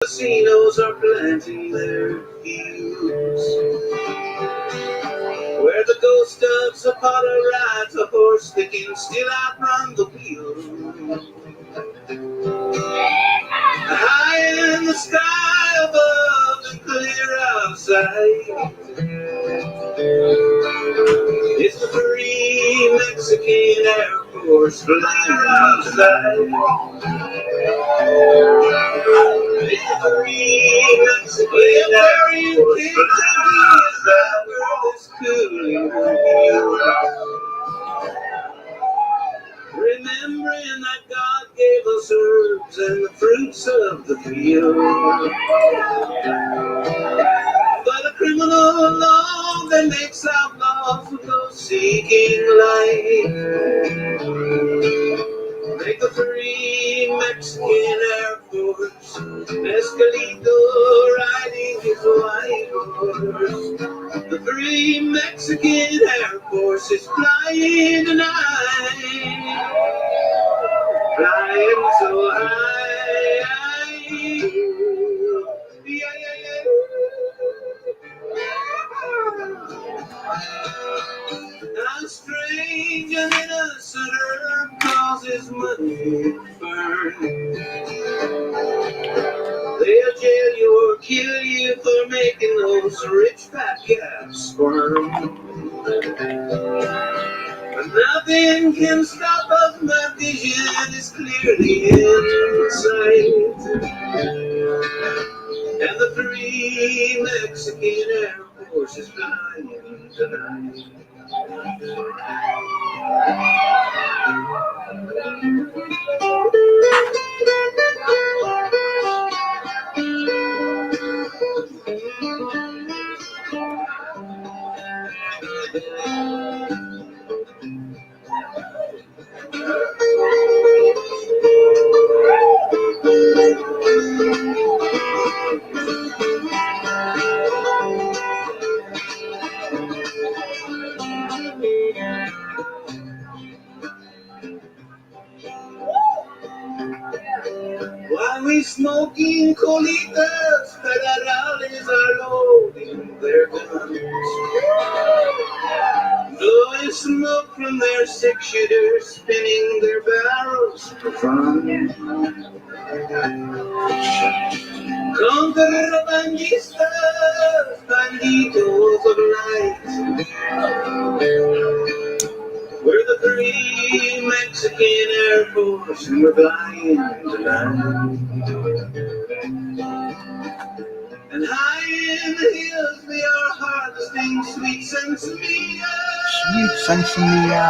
Casinos are planting their fuse, where the ghost of Zapata rides a horse that can still outrun the wheel. High in the sky above and clear outside, it's the free Mexican Air Force flying outside. It's the free Mexican Air Force flying outside. Remembering that God gave us herbs and the fruits of the field. But a criminal law that makes outlaws of those seeking life. Make the free Mexican Air Force Escalito riding his white horse. The free Mexican Air Force is flying tonight, flying so high. Yeah, yeah, yeah. A strange and innocent herb causes money to burn. They'll jail you or kill you for making those rich fat cats squirm. But nothing can stop us, my vision is clearly in sight. And the free Mexican Air Force is flying tonight. While we smoking colitas, federales are loading their guns, blowing smoke from their six-shooters, spinning their barrels for fun. Contrabandistas, banditos of light, we're the free Mexican Air Force and we're flying tonight. And high in the hills we are harvesting sweet sensimilla. Sweet sensimilla.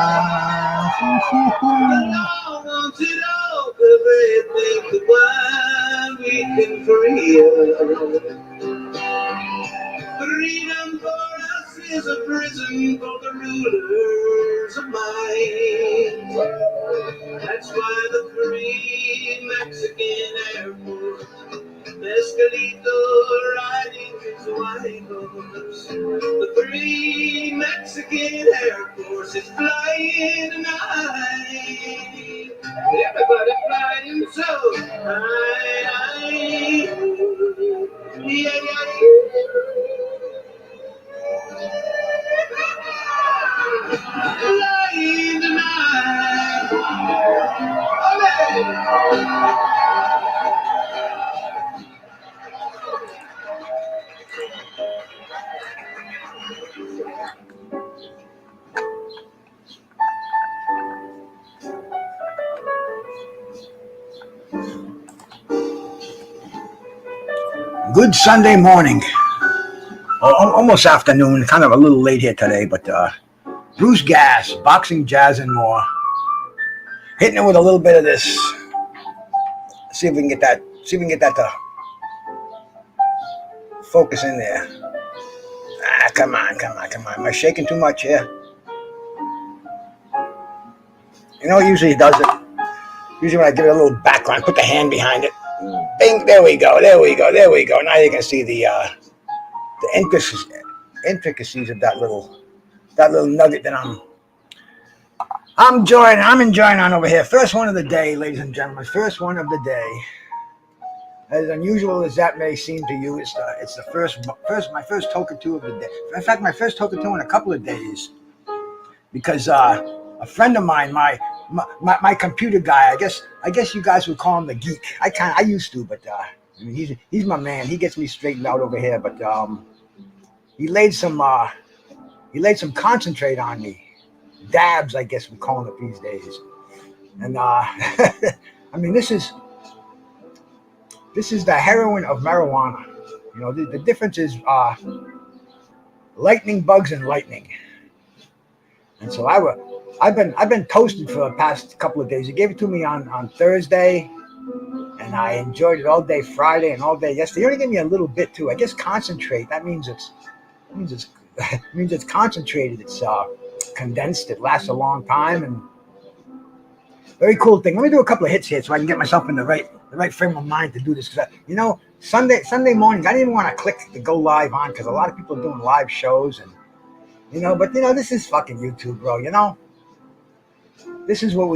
The law wants it all because they think that why we can free us. Freedom for us is a prison for the rulers of might. That's why the free Mexican Air Force, Escalito riding his white horse. The free Mexican Air Force is flying tonight. Everybody flying so high. Yeah, yeah, flying tonight. Good Sunday morning. Almost afternoon, kind of a little late here today, but Bruce Gas, boxing, jazz, and more. Hitting it with a little bit of this. See if we can get that to focus in there. Come on. Am I shaking too much here? You know, usually it does it. Usually when I give it a little background, put the hand behind it. Bing, there we go. Now you can see the intricacies of that little nugget that I'm enjoying on over here. First one of the day, ladies and gentlemen. First one of the day. as unusual as that may seem to you, it's the my first Toka-2 of the day. In fact, my first Toka-2 in a couple of days, because a friend of mine, my computer guy, I guess you guys would call him the geek. I used to, but I mean, he's my man. He gets me straightened out over here. But he laid some concentrate on me, dabs, I guess we call it these days. And I mean, this is the heroin of marijuana. You know, the difference is lightning bugs and lightning. And so I've been toasted for the past couple of days. He gave it to me on Thursday, and I enjoyed it all day Friday and all day yesterday. He only gave me a little bit too. I guess concentrate. That means it's means it's concentrated. It's condensed. It lasts a long time, and very cool thing. Let me do a couple of hits here so I can get myself in the right frame of mind to do this. Because you know, Sunday morning, I didn't even want to click to go live on because a lot of people are doing live shows, and you know, but you know, this is fucking YouTube, bro. You know, this is what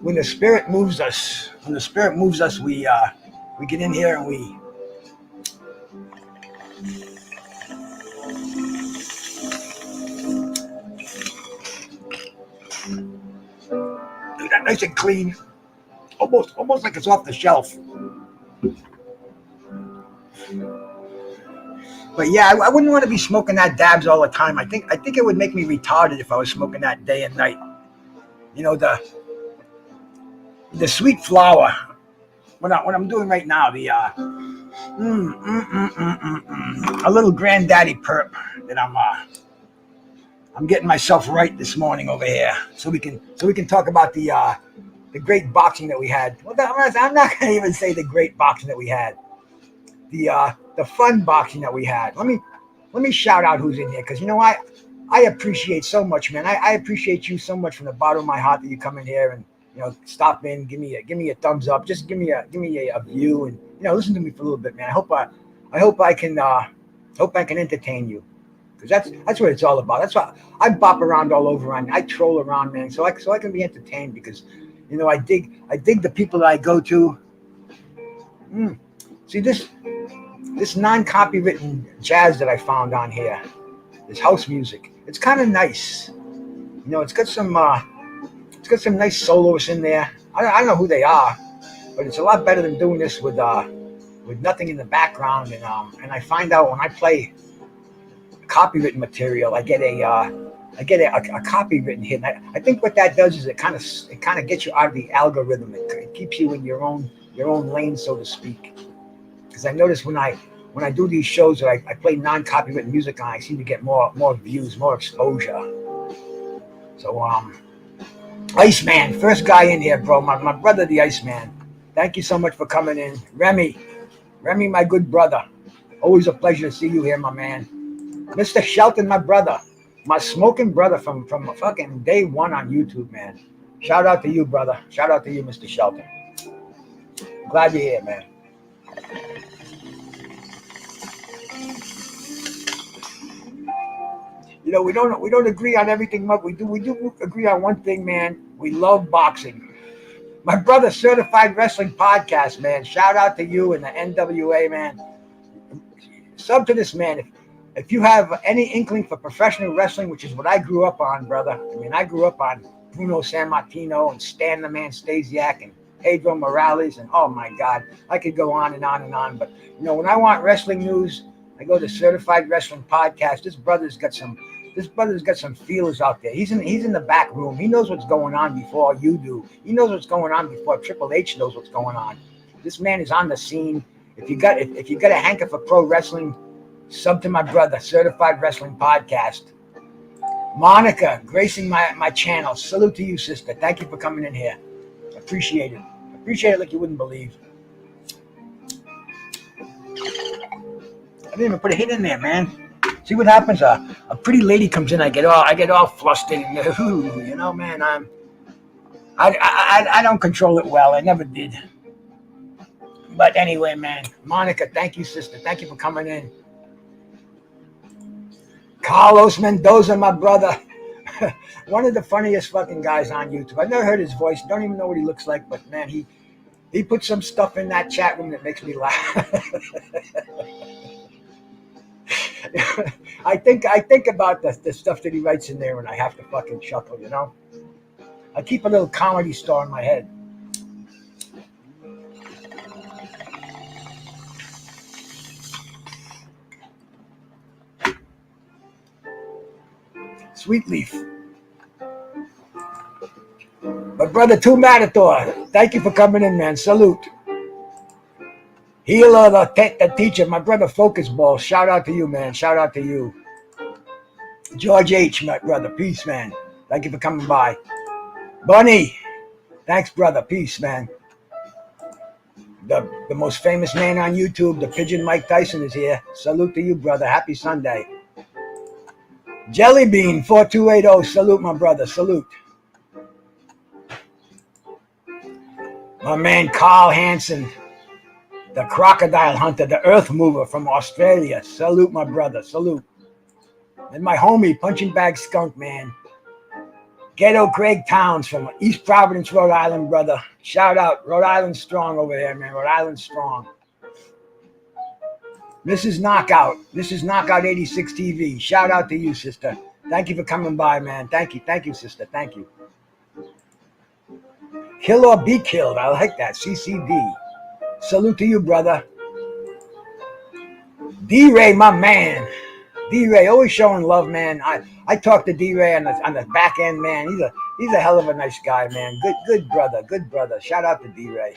when the spirit moves us. When the spirit moves us, we get in here and we. Do that nice and clean, almost like it's off the shelf. But yeah, I wouldn't want to be smoking that dabs all the time. I think it would make me retarded if I was smoking that day and night. You know, the sweet flower. What I'm doing right now, the a little granddaddy perp that I'm getting myself right this morning over here, so we can talk about the great boxing that we had. Well, I'm not going to even say the great boxing that we had. The fun boxing that we had. Let me shout out who's in here, because you know I appreciate so much, man. I appreciate you so much from the bottom of my heart that you come in here and you know stop in, give me a thumbs up, just give me a view, and you know listen to me for a little bit, man. I hope I can entertain you, because that's what it's all about. That's why I bop around all over and I troll around, man, so I can be entertained, because you know I dig the people that I go to. See this non-copywritten jazz that I found on here, this house music. It's kind of nice, you know. It's got some nice soloists in there. I don't know who they are, but it's a lot better than doing this with nothing in the background. And I find out when I play copywritten material, I get a copywritten hit. And I think what that does is it kind of gets you out of the algorithm. It keeps you in your own lane, so to speak. Because I notice when I do these shows that I play non-copywritten music on, I seem to get more views, more exposure. So Iceman, first guy in here, bro. My brother, the Iceman. Thank you so much for coming in. Remy, my good brother. Always a pleasure to see you here, my man. Mr. Shelton, my brother. My smoking brother from fucking day one on YouTube, man. Shout out to you, brother. Shout out to you, Mr. Shelton. Glad you're here, man. You know, we don't agree on everything, but we do agree on one thing, man. We love boxing. My brother, Certified Wrestling Podcast, man. Shout out to you and the NWA, man. Sub to this, man. If you have any inkling for professional wrestling, which is what I grew up on, brother. I mean, I grew up on Bruno Sammartino and Stan the Man Stasiak and Pedro Morales, and oh my God, I could go on and on and on. But you know, when I want wrestling news, I go to Certified Wrestling Podcast. This brother's got some feelers out there. He's in the back room. He knows what's going on before you do. He knows what's going on before Triple H knows what's going on. This man is on the scene. If you got a hanker for pro wrestling, sub to my brother, Certified Wrestling Podcast. Monica, gracing my channel. Salute to you, sister. Thank you for coming in here. Appreciate it. Appreciate it like you wouldn't believe. I didn't even put a hit in there, man. See what happens? A pretty lady comes in. I get all flustered. You know, man. I don't control it well. I never did. But anyway, man. Monica, thank you, sister. Thank you for coming in. Carlos Mendoza, my brother. One of the funniest fucking guys on YouTube. I've never heard his voice. Don't even know what he looks like. But man, He put some stuff in that chat room that makes me laugh. I think about the stuff that he writes in there, and I have to fucking chuckle. You know, I keep a little comedy star in my head. Sweet Leaf. My brother, Two Matador, thank you for coming in, man. Salute. Healer, the teacher, my brother, Focus Ball. Shout out to you, man. Shout out to you. George H., my brother. Peace, man. Thank you for coming by. Bunny, thanks, brother. Peace, man. The most famous man on YouTube, the Pigeon Mike Tyson, is here. Salute to you, brother. Happy Sunday. Jellybean 4280. Salute, my brother. Salute. My man Carl Hansen, the crocodile hunter, the earth mover from Australia. Salute, my brother. Salute. And my homie, Punching Bag Skunk, man. Ghetto Craig Towns from East Providence, Rhode Island, brother. Shout out. Rhode Island strong over there, man. Rhode Island strong. Mrs. Knockout 86 TV. Shout out to you, sister. Thank you for coming by, man. Thank you, sister. Thank you. Kill or be killed. I like that. CCD. Salute to you, brother. D-Ray, my man. D-Ray, always showing love, man. I talked to D-Ray on the back end, man. He's a hell of a nice guy, man. Good brother. Shout out to D-Ray.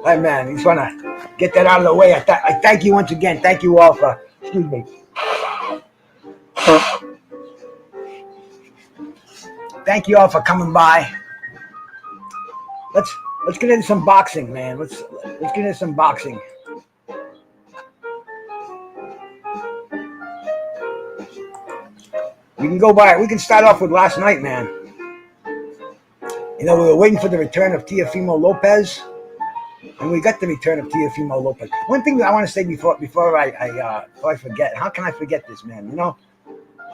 Hey, man, just want to get that out of the way. I thank you once again. Thank you all for, excuse me. Thank you all for coming by. Let's get into some boxing, man. Let's get into some boxing. We can start off with last night, man. You know, we were waiting for the return of Teofimo Lopez, and we got the return of Teofimo Lopez. One thing that I want to say before I forget, how can I forget this, man? You know,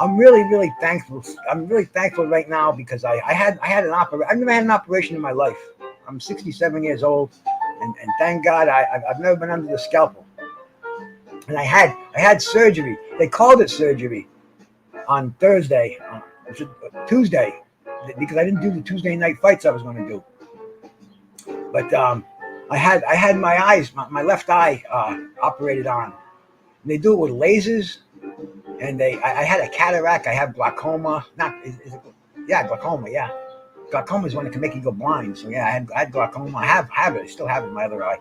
I'm really thankful. I'm really thankful right now because I had an operation. I've never had an operation in my life. I'm 67 years old, and thank God I've never been under the scalpel. And I had surgery. They called it surgery on Tuesday, because I didn't do the Tuesday night fights I was going to do. But I had my left eye operated on. They do it with lasers, and I had a cataract. I have glaucoma. Glaucoma. Yeah, glaucoma is one that can make you go blind. So yeah, I had glaucoma. I have it. I still have it in my other eye.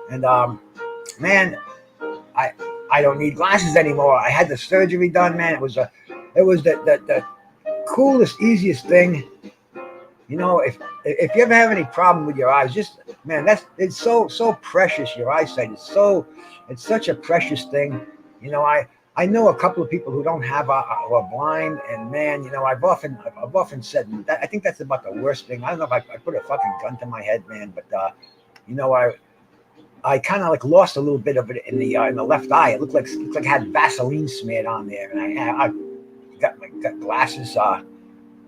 And man, I don't need glasses anymore. I had the surgery done, man. It was the coolest, easiest thing. You know, if you ever have any problem with your eyes, just, man, it's so precious. Your eyesight is it's such a precious thing. You know, I know a couple of people who don't have who are blind, and man, you know, I've often said that I think that's about the worst thing. I don't know if I put a fucking gun to my head, man, but you know, I kind of like lost a little bit of it in the left eye. It looked like I had Vaseline smeared on there, and I got glasses,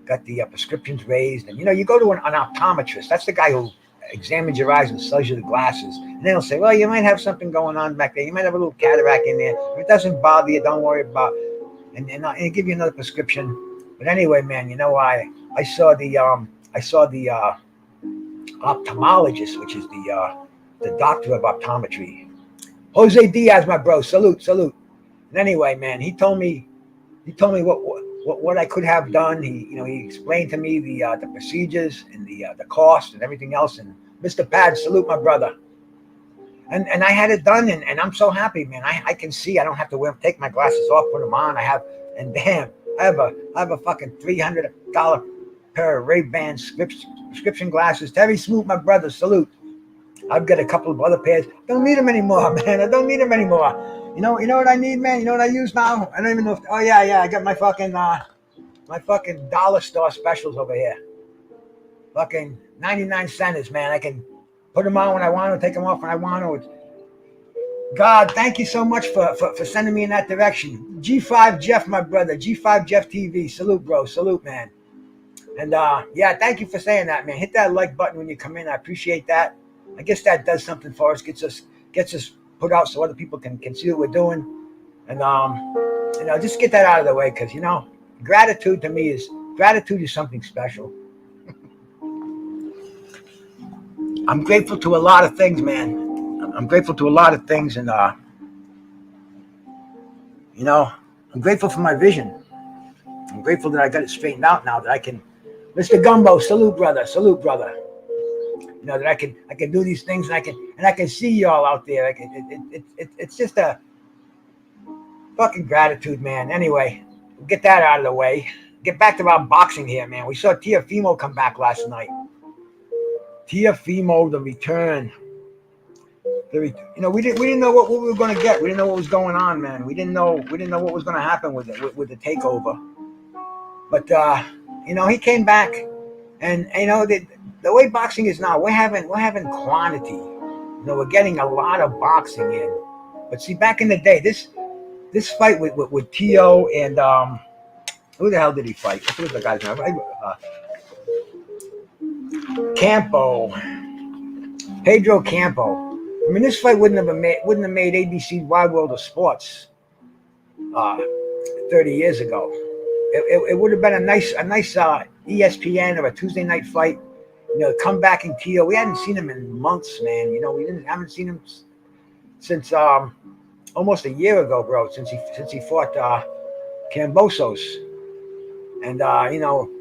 got the prescriptions raised, and you know, you go to an optometrist. That's the guy who examines your eyes and sells you the glasses, and they'll say, well, you might have something going on back there. You might have a little cataract in there. If it doesn't bother you, don't worry about it. And give you another prescription. But anyway, man, you know, I saw the ophthalmologist, which is the doctor of optometry, Jose Diaz, my bro. Salute. And anyway, man, he told me what I could have done. He explained to me the procedures and the cost and everything else. And Mr. Pad, salute, my brother. And I had it done, and I'm so happy, man. I can see. I don't have to take my glasses off, put them on. I have a fucking $300 pair of Ray-Ban prescription glasses. Terry Smoot, my brother, salute. I've got a couple of other pairs. Don't need them anymore, man. I don't need them anymore. You know what I need, man? You know what I use now? I don't even know if. Oh yeah. I got my fucking dollar store specials over here. Fucking 99 cents, man. I can put them on when I want to, take them off when I want to. God, thank you so much for sending me in that direction. G5 Jeff, my brother. G5 Jeff TV. Salute, bro. Salute, man. And yeah, thank you for saying that, man. Hit that like button when you come in. I appreciate that. I guess that does something for us. Gets us put out so other people can see what we're doing. And just get that out of the way because gratitude to me is something special. I'm grateful to a lot of things, man. I'm grateful to a lot of things, and you know, I'm grateful for my vision. I'm grateful that I got it straightened out now. That I can, Mr. Gumbo, salute, brother. That I can do these things, and I can see y'all out there. It's just a fucking gratitude, man. Anyway, we'll get that out of the way. Get back to our boxing here, man. We saw Tiafimo come back last night. Tiafimo, the return. We didn't know what we were going to get. We didn't know what was going on, man. We didn't know what was going to happen with it with the takeover. But he came back, and the way boxing is now, we're having quantity. We're getting a lot of boxing in. But see, back in the day, this fight with Tio and who the hell did he fight? Who was the guy's name? Campo, Pedro Campo. I mean, this fight wouldn't have made ABC Wide World of Sports uh, 30 years ago. It would have been a nice ESPN or a Tuesday night fight. Come back in Tio. We hadn't seen him in months, man. Haven't seen him since almost a year ago, bro. Since he fought Cambosos, and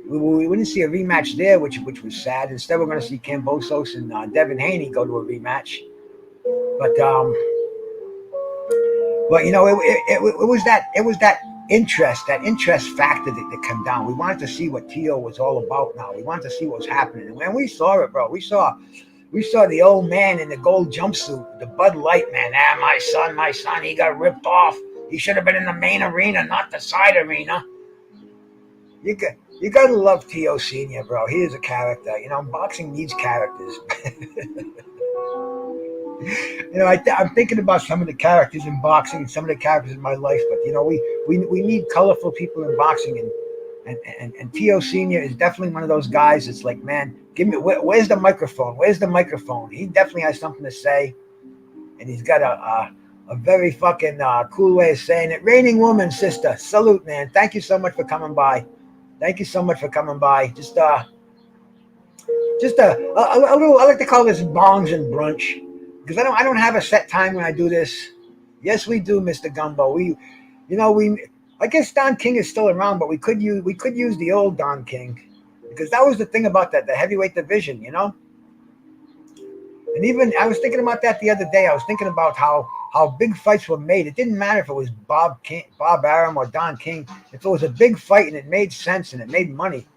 we wouldn't see a rematch there, which was sad. Instead, we're going to see Cambosos and Devin Haney go to a rematch. But it was that interest factor that come down. We wanted to see what Tio was all about. Now we wanted to see what was happening, and when we saw it, bro, we saw the old man in the gold jumpsuit, the Bud Light man. My son, he got ripped off. He should have been in the main arena, not the side arena. You gotta love Tio Senior, bro. He is a character. Boxing needs characters. I'm thinking about some of the characters in boxing and some of the characters in my life, but we need colorful people in boxing, and Tio Senior is definitely one of those guys. It's like, man, where's the microphone? Where's the microphone? He definitely has something to say, and he's got a very fucking cool way of saying it. Reigning woman, sister, salute, man. Thank you so much for coming by. Thank you so much for coming by. Just a little. I like to call this Bongs and Brunch because I don't have a set time when I do this. Yes, we do, Mr. Gumbo. I guess Don King is still around, but we could use the old Don King because that was the thing about the heavyweight division, And even I was thinking about that the other day. I was thinking about how big fights were made. It didn't matter if it was Bob Arum or Don King. If it was a big fight and it made sense and it made money,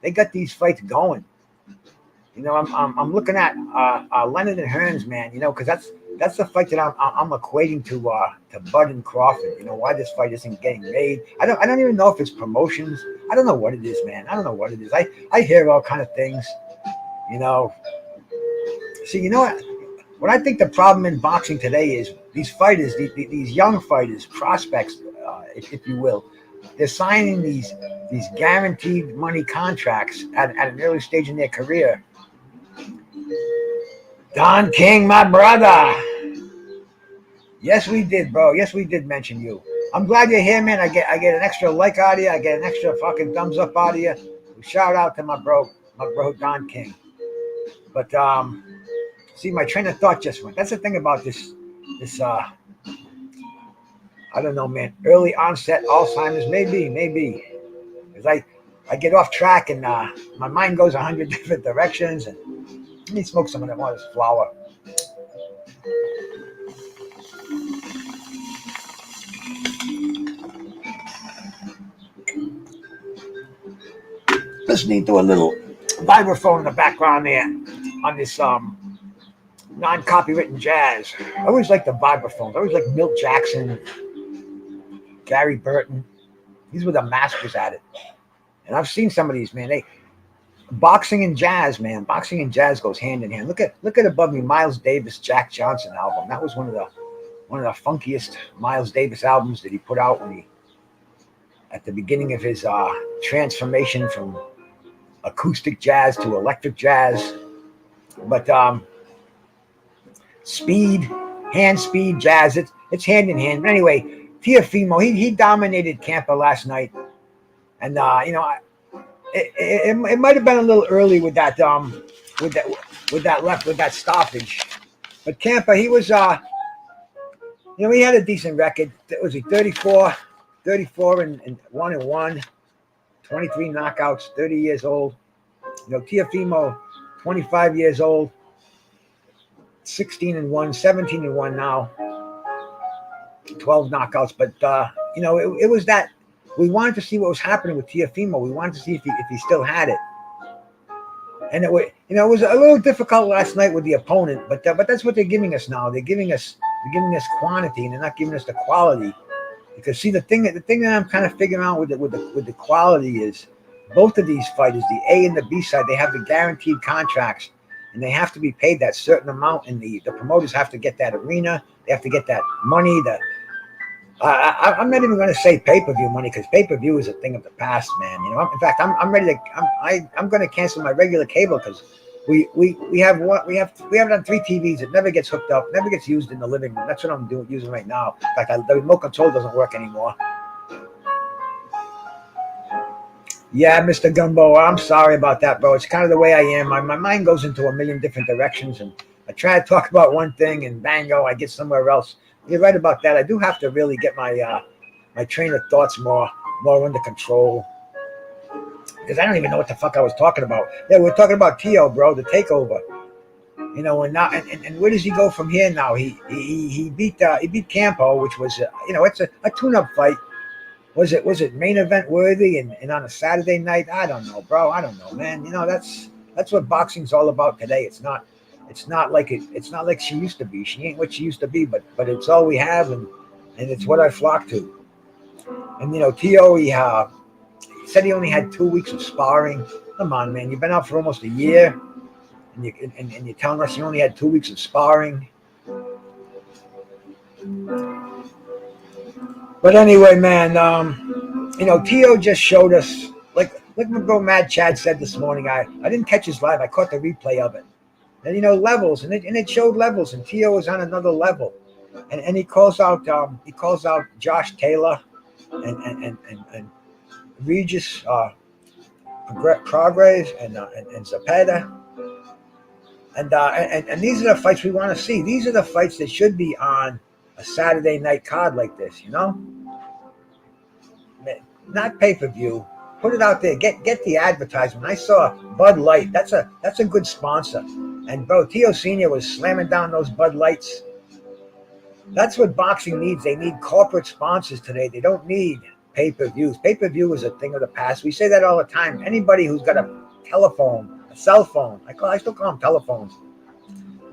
they got these fights going. I'm looking at Leonard and Hearns, man. Because that's the fight that I'm equating to Bud and Crawford. Why this fight isn't getting made. I don't even know if it's promotions. I don't know what it is, man. I don't know what it is. I hear all kind of things. See, what I think the problem in boxing today is these fighters, these young fighters, prospects, if you will, they're signing these guaranteed money contracts at an early stage in their career. Don King, my brother. Yes, we did, bro. Yes, we did mention you. I'm glad you're here, man. I get an extra like out of you. I get an extra fucking thumbs up out of you. Shout out to my bro Don King. But see, my train of thought just went. That's the thing about this I don't know, man. Early onset Alzheimer's, maybe. Because I get off track and my mind goes 100 different directions. And let me smoke some of that this flower. Listening to a little vibraphone in the background there on this non-copywritten jazz. I always like the vibraphones. I always like Milt Jackson, Gary Burton. These were the masters at it. And I've seen some of these, man. Boxing and jazz, man. Boxing and jazz goes hand in hand. Look at above me, Miles Davis, Jack Johnson album. That was one of the funkiest Miles Davis albums that he put out at the beginning of his transformation from acoustic jazz to electric jazz, but speed, hand speed jazz. It's hand in hand. But anyway, Tiafimo he dominated Campa last night, and it might have been a little early with that with that stoppage, but Campa he was he had a decent record. Was he 34 and 1-1, 23 knockouts, 30 years old. Tiafimo, 25 years old, 16-1, 17-1 now, 12 knockouts. But it was that we wanted to see what was happening with Tiafimo. We wanted to see if he still had it. And it was a little difficult last night with the opponent, but that's what they're giving us now. They're giving us quantity, and they're not giving us the quality. Because see, the thing that I'm kind of figuring out with the quality is both of these fighters, the A and the B side, they have the guaranteed contracts, and they have to be paid that certain amount, and the promoters have to get that arena, they have to get that money. I'm not even going to say pay-per-view money, because pay-per-view is a thing of the past, man. In fact, I'm ready to I'm going to cancel my regular cable, because we have it on 3 TVs. It never gets hooked up, never gets used in the living room. That's what I'm using right now. In fact, the remote control doesn't work anymore. Yeah, Mr. Gumbo, I'm sorry about that, bro. It's kind of the way I am. My mind goes into a million different directions, and I try to talk about one thing, and bango, I get somewhere else. You're right about that. I do have to really get my my train of thoughts more under control, because I don't even know what the fuck I was talking about. Yeah, we're talking about Tio, bro, the takeover. And now and where does he go from here now? He beat Campo, which was it's a tune-up fight. Was it main event worthy and on a Saturday night? I don't know, bro. I don't know, man. That's what boxing's all about today. It's not like she used to be. She ain't what she used to be, but it's all we have, and it's what I flock to. And Tio, he said he only had 2 weeks of sparring. Come on, man. You've been out for almost a year, and you're telling us you only had 2 weeks of sparring. But anyway, man, Tio just showed us, like my bro Mad Chad said this morning. I didn't catch his live. I caught the replay of it. And levels, and it showed levels, and Tio was on another level. And he calls out Josh Taylor and Regis Progress and Zapata. And these are the fights we want to see. These are the fights that should be on a Saturday night card like this, not pay-per-view. Put it out there. Get the advertisement. I saw Bud Light. That's a good sponsor. And bro, Tio Senior was slamming down those Bud Lights. That's what boxing needs. They need corporate sponsors today. They don't need pay-per-views. Pay-per-view is a thing of the past. We say that all the time. Anybody who's got a telephone, a cell phone, I still call them telephones.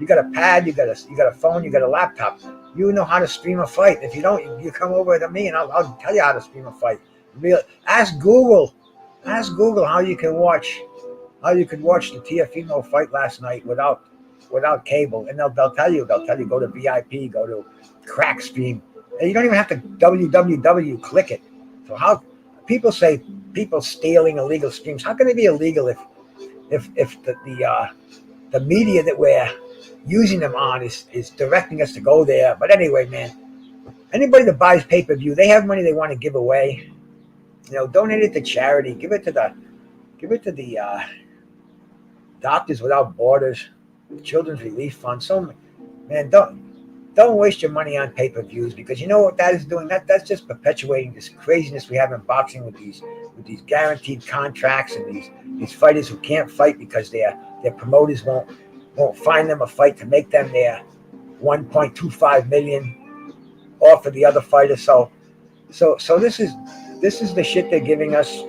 You got a pad, you got a phone, you got a laptop. You know how to stream a fight. If you don't, you come over to me and I'll tell you how to stream a fight. Ask Google how you could watch the Tiafimo fight last night without cable, and they'll tell you go to VIP, go to Crack Stream, and you don't even have to www click it. So how people say people stealing illegal streams? How can it be illegal if the media that we're using them on is directing us to go there? But anyway, man, anybody that buys pay-per-view, they have money they want to give away. Donate it to charity. Give it to the Doctors Without Borders, Children's Relief Fund. So, man, don't waste your money on pay-per-views, because you know what that is doing? That's just perpetuating this craziness we have in boxing with these guaranteed contracts and these fighters who can't fight because their promoters won't find them a fight to make them their $1.25 million off of the other fighter. So this is the shit they're giving us.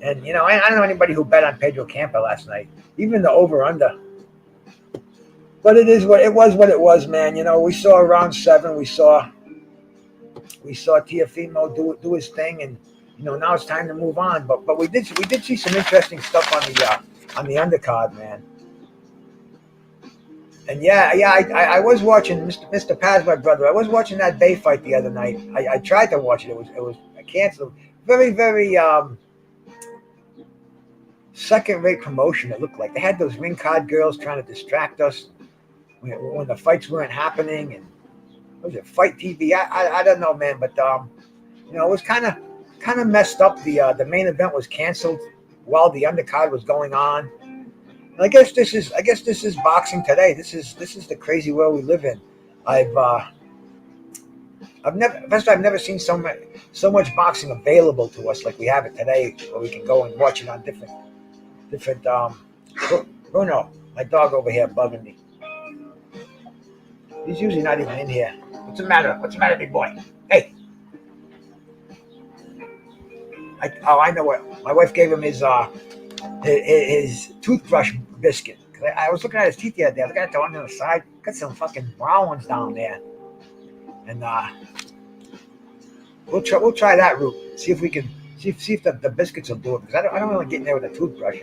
And I don't know anybody who bet on Pedro Campa last night, even the over/under. But it was, man. We saw round 7. We saw Tiafimo do his thing, and now it's time to move on. But we did see some interesting stuff on the undercard, man. And I was watching Mr. Paz, my brother. I was watching that Bay fight the other night. I tried to watch it. It was I canceled. Very, very second-rate promotion. It looked like they had those ring card girls trying to distract us when the fights weren't happening, and what was it, Fight TV? I don't know, man, but it was kind of messed up. The main event was canceled while the undercard was going on. And I guess this is boxing today. This is the crazy world we live in. I've uh, I've never seen so much boxing available to us like we have it today, where we can go and watch it on different. Bruno, my dog over here bugging me. He's usually not even in here. What's the matter? What's the matter, big boy? Hey, I know what my wife gave him his toothbrush biscuit. 'Cause I was looking at his teeth the other day. I looked at the one on the side. Got some fucking brown ones down there, and we'll try that route. See if we can see if the biscuits will do it. Because I don't really get in there with a toothbrush.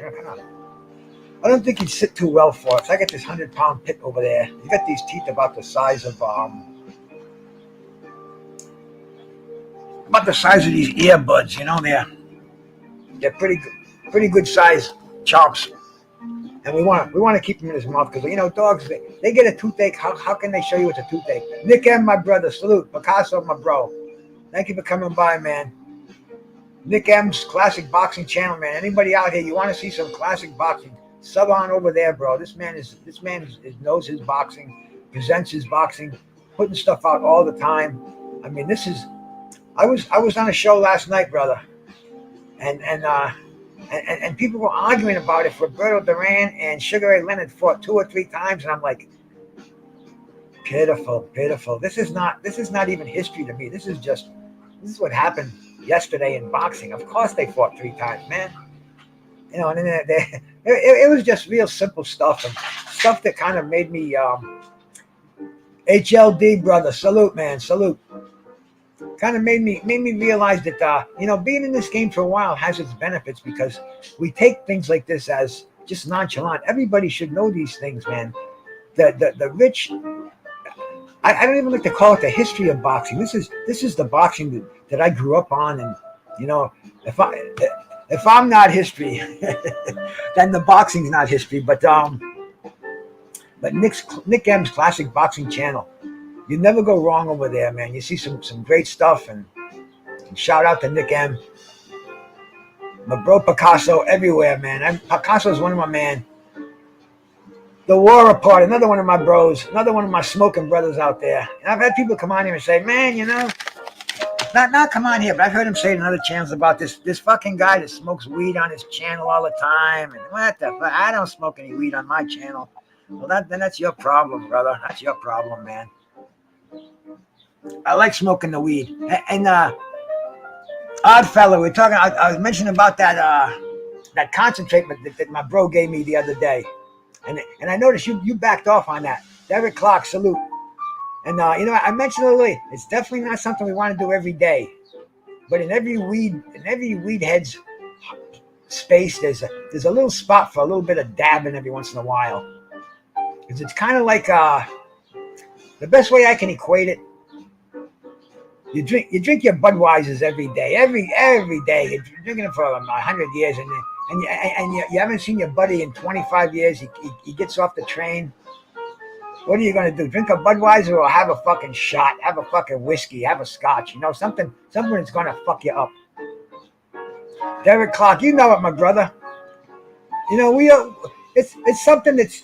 I don't think he'd sit too well for it. So I got this 100-pound pit over there. He got these teeth about the size of these earbuds. They're pretty good size chomps. And we want to keep them in his mouth because dogs they get a toothache. How can they show you it's a toothache? Nick M, my brother, salute. Picasso, my bro. Thank you for coming by, man. Nick M's Classic Boxing Channel, man. Anybody out here, you want to see some classic boxing? Sub on over there, bro. This man knows his boxing, presents his boxing, putting stuff out all the time. I mean, I was on a show last night, brother, and people were arguing about if Roberto Duran and Sugar Ray Leonard fought 2 or 3 times, and I'm like, pitiful. This is not even history to me. This is what happened yesterday in boxing. Of course they fought 3 times, man. And then it was just real simple stuff and stuff that kind of made me HLD, brother, salute, man, salute. Kind of made me realize that being in this game for a while has its benefits because we take things like this as just nonchalant. Everybody should know these things, man. The rich. I don't even like to call it the history of boxing. This is the boxing that I grew up on, and if I'm not history, then the boxing's not history. But Nick M's Classic Boxing Channel, you never go wrong over there, man. You see some great stuff, and shout out to Nick M, my bro Picasso everywhere, man. Picasso's one of my man. The War Report, another one of my bros, another one of my smoking brothers out there. And I've had people come on here and say, man, not come on here, but I've heard him say in other channels about this fucking guy that smokes weed on his channel all the time. And what the fuck? I don't smoke any weed on my channel. Well, then that's your problem, brother. That's your problem, man. I like smoking the weed. And odd fella, we're talking. I was mentioning about that concentrate that my bro gave me the other day. And I noticed you backed off on that. Derek Clark, salute. And I mentioned earlier, it's definitely not something we want to do every day. But in every weed head's space, there's a little spot for a little bit of dabbing every once in a while. Because it's kind of like the best way I can equate it. You drink your Budweisers every day, every day. You're drinking it for 100 years, and you haven't seen your buddy in 25 years. He gets off the train. What are you going to do? Drink a Budweiser or have a fucking shot? Have a fucking whiskey? Have a scotch? Something that's going to fuck you up. Derek Clark, you know it, my brother. It's something it's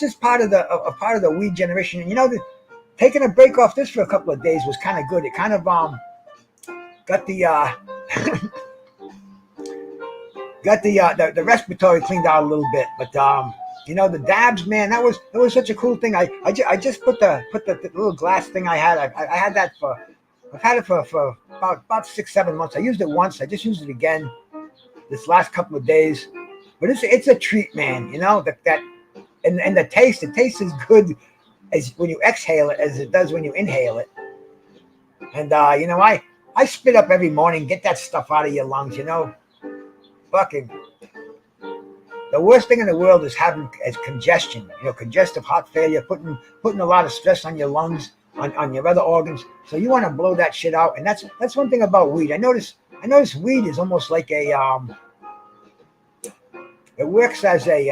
just part of the weed generation. And taking a break off this for a couple of days was kind of good. It kind of got the the respiratory cleaned out a little bit, but the dabs, man, that was such a cool thing. I just put the little glass thing I had. I had that I've had it for about 6-7 months. I used it once. I just used it again this last couple of days. But it's a treat, man. That and the taste. It tastes as good as when you exhale it as it does when you inhale it. And I spit up every morning. Get that stuff out of your lungs. Fucking. The worst thing in the world is having congestion, congestive heart failure, putting a lot of stress on your lungs, on your other organs. So you want to blow that shit out. And that's one thing about weed. I notice weed is almost like a It works as a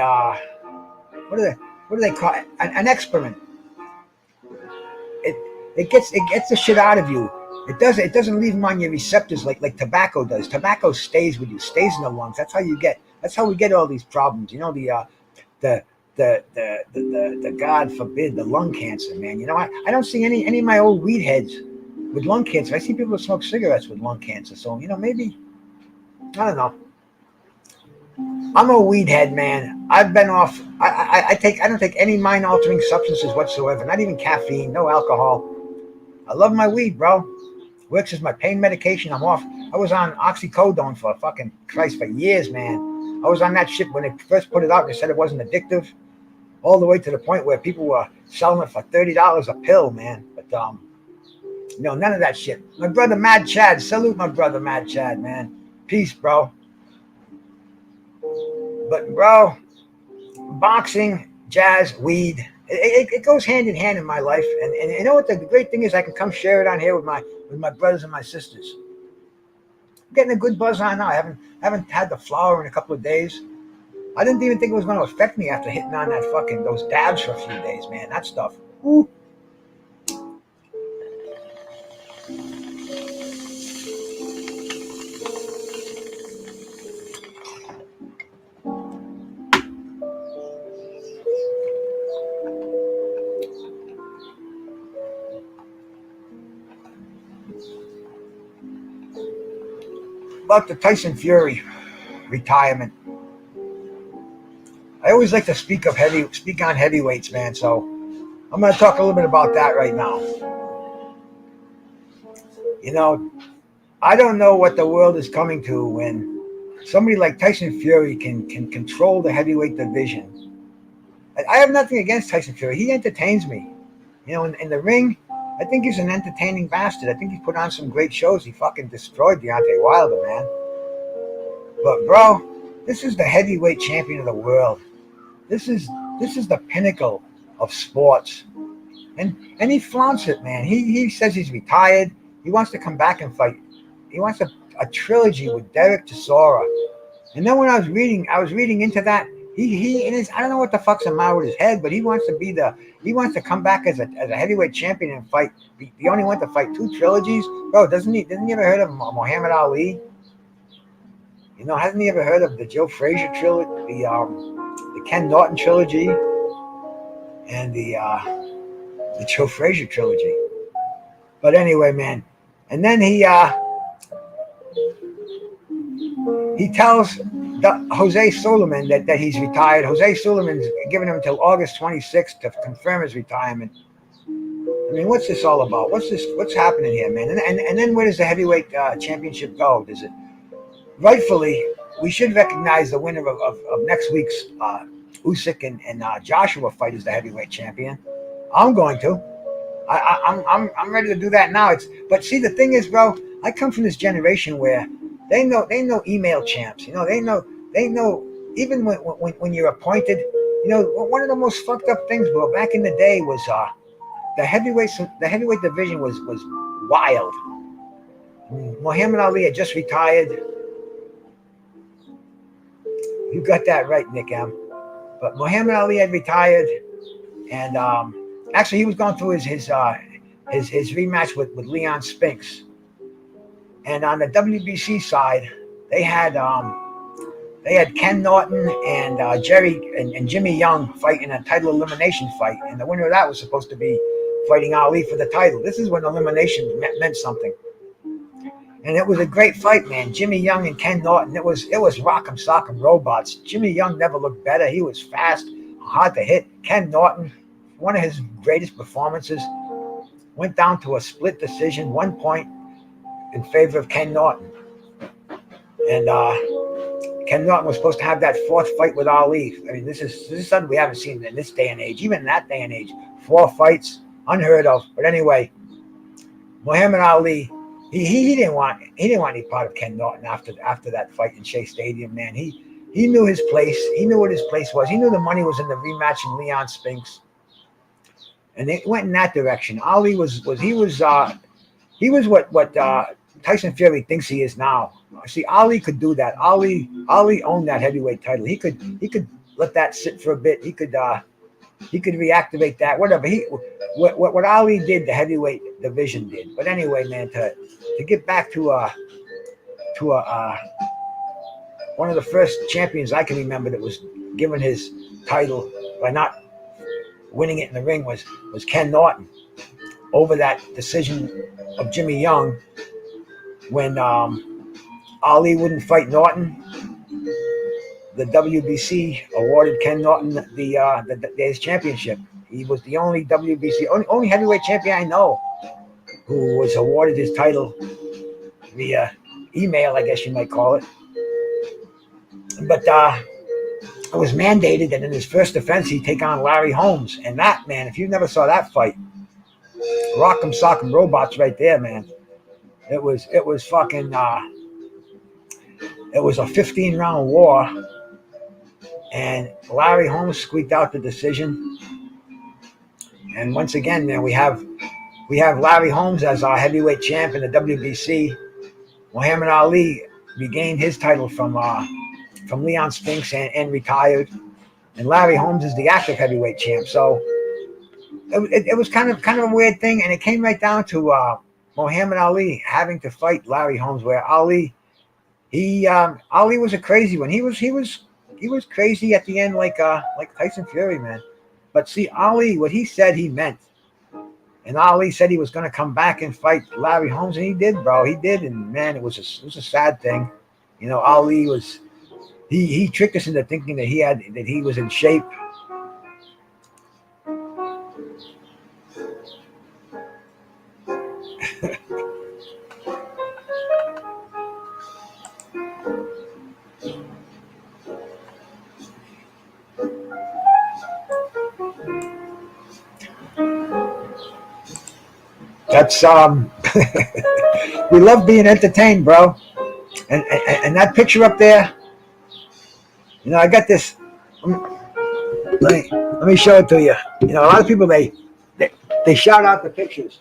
what do they call it? An experiment. It it gets the shit out of you. It doesn't leave them on your receptors like tobacco does. Tobacco stays with you, stays in the lungs. That's how we get all these problems. You know the the God forbid the lung cancer, man. You know I don't see any of my old weed heads with lung cancer. I see people that smoke cigarettes with lung cancer. So maybe I don't know. I'm a weed head, man. I've been off. I don't take any mind altering substances whatsoever. Not even caffeine, no alcohol. I love my weed, bro. Works as my pain medication. I'm off. I was on oxycodone for fucking Christ for years, man. I was on that shit when they first put it out. They said it wasn't addictive, all the way to the point where people were selling it for $30 a pill, man. But none of that shit. My brother Mad Chad, salute my brother Mad Chad, man. Peace, bro. But bro, boxing, jazz, weed, it goes hand in hand in my life. And you know what the great thing is? I can come share it on here with my brothers and my sisters. I'm getting a good buzz on now. I haven't had the flower in a couple of days. I didn't even think it was going to affect me after hitting on those dabs for a few days, man. That stuff. Ooh. About the Tyson Fury retirement. I always like to speak on heavyweights, man. So I'm going to talk a little bit about that right now. I don't know what the world is coming to when somebody like Tyson Fury can control the heavyweight division. I have nothing against Tyson Fury. He entertains me. In the ring, I think he's an entertaining bastard. I think he's put on some great shows. He fucking destroyed Deontay Wilder, man. But bro, this is the heavyweight champion of the world. This is the pinnacle of sports, and he flaunts it, man. He says he's retired. He wants to come back and fight. He wants a trilogy with Derek Chisora. And then when I was reading into that, he I don't know what the fuck's the matter with his head, but he wants to come back as a heavyweight champion and fight. The only one to fight 2 trilogies, bro. Doesn't he ever heard of Muhammad Ali? Hasn't he ever heard of the Joe Frazier trilogy, the Ken Norton trilogy, and the Joe Frazier trilogy? But anyway, man, and then he tells Jose Sulaiman that he's retired. Jose Sulaiman's giving him until August 26th to confirm his retirement. I mean, what's this all about? What's happening here, man? And then where does the heavyweight championship go? Does it rightfully? We should recognize the winner of next week's Usyk and Joshua fight as the heavyweight champion. I'm going to. I'm ready to do that now. But see, the thing is, bro, I come from this generation where they know email champs. They know even when you're appointed. One of the most fucked up things, bro, back in the day was the heavyweight division was wild. Muhammad Ali had just retired. You got that right, Nick M. But Muhammad Ali had retired, and actually he was going through his rematch with Leon Spinks. And on the WBC side, they had Ken Norton and Jerry and Jimmy Young fight in a title elimination fight, and the winner of that was supposed to be fighting Ali for the title. This is when elimination meant something. And it was a great fight, man. Jimmy Young and Ken Norton. It was rock'em sock'em robots. Jimmy Young never looked better. He was fast, hard to hit. Ken Norton, one of his greatest performances, went down to a split decision, 1 point in favor of Ken Norton. And Ken Norton was supposed to have that 4th fight with Ali. I mean, this is something we haven't seen in this day and age. Even in that day and age, 4 fights, unheard of. But anyway, Muhammad Ali. He didn't want any part of Ken Norton after that fight in Shea Stadium, man. He knew his place. He knew what his place was. He knew the money was in the rematch in Leon Spinks, and they went in that direction. Ali was what Tyson Fury thinks he is now. See, Ali could do that. Ali owned that heavyweight title. He could let that sit for a bit. He could reactivate that. Whatever what Ali did, the heavyweight division did. But anyway, man, to get back to one of the first champions I can remember that was given his title by not winning it in the ring was Ken Norton over that decision of Jimmy Young when Ali wouldn't fight Norton. The WBC awarded Ken Norton his championship. He was the only WBC only heavyweight champion I know who was awarded his title via email, I guess you might call it. But it was mandated that in his first defense he'd take on Larry Holmes, and that, man, if you never saw that fight, Rock'em Sock'em Robots right there, man. It was fucking it was a 15-round war, and Larry Holmes squeaked out the decision. And once again, man, we have Larry Holmes as our heavyweight champ in the WBC. Muhammad Ali regained his title from Leon Spinks and retired. And Larry Holmes is the active heavyweight champ. So it was kind of a weird thing, and it came right down to Muhammad Ali having to fight Larry Holmes, where Ali was a crazy one. He was crazy at the end, like Tyson Fury, man. But see, Ali, what he said, he meant. And Ali said he was going to come back and fight Larry Holmes, and he did, bro. He did, and man, it was a sad thing. You know, Ali was he tricked us into thinking that he was in shape. That's we love being entertained, bro. And that picture up there, you know, I got this. Let me show it to you. You know, a lot of people they shout out the pictures.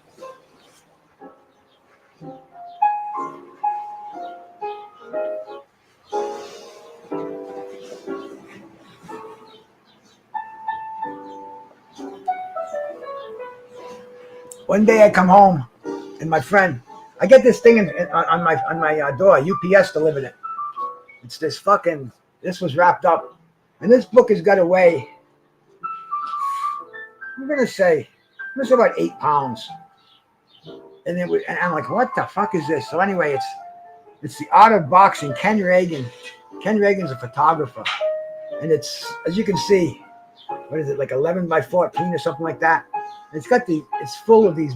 One day I come home, and my friend, I get this thing on my door. UPS delivered it. It's this was wrapped up, and this book has got away. I'm gonna say about 8 pounds, and I'm like, what the fuck is this? So anyway, it's The Art of Boxing. Ken Reagan. Ken Reagan's a photographer, and it's, as you can see, what is it, like 11 by 14 or something like that. And it's full of this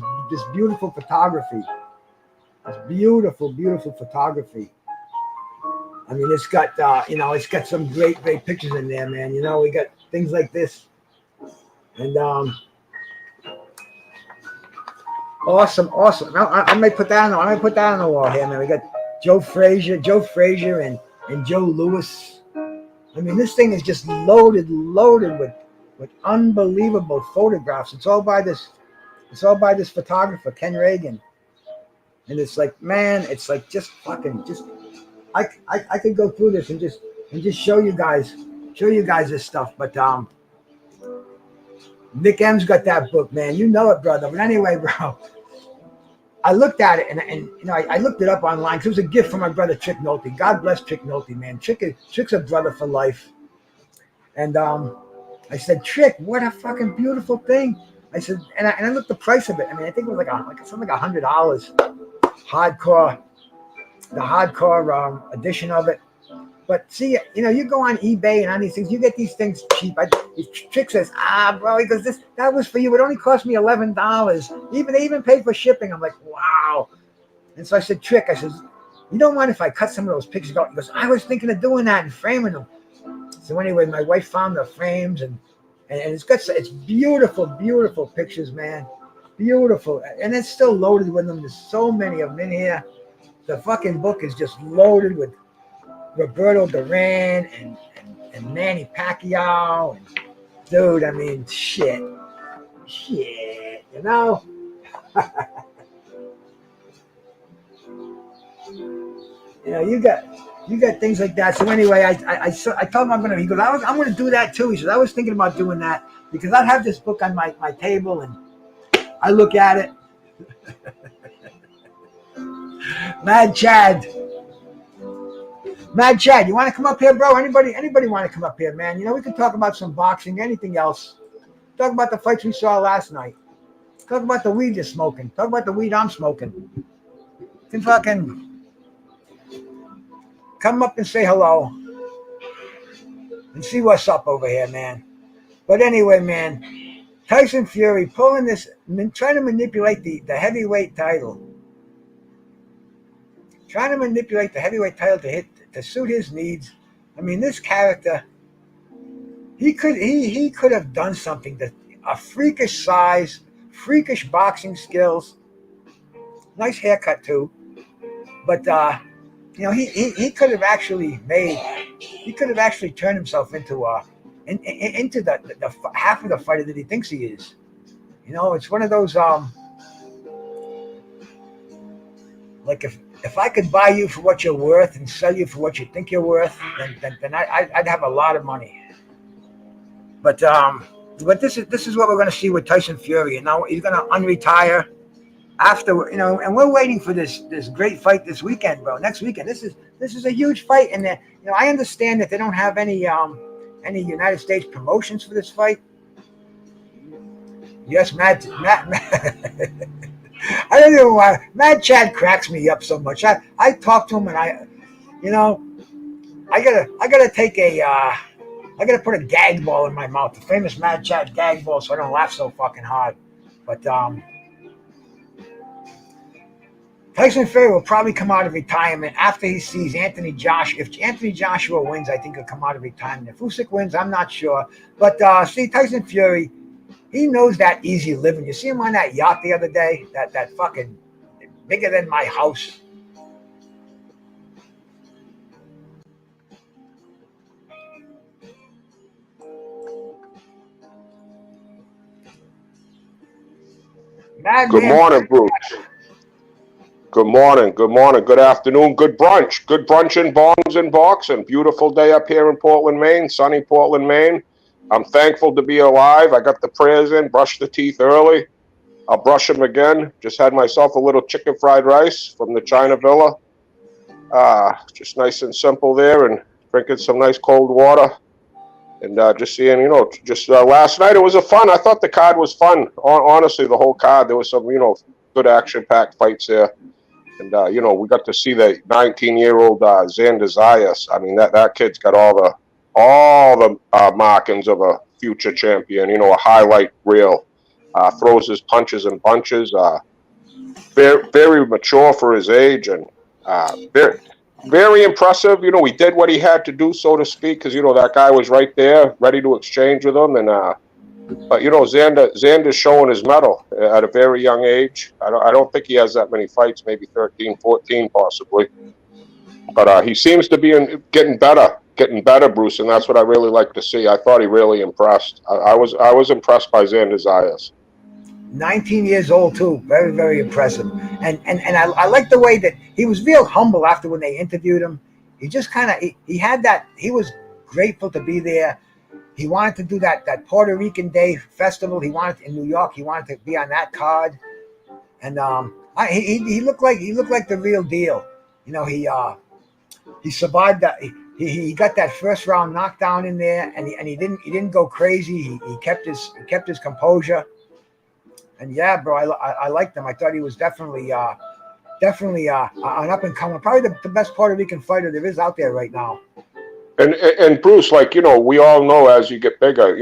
beautiful photography. This beautiful photography. I mean, it's got it's got some great pictures in there, man. You know, we got things like this, and awesome. Now, I might put that on the wall here, man. We got Joe Frazier, and Joe Louis. I mean, this thing is just loaded with unbelievable photographs. It's all by this photographer, Ken Reagan. And it's like, man, it's like just I could go through this and just show you guys this stuff. But Nick M's got that book, man. You know it, brother. But anyway, bro, I looked at it and you know, I looked it up online because it was a gift from my brother Trick Nolte. God bless Trick Nolte, man. Trick's a brother for life. And I said, Trick, what a fucking beautiful thing. I said, and I looked the price of it. I mean, I think it was something like $100, the hardcore edition of it. But see, you know, you go on eBay and on these things, you get these things cheap. Trick says, bro, he goes, that was for you. It only cost me $11. They even paid for shipping. I'm like, wow. And so I said, Trick, I says, you don't mind if I cut some of those pictures out? He goes, I was thinking of doing that and framing them. So anyway, my wife found the frames and it's beautiful pictures, man. Beautiful. And it's still loaded with them. There's so many of them in here. The fucking book is just loaded with Roberto Duran and Manny Pacquiao. And dude, I mean, shit, you know? You got things like that. So anyway, I told him I'm gonna. He goes, I'm gonna do that too. He says I was thinking about doing that because I have this book on my table and I look at it. Mad Chad, you want to come up here, bro? Anybody want to come up here, man? We can talk about some boxing, anything else. Talk about the fights we saw last night. Talk about the weed you're smoking. Talk about the weed I'm smoking. You can fucking come up and say hello and see what's up over here, man. But anyway, man, Tyson Fury pulling this, trying to manipulate the heavyweight title. Trying to manipulate the heavyweight title to suit his needs. I mean, this character, he could have done something that a freakish size, freakish boxing skills, nice haircut too. But he could have actually turned himself into the half of the fighter that he thinks he is. It's one of those like if I could buy you for what you're worth and sell you for what you think you're worth, then I'd have a lot of money. But this is what we're going to see with Tyson Fury. He's going to unretire after, and we're waiting for this great fight this weekend, bro. Next weekend. This is a huge fight, and I understand that they don't have any United States promotions for this fight. Yes, Matt. I don't know why Mad Chad cracks me up so much. I talk to him and I gotta take I gotta put a gag ball in my mouth, the famous Mad Chad gag ball, so I don't laugh so fucking hard. But Tyson Fury will probably come out of retirement after he sees Anthony Joshua. If Anthony Joshua wins, I think he'll come out of retirement. If Usyk wins, I'm not sure. But see, Tyson Fury, he knows that easy living. You see him on that yacht the other day, that fucking bigger than my house. Good morning, Bruce. Good morning. Good afternoon. Good brunch. Good brunch in Bongs and boxing. Beautiful day up here in Portland, Maine. Sunny Portland, Maine. I'm thankful to be alive. I got the prayers in, brushed the teeth early. I'll brush them again. Just had myself a little chicken fried rice from the China Villa. Just nice and simple there, and drinking some nice cold water. And just seeing, last night it was fun. I thought the card was fun. Honestly, the whole card, there was some, good action-packed fights there. And, we got to see the 19-year-old Xander Zayas. I mean, that kid's got all the markings of a future champion, a highlight reel. Throws his punches in bunches. Very, very mature for his age, and very, very impressive. He did what he had to do, so to speak, because, that guy was right there, ready to exchange with him. And but Xander's showing his mettle at a very young age. I don't think he has that many fights, maybe 13, 14 possibly. But he seems to be getting better, Bruce, and that's what I really like to see. I thought he really impressed. I was impressed by Xander Zayas. 19 years old too, very, very impressive. And I like the way that he was real humble after when they interviewed him. He just kind of he had that. He was grateful to be there. He wanted to do that Puerto Rican Day festival. He wanted in New York. He wanted to be on that card, and he looked like the real deal. He survived that. He got that first round knockdown in there, and he didn't go crazy. He kept his composure. And yeah, bro, I liked him. I thought he was definitely an up and coming, probably the best Puerto Rican fighter there is out there right now. And Bruce, we all know, as you get bigger,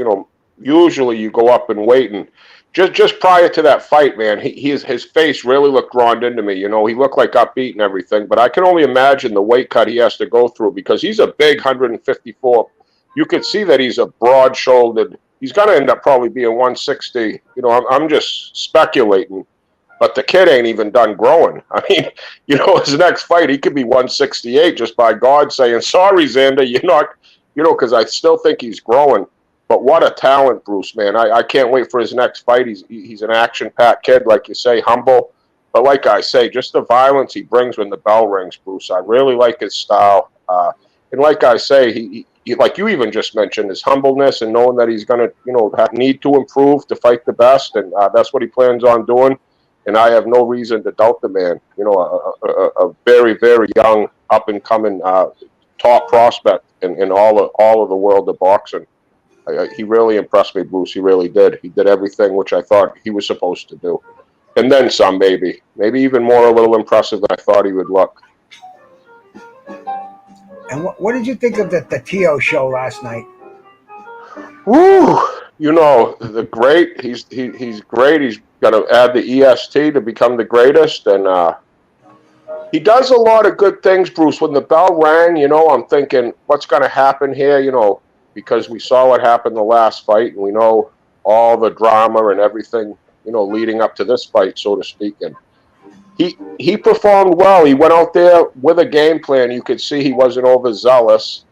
usually you go up in weight, and just prior to that fight, man, his face really looked drawn into me. He looked like upbeat and everything, but I can only imagine the weight cut he has to go through, because he's a big 154. You could see that he's a broad-shouldered. He's going to end up probably being 160. I'm just speculating. But the kid ain't even done growing. I mean, his next fight, he could be 168 just by God saying, sorry, Xander, you're not, because I still think he's growing. But what a talent, Bruce, man. I can't wait for his next fight. He's an action-packed kid, like you say, humble. But like I say, just the violence he brings when the bell rings, Bruce. I really like his style. And like I say, he, like you even just mentioned, his humbleness and knowing that he's going to, need to improve to fight the best, and that's what he plans on doing. And I have no reason to doubt the man. A very, very young, up and coming top prospect in all of the world of boxing. He really impressed me, Bruce. He really did. He did everything which I thought he was supposed to do. And then some, maybe even more, a little impressive than I thought he would look. And what did you think of the Tio show last night? Woo! The great. He's great. He's got to add the EST to become the greatest, and he does a lot of good things, Bruce. When the bell rang, I'm thinking, what's going to happen here? Because we saw what happened the last fight, and we know all the drama and everything, leading up to this fight, so to speak. And he performed well. He went out there with a game plan. You could see he wasn't overzealous.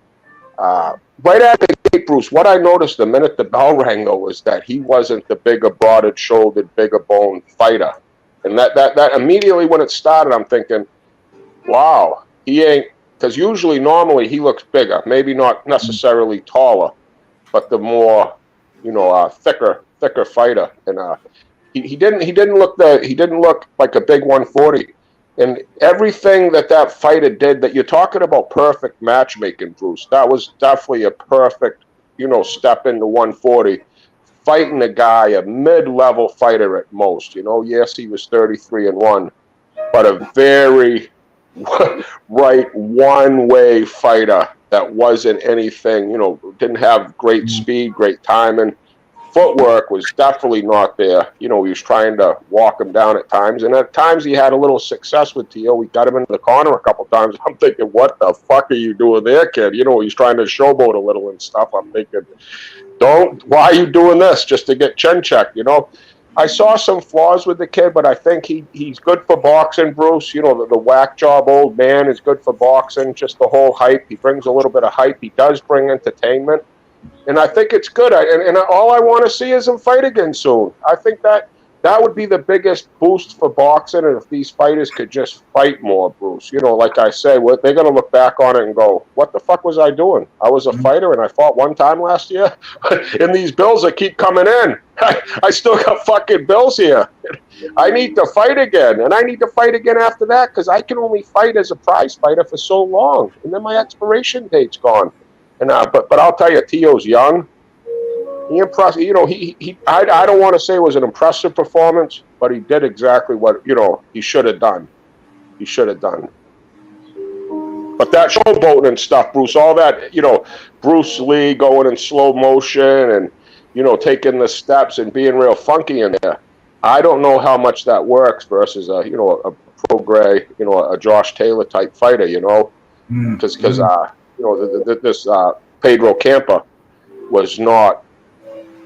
Right at the gate, Bruce, what I noticed the minute the bell rang, though, was that he wasn't the bigger, broader-shouldered, bigger-boned fighter. And that immediately when it started, I'm thinking, wow, he ain't, because normally he looks bigger, maybe not necessarily taller, but the more, thicker fighter. And he didn't look like a big 140. And everything that fighter did, that you're talking about perfect matchmaking, Bruce, that was definitely a perfect, step into 140. Fighting a guy, a mid-level fighter at most. Yes, he was 33-1, but a very right one-way fighter that wasn't anything, didn't have great speed, great timing. Footwork was definitely not there. He was trying to walk him down at times, and at times he had a little success with Tio. We got him into the corner a couple times. I'm thinking, what the fuck are you doing there, kid? He's trying to showboat a little and stuff. I'm thinking, why are you doing this? Just to get chin checked, I saw some flaws with the kid, but I think he's good for boxing, Bruce. The whack job old man is good for boxing, just the whole hype. He brings a little bit of hype. He does bring entertainment. And I think it's good. And all I want to see is him fight again soon. I think that would be the biggest boost for boxing, and if these fighters could just fight more, Bruce. Like I say, they're going to look back on it and go, what the fuck was I doing? I was a fighter and I fought one time last year? And these bills that keep coming in. I still got fucking bills here. I need to fight again, and I need to fight again after that, because I can only fight as a prize fighter for so long, and then my expiration date's gone. And but I'll tell you, Tio's young. He impressed. I don't want to say it was an impressive performance, but he did exactly what he should have done. He should have done. But that showboating and stuff, Bruce, all that, Bruce Lee going in slow motion and taking the steps and being real funky in there. I don't know how much that works versus a pro gray, a Josh Taylor type fighter, because this Pedro Campa was not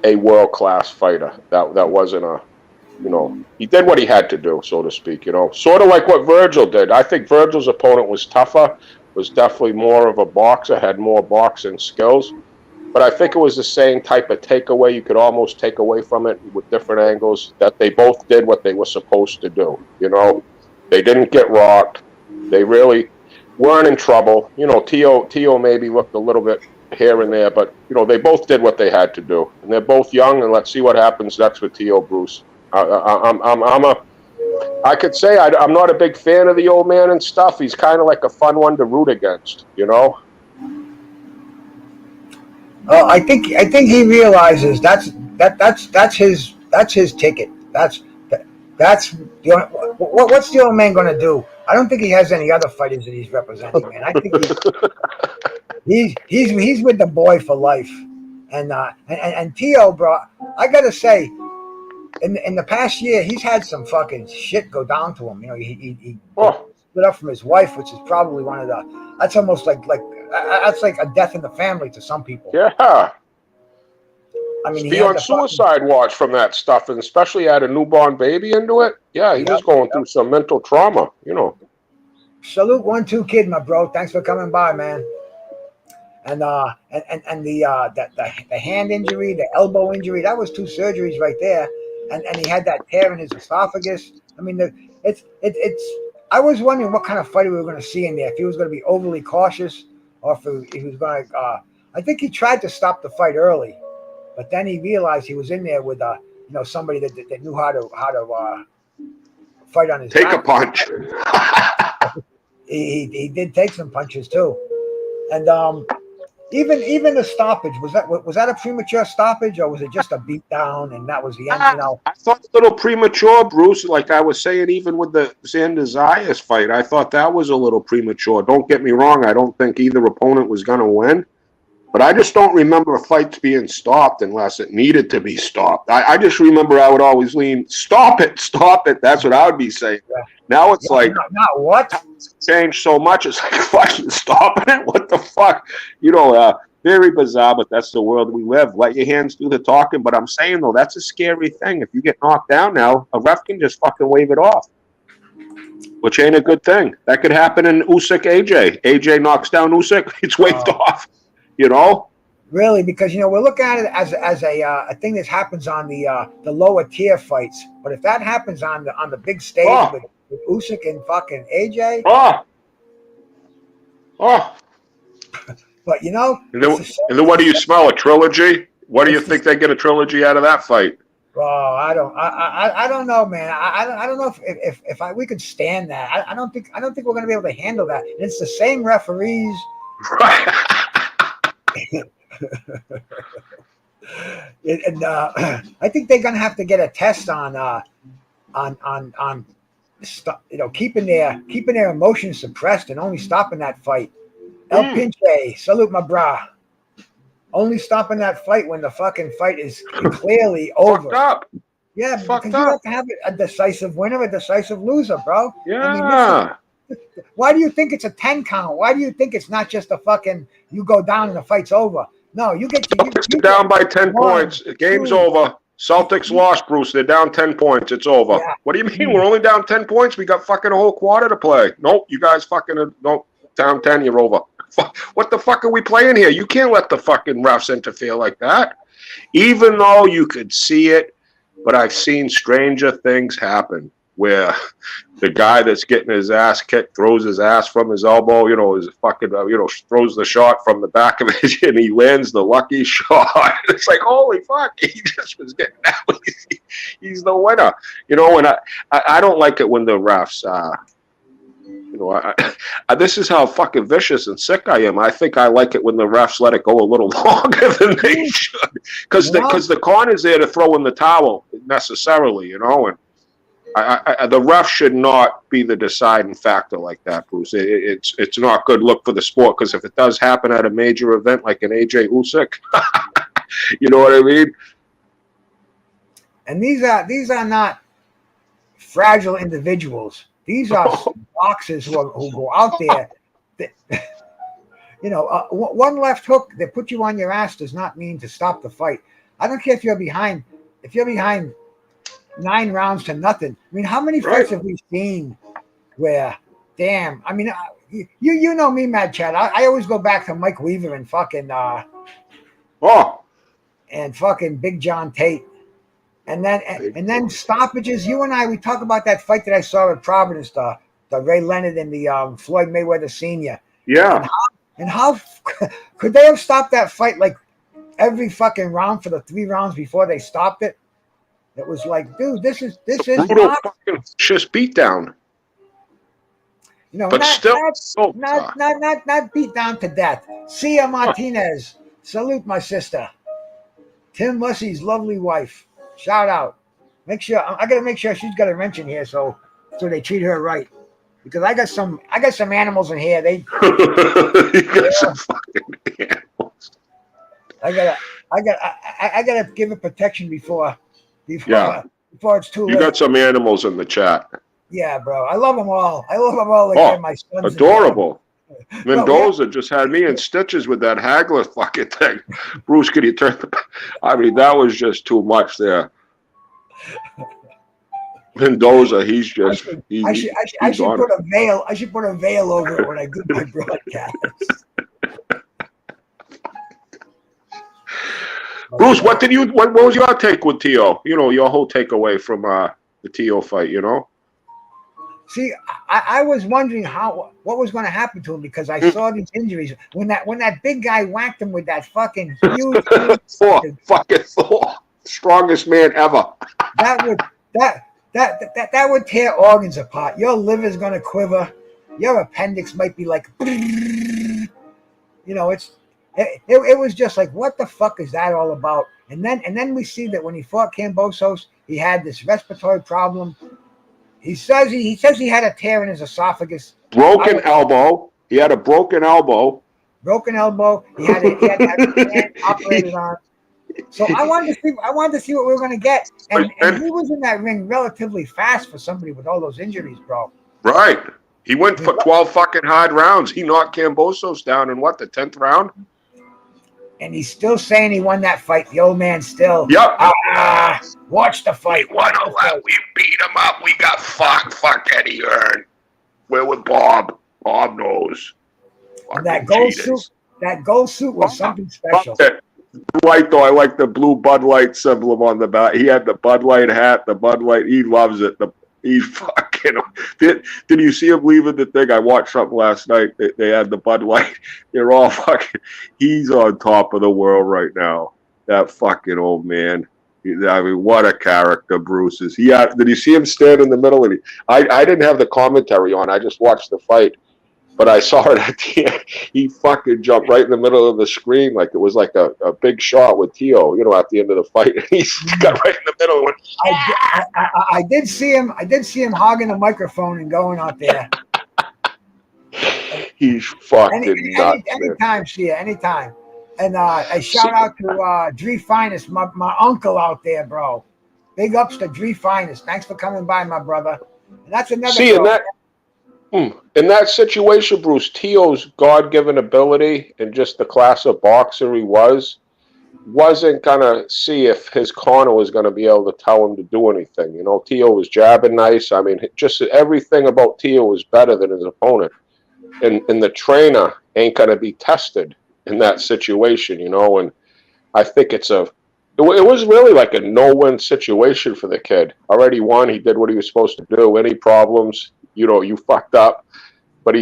a world-class fighter. That wasn't he did what he had to do, so to speak, sort of like what Virgil did. I think Virgil's opponent was tougher, was definitely more of a boxer, had more boxing skills, but I think it was the same type of takeaway. You could almost take away from it with different angles, that they both did what they were supposed to do. They didn't get rocked. They really weren't in trouble. Tio maybe looked a little bit here and there, but they both did what they had to do, and they're both young. And let's see what happens next with Tio, Bruce. I could say I'm not a big fan of the old man and stuff. He's kind of like a fun one to root against, Well, I think he realizes that's his ticket. What's the old man going to do? I don't think he has any other fighters that he's representing, man. I think he's with the boy for life. And Tio, bro, I gotta say, in the past year, he's had some fucking shit go down to him. He split up from his wife, which is probably one of the. That's almost like that's like a death in the family to some people. Yeah. I mean, be on suicide watch from that stuff, and especially had a newborn baby into it. Yeah, he was going through some mental trauma. Salute 1-2 kid, my bro. Thanks for coming by, man. And the hand injury, the elbow injury, that was 2 surgeries right there. and he had that tear in his esophagus. I mean, it's. I was wondering what kind of fight we were going to see in there. If he was going to be overly cautious, or if he was going to. I think he tried to stop the fight early, but then he realized he was in there with somebody that knew how to fight on his Take back. a punch. He did take some punches too, and even the stoppage was that a premature stoppage, or was it just a beat down and that was the end? I thought a little premature, Bruce. Like I was saying, even with the Xander Zayas fight, I thought that was a little premature. Don't get me wrong. I don't think either opponent was going to win. But I just don't remember fights being stopped unless it needed to be stopped. I just remember I would always lean, stop it. That's what I would be saying. Yeah. Now it's like, not what? It's changed so much. It's like, fucking stopping it? What the fuck? Very bizarre, but that's the world we live. Let your hands do the talking. But I'm saying, though, that's a scary thing. If you get knocked down now, a ref can just fucking wave it off, which ain't a good thing. That could happen in Usyk AJ. AJ knocks down Usyk, it's waved off. Really, because we're looking at it as a thing that happens on the lower tier fights. But if that happens on the big stage with Usyk and fucking AJ, but and then what do you smell? A trilogy? What do you think they get a trilogy out of that fight? Oh, I don't know, man. I don't know if we could stand that. I don't think we're gonna be able to handle that. And it's the same referees. Right. And I think they're gonna have to get a test on keeping their emotions suppressed and only stopping that fight. El Pinche, salute my bra. Only stopping that fight when the fucking fight is clearly over. Fucked up. Yeah, because you have to have a decisive winner, a decisive loser, bro. Yeah. Why do you think it's a 10 count? Why do you think it's not just a fucking you go down and the fight's over? No, you get to Celtics are down by 10 points. The game's over. Celtics lost, Bruce. They're down 10 points. It's over. Yeah. What do you mean? We're only down 10 points? We got fucking a whole quarter to play. Nope, you guys fucking don't. Down 10, you're over. What the fuck are we playing here? You can't let the fucking refs interfere like that. Even though you could see it, but I've seen stranger things happen where the guy that's getting his ass kicked throws his ass from his elbow, his fucking, throws the shot from the back of his, and he lands the lucky shot. It's like, holy fuck, he just was getting out. He's the winner. And I don't like it when the refs, this is how fucking vicious and sick I am. I think I like it when the refs let it go a little longer than they should, because the corner's there to throw in the towel necessarily, and the ref should not be the deciding factor like that, Bruce. It's not good look for the sport, because if it does happen at a major event like an AJ Usyk, you know what I mean? And these are not fragile individuals. These are boxers who go out there. One left hook that put you on your ass does not mean to stop the fight. I don't care if you're behind. If you're behind 9 rounds to nothing. I mean, how many fights have we seen where, damn? I mean, you know me, Mad Chad. I always go back to Mike Weaver and fucking and fucking Big John Tate. And then stoppages. You and I, we talk about that fight that I saw at Providence, the Ray Leonard and the Floyd Mayweather Sr. Yeah. And how could they have stopped that fight like every fucking round for the 3 rounds before they stopped it? It was like, dude, this is brutal fucking vicious beatdown. But not beat down to death. Sia Martinez, salute my sister. Tim Mussey's lovely wife. Shout out. I gotta make sure she's got a wrench in here so they treat her right. Because I got some animals in here. You got some fucking animals. I gotta give it protection before it's too late. You got some animals in the chat. Yeah, bro. I love them all. Like my sons. Adorable. Mendoza just had me in stitches with that haggler fucking thing. Bruce, could you turn I mean, that was just too much there. Mendoza, he's just. I should put a veil. I should put a veil over it when I do my broadcast. Bruce, what was your take with Tio? You know, your whole takeaway from the Tio fight, you know? See, I was wondering what was going to happen to him because I saw these injuries when that big guy whacked him with that fucking huge Thor, strongest man ever. that would tear organs apart. Your liver's going to quiver. Your appendix might be like, you know, it was just like, what the fuck is that all about? And then we see that when he fought Kambosos, he had this respiratory problem. He says he had a tear in his esophagus. Broken elbow. He had a broken elbow. Broken elbow. He had to have his hand operated on. So I wanted to see what we were going to get. And he was in that ring relatively fast for somebody with all those injuries, bro. Right. He went for 12 fucking hard rounds. He knocked Kambosos down in what, the 10th round? And he's still saying he won that fight. The old man still. Yep. Watch the fight. We beat him up. We got fuck Eddie Hearn. Where was Bob? Bob knows. And that gold suit was something special. Light though, I like the blue Bud Light symbol on the back. He had the Bud Light hat, the Bud Light. He loves it. He's fucking. Did you see him leaving the thing? I watched something last night. They had the Bud Light. They're all fucking. He's on top of the world right now. That fucking old man. I mean, what a character Bruce is. Did you see him stand in the middle? And I didn't have the commentary on. I just watched the fight. But I saw it at the end. He fucking jumped right in the middle of the screen like it was like a big shot with Tio, you know, at the end of the fight. He got right in the middle and went, yeah! I did see him hogging the microphone and going out there. He's fucking nuts. Anytime, Sia, anytime. And a shout out to Dree Finest, my uncle out there, bro. Big ups to Dree Finest. Thanks for coming by, my brother. And that's another. In that situation, Bruce, Tio's God-given ability and just the class of boxer he wasn't going to see if his corner was going to be able to tell him to do anything. You know, Tio was jabbing nice. I mean, just everything about Tio was better than his opponent. And the trainer ain't going to be tested in that situation, you know, and I think it was really like a no-win situation for the kid. Already won. He did what he was supposed to do. Any problems, you know, you fucked up. But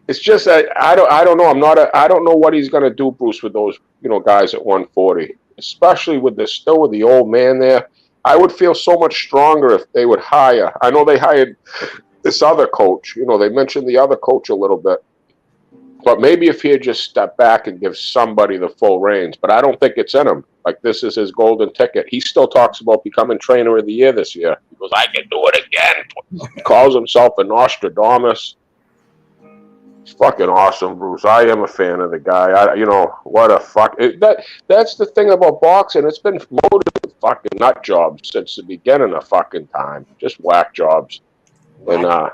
it's just that I don't know. I don't know what he's gonna do, Bruce, with those, you know, guys at 140, especially with the old man there. I would feel so much stronger if they would hire. I know they hired this other coach. You know, they mentioned the other coach a little bit. But maybe if he had just stepped back and give somebody the full reins. But I don't think it's in him. Like, this is his golden ticket. He still talks about becoming trainer of the year this year. He goes, I can do it again. He calls himself a Nostradamus. It's fucking awesome, Bruce. I am a fan of the guy. You know, what a fuck. That's the thing about boxing. It's been loaded with fucking nut jobs since the beginning of fucking time. Just whack jobs. Whack.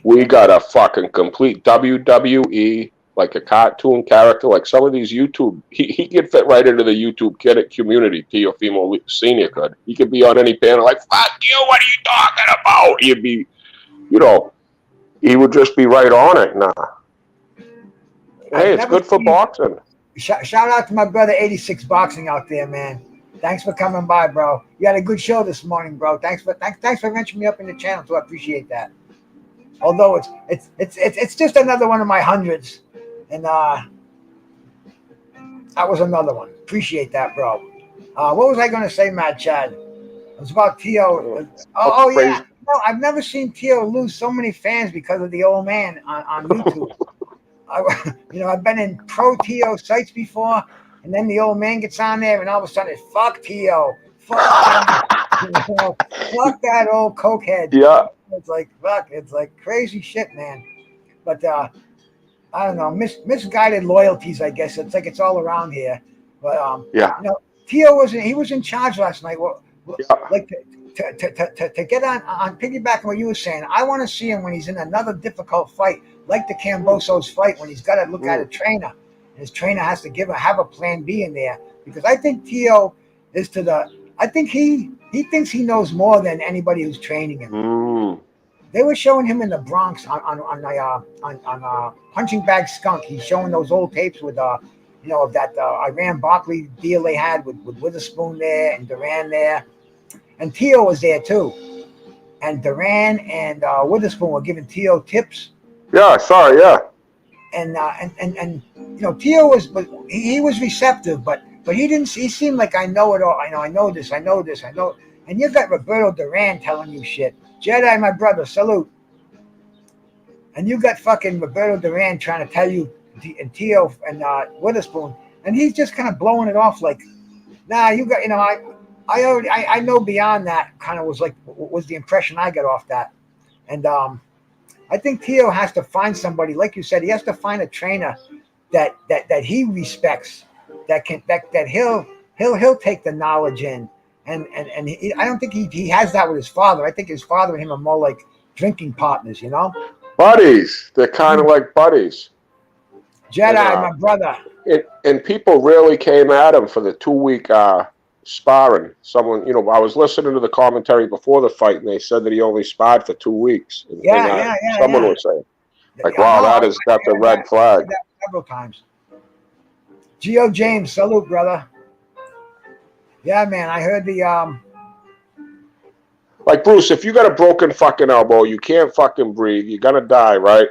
We got a fucking complete WWE, like a cartoon character, like some of these YouTube. He could fit right into the YouTube kid community. Teofimo Senior could. He could be on any panel like, "Fuck you! What are you talking about?" He'd be, you know, he would just be right on it. Nah. Hey, it's good for boxing. Shout out to my brother 86 Boxing out there, man. Thanks for coming by, bro. You had a good show this morning, bro. Thanks for mentioning me up in the channel, too. I appreciate that. Although it's just another one of my hundreds, and that was another one. Appreciate that, bro. What was I going to say, Mad Chad? It was about Tio. Oh yeah. No, I've never seen Tio lose so many fans because of the old man on YouTube. I've been in pro Tio sites before, and then the old man gets on there, and all of a sudden, fuck Tio, fuck that old cokehead. Yeah. It's like, fuck, it's like crazy shit, man. But I don't know, misguided loyalties, I guess. It's like it's all around here. But yeah. You know, Tio was in charge last night. Well, yeah. Like to get on piggyback on what you were saying, I want to see him when he's in another difficult fight, like the Kambosos fight, when he's got to look at a trainer. And his trainer has to have a plan B in there. Because I think Tio is I think he thinks he knows more than anybody who's training him. They were showing him in the Bronx on Punching Bag Skunk. He's showing those old tapes with of that Iran Barkley deal they had with Witherspoon there and Duran there, and Tio was there too. And Duran and Witherspoon were giving Tio tips. Yeah, sorry, yeah. And Tio was, but he was receptive, but he didn't. He seemed like, I know it all. I know this. I know this. I know. And you got Roberto Duran telling you shit. Jedi, my brother, salute. And you got fucking Roberto Duran trying to tell you, and Tio and Witherspoon, and he's just kind of blowing it off like, nah, you got, I know beyond that. Kind of was the impression I got off that, and I think Tio has to find somebody, like you said, he has to find a trainer that he respects, that he'll take the knowledge in, and I don't think he has that with his father. I think his father and him are more like drinking partners, Buddies. They're kind of like buddies. Jedi, my brother. And people really came at him for the 2-week sparring. Someone, I was listening to the commentary before the fight, and they said that he only sparred for 2 weeks. Someone was saying, wow, that's a red flag. Several times. Geo James, salute, brother. Yeah, man, I heard the Like, Bruce, if you got a broken fucking elbow, you can't fucking breathe, you're gonna die, right?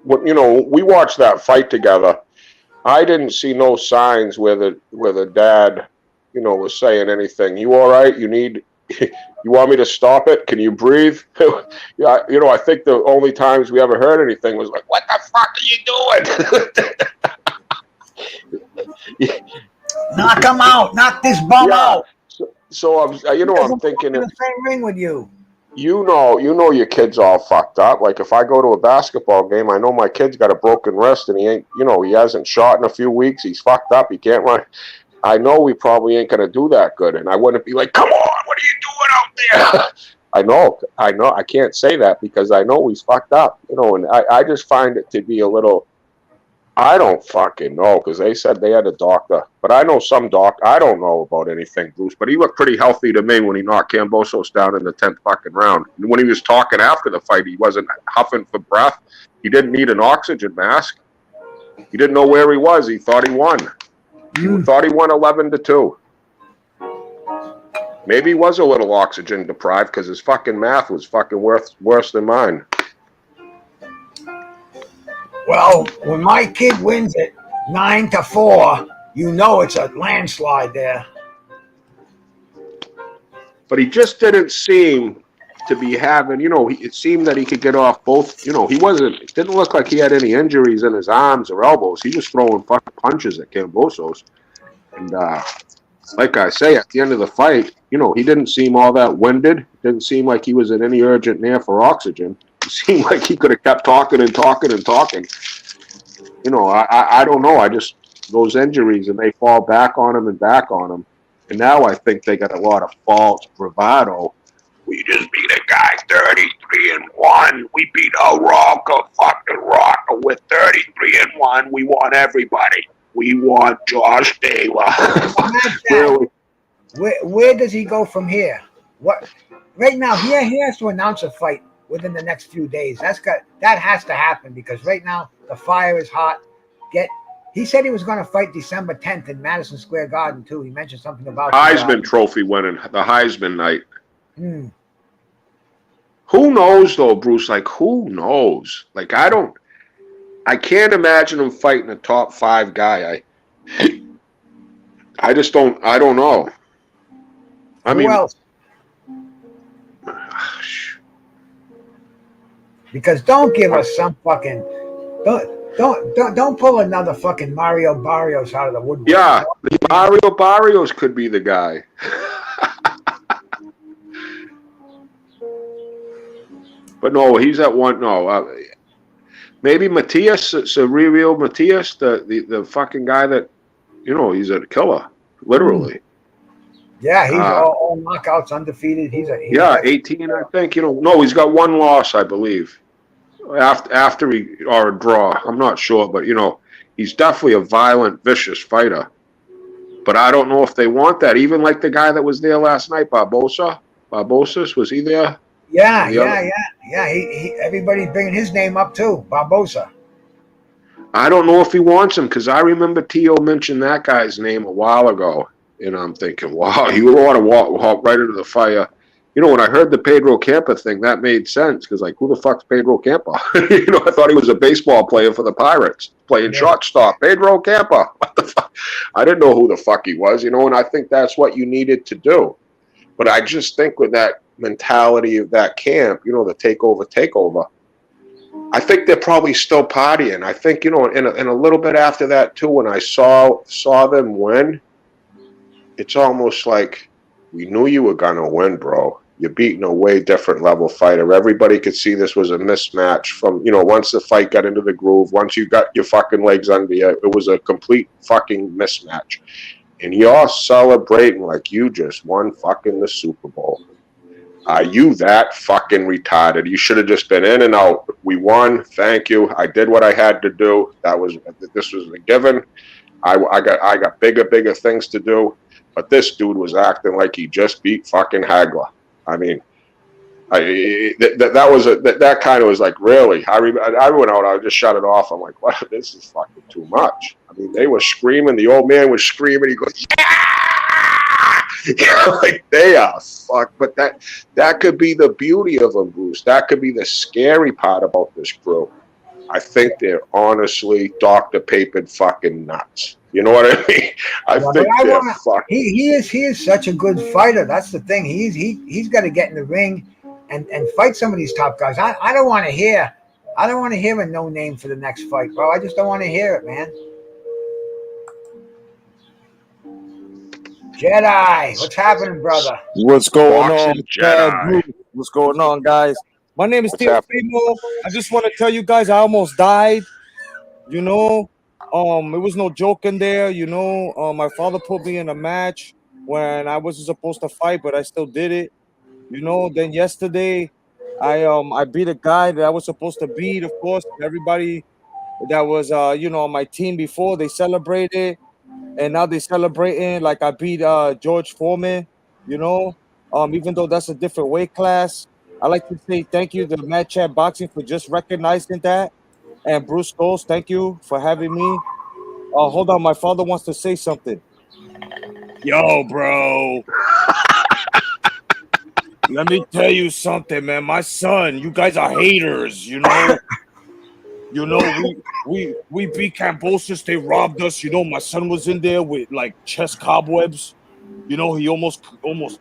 We watched that fight together. I didn't see no signs where the dad, was saying anything. You all right? You want me to stop it? Can you breathe? Yeah, I think the only times we ever heard anything was like, what the fuck are you doing? Knock him out. Knock this bum out. So I'm thinking in the same ring with you. Your kid's all fucked up. Like, if I go to a basketball game, I know my kid's got a broken wrist and he ain't, he hasn't shot in a few weeks. He's fucked up. He can't run. I know we probably ain't gonna do that good, and I wouldn't be like, come on, what are you doing out there? I know. I can't say that because I know he's fucked up. And I just find it to be a little. I don't fucking know, because they said they had a doctor. But I know some doctor. I don't know about anything, Bruce. But he looked pretty healthy to me when he knocked Kambosos down in the 10th fucking round. And when he was talking after the fight, he wasn't huffing for breath. He didn't need an oxygen mask. He didn't know where he was. He thought he won. He thought he won 11-2. Maybe he was a little oxygen deprived because his fucking math was fucking worse than mine. Well, when my kid wins it 9-4, it's a landslide there. But he just didn't seem to be having, it seemed that he could get off both, it didn't look like he had any injuries in his arms or elbows. He was throwing fucking punches at Kambosos. And like I say, at the end of the fight, he didn't seem all that winded. Didn't seem like he was in any urgent need for oxygen. It seemed like he could have kept talking and talking and talking. I don't know. I just, those injuries, and they fall back on him and back on him. And now I think they got a lot of false bravado. We just beat a guy 33-1. We beat a fucking rocker with 33-1. We want everybody. We want Josh Taylor. Really? Where does he go from here? What? Right now, he has to announce a fight within the next few days. That has to happen, because right now the fire is hot. He said he was going to fight December 10th in Madison Square Garden too. He mentioned something about Heisman Trophy winning, the Heisman night. Who knows though, Bruce? Like, who knows? Like, I can't imagine him fighting a top 5 guy. I just don't. I don't know. Who else? Because don't give us some fucking don't pull another fucking Mario Barrios out of the woodwork. Yeah, Mario Barrios could be the guy. But no, he's at one. No, maybe Matias, Cirio Matias, the fucking guy that, he's a killer, literally. Yeah, he's all knockouts, undefeated. He's 18, I think. No, he's got 1 loss, I believe. After or a draw, I'm not sure, but he's definitely a violent, vicious fighter. But I don't know if they want that. Even like the guy that was there last night, Barbosa, was he there? Yeah. He everybody's bringing his name up too, Barbosa. I don't know if he wants him because I remember Tio mentioned that guy's name a while ago, and I'm thinking, wow, you want to walk right into the fire. You know, when I heard the Pedro Campa thing, that made sense because, like, who the fuck's Pedro Campa? You know, I thought he was a baseball player for the Pirates, playing shortstop. Pedro Campa. What the fuck? I didn't know who the fuck he was, you know, and I think that's what you needed to do. But I just think with that mentality of that camp, you know, the takeover, I think they're probably still partying. I think, you know, in a little bit after that too, when I saw them win, it's almost like we knew you were gonna win, bro. You're beating a way different level fighter. Everybody could see this was a mismatch from, you know, once the fight got into the groove, once you got your fucking legs under you, it was a complete fucking mismatch. And you're celebrating like you just won fucking the Super Bowl. Are you that fucking retarded? You should have just been in and out. We won. Thank you. I did what I had to do. This was a given. I got bigger things to do. But this dude was acting like he just beat fucking Hagler. I mean, that kind of was like, really? I went out. I just shut it off. I'm like, what? This is fucking too much. I mean, they were screaming. The old man was screaming. He goes, yeah! Like, they are fucked. But that could be the beauty of them, Bruce. That could be the scary part about this crew. I think they're honestly Dr. Papered fucking nuts. You know what I mean? I think they're fucking. He is such a good fighter. That's the thing. He's got to get in the ring and fight some of these top guys. I don't want to hear a no name for the next fight, bro. I just don't want to hear it, man. Jedi, what's happening, brother? What's going on? What's going on, guys? My name is Theo Primo. I just want to tell you guys I almost died. You know, it was no joke in there. You know, my father put me in a match when I wasn't supposed to fight, but I still did it. You know, then yesterday I beat a guy that I was supposed to beat. Of course, everybody that was on my team before, they celebrated, and now they celebrating like I beat George Foreman. You know, even though that's a different weight class. I like to say thank you to Mad Chat Boxing for just recognizing that. And Bruce Goals, thank you for having me. Hold on, my father wants to say something. Yo, bro. Let me tell you something, man. My son, you guys are haters, you know. We beat Cambosis, they robbed us. You know, my son was in there with like chest cobwebs. You know, he almost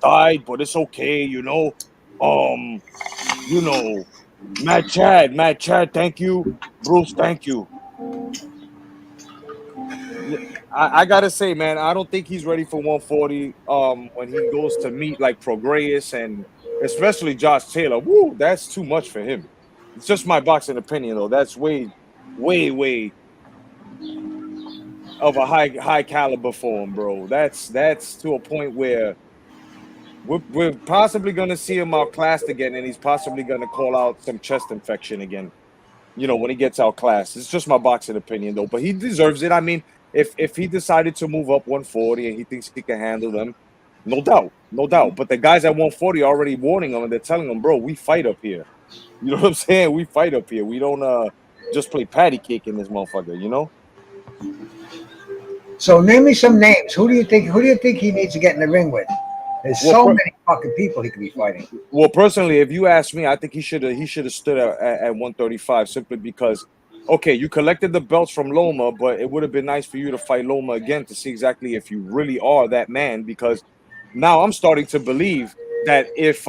died, but it's okay, you know. Matt Chad, thank you. Bruce, thank you. I gotta say, man, I don't think he's ready for 140. When he goes to meet like Prograis and especially Josh Taylor, woo, that's too much for him. It's just my boxing opinion, though. That's way of a high caliber for him, bro. That's to a point where we're possibly going to see him outclassed again, and he's possibly going to call out some chest infection again. You know, when he gets outclassed. It's just my boxing opinion, though. But he deserves it. I mean, if he decided to move up 140 and he thinks he can handle them, no doubt. But the guys at 140 are already warning him, and they're telling him, bro, we fight up here. You know what I'm saying? We fight up here. We don't just play patty cake in this motherfucker. You know. So name me some names. Who do you think he needs to get in the ring with? There's so many fucking people he could be fighting. Well, personally, if you ask me, I think he should have stood at 135 simply because, okay, you collected the belts from Loma, but it would have been nice for you to fight Loma again to see exactly if you really are that man. Because now I'm starting to believe that if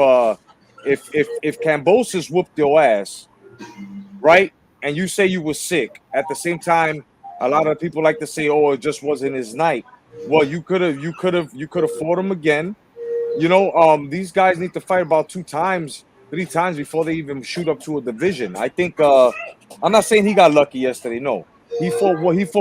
Cambosis whooped your ass, right, and you say you were sick, at the same time, a lot of people like to say, "Oh, it just wasn't his night." Well, you could have fought him again. You know, these guys need to fight about 3 times before they even shoot up to a division. I think I'm not saying he got lucky yesterday. No, he fought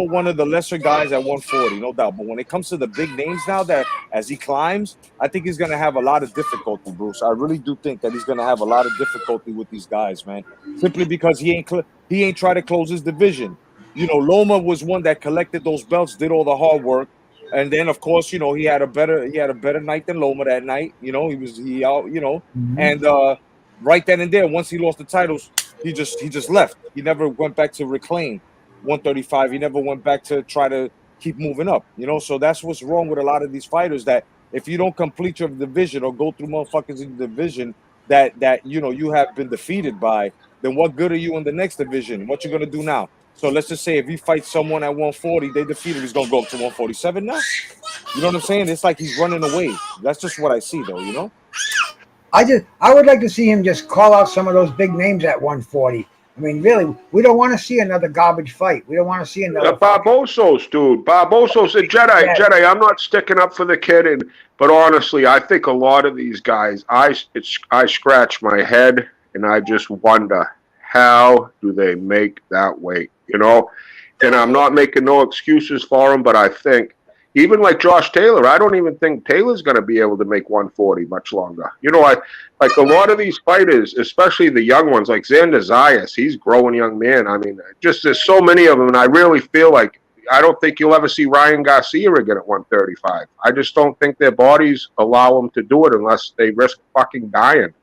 one of the lesser guys at 140, no doubt. But when it comes to the big names now, that as he climbs, I think he's gonna have a lot of difficulty, Bruce. I really do think that he's gonna have a lot of difficulty with these guys, man. Simply because he ain't try to close his division. You know, Loma was one that collected those belts, did all the hard work. And then, of course, you know, he had a better night than Loma that night. You know, he out, you know, and right then and there, once he lost the titles, he just left. He never went back to reclaim. 135. He never went back to try to keep moving up, you know. So that's what's wrong with a lot of these fighters, that if you don't complete your division or go through motherfuckers in the division that you know you have been defeated by, then what good are you in the next division? What you gonna do now? So let's just say if he fights someone at 140, they defeat him, he's gonna go up to 147 now. You know what I'm saying? It's like he's running away. That's just what I see, though. You know. I would like to see him just call out some of those big names at 140. I mean, really, we don't want to see another garbage fight. We don't want to see another. Barbosos, dude. Barbosos and Jedi. I'm not sticking up for the kid, but honestly, I think a lot of these guys, I scratch my head and I just wonder, how do they make that weight? You know, and I'm not making no excuses for them, but I think even like Josh Taylor, I don't even think Taylor's going to be able to make 140 much longer. You know, like a lot of these fighters, especially the young ones, like Xander Zayas, he's a growing young man. I mean, just there's so many of them, and I really feel like I don't think you'll ever see Ryan Garcia again at 135. I just don't think their bodies allow them to do it unless they risk fucking dying.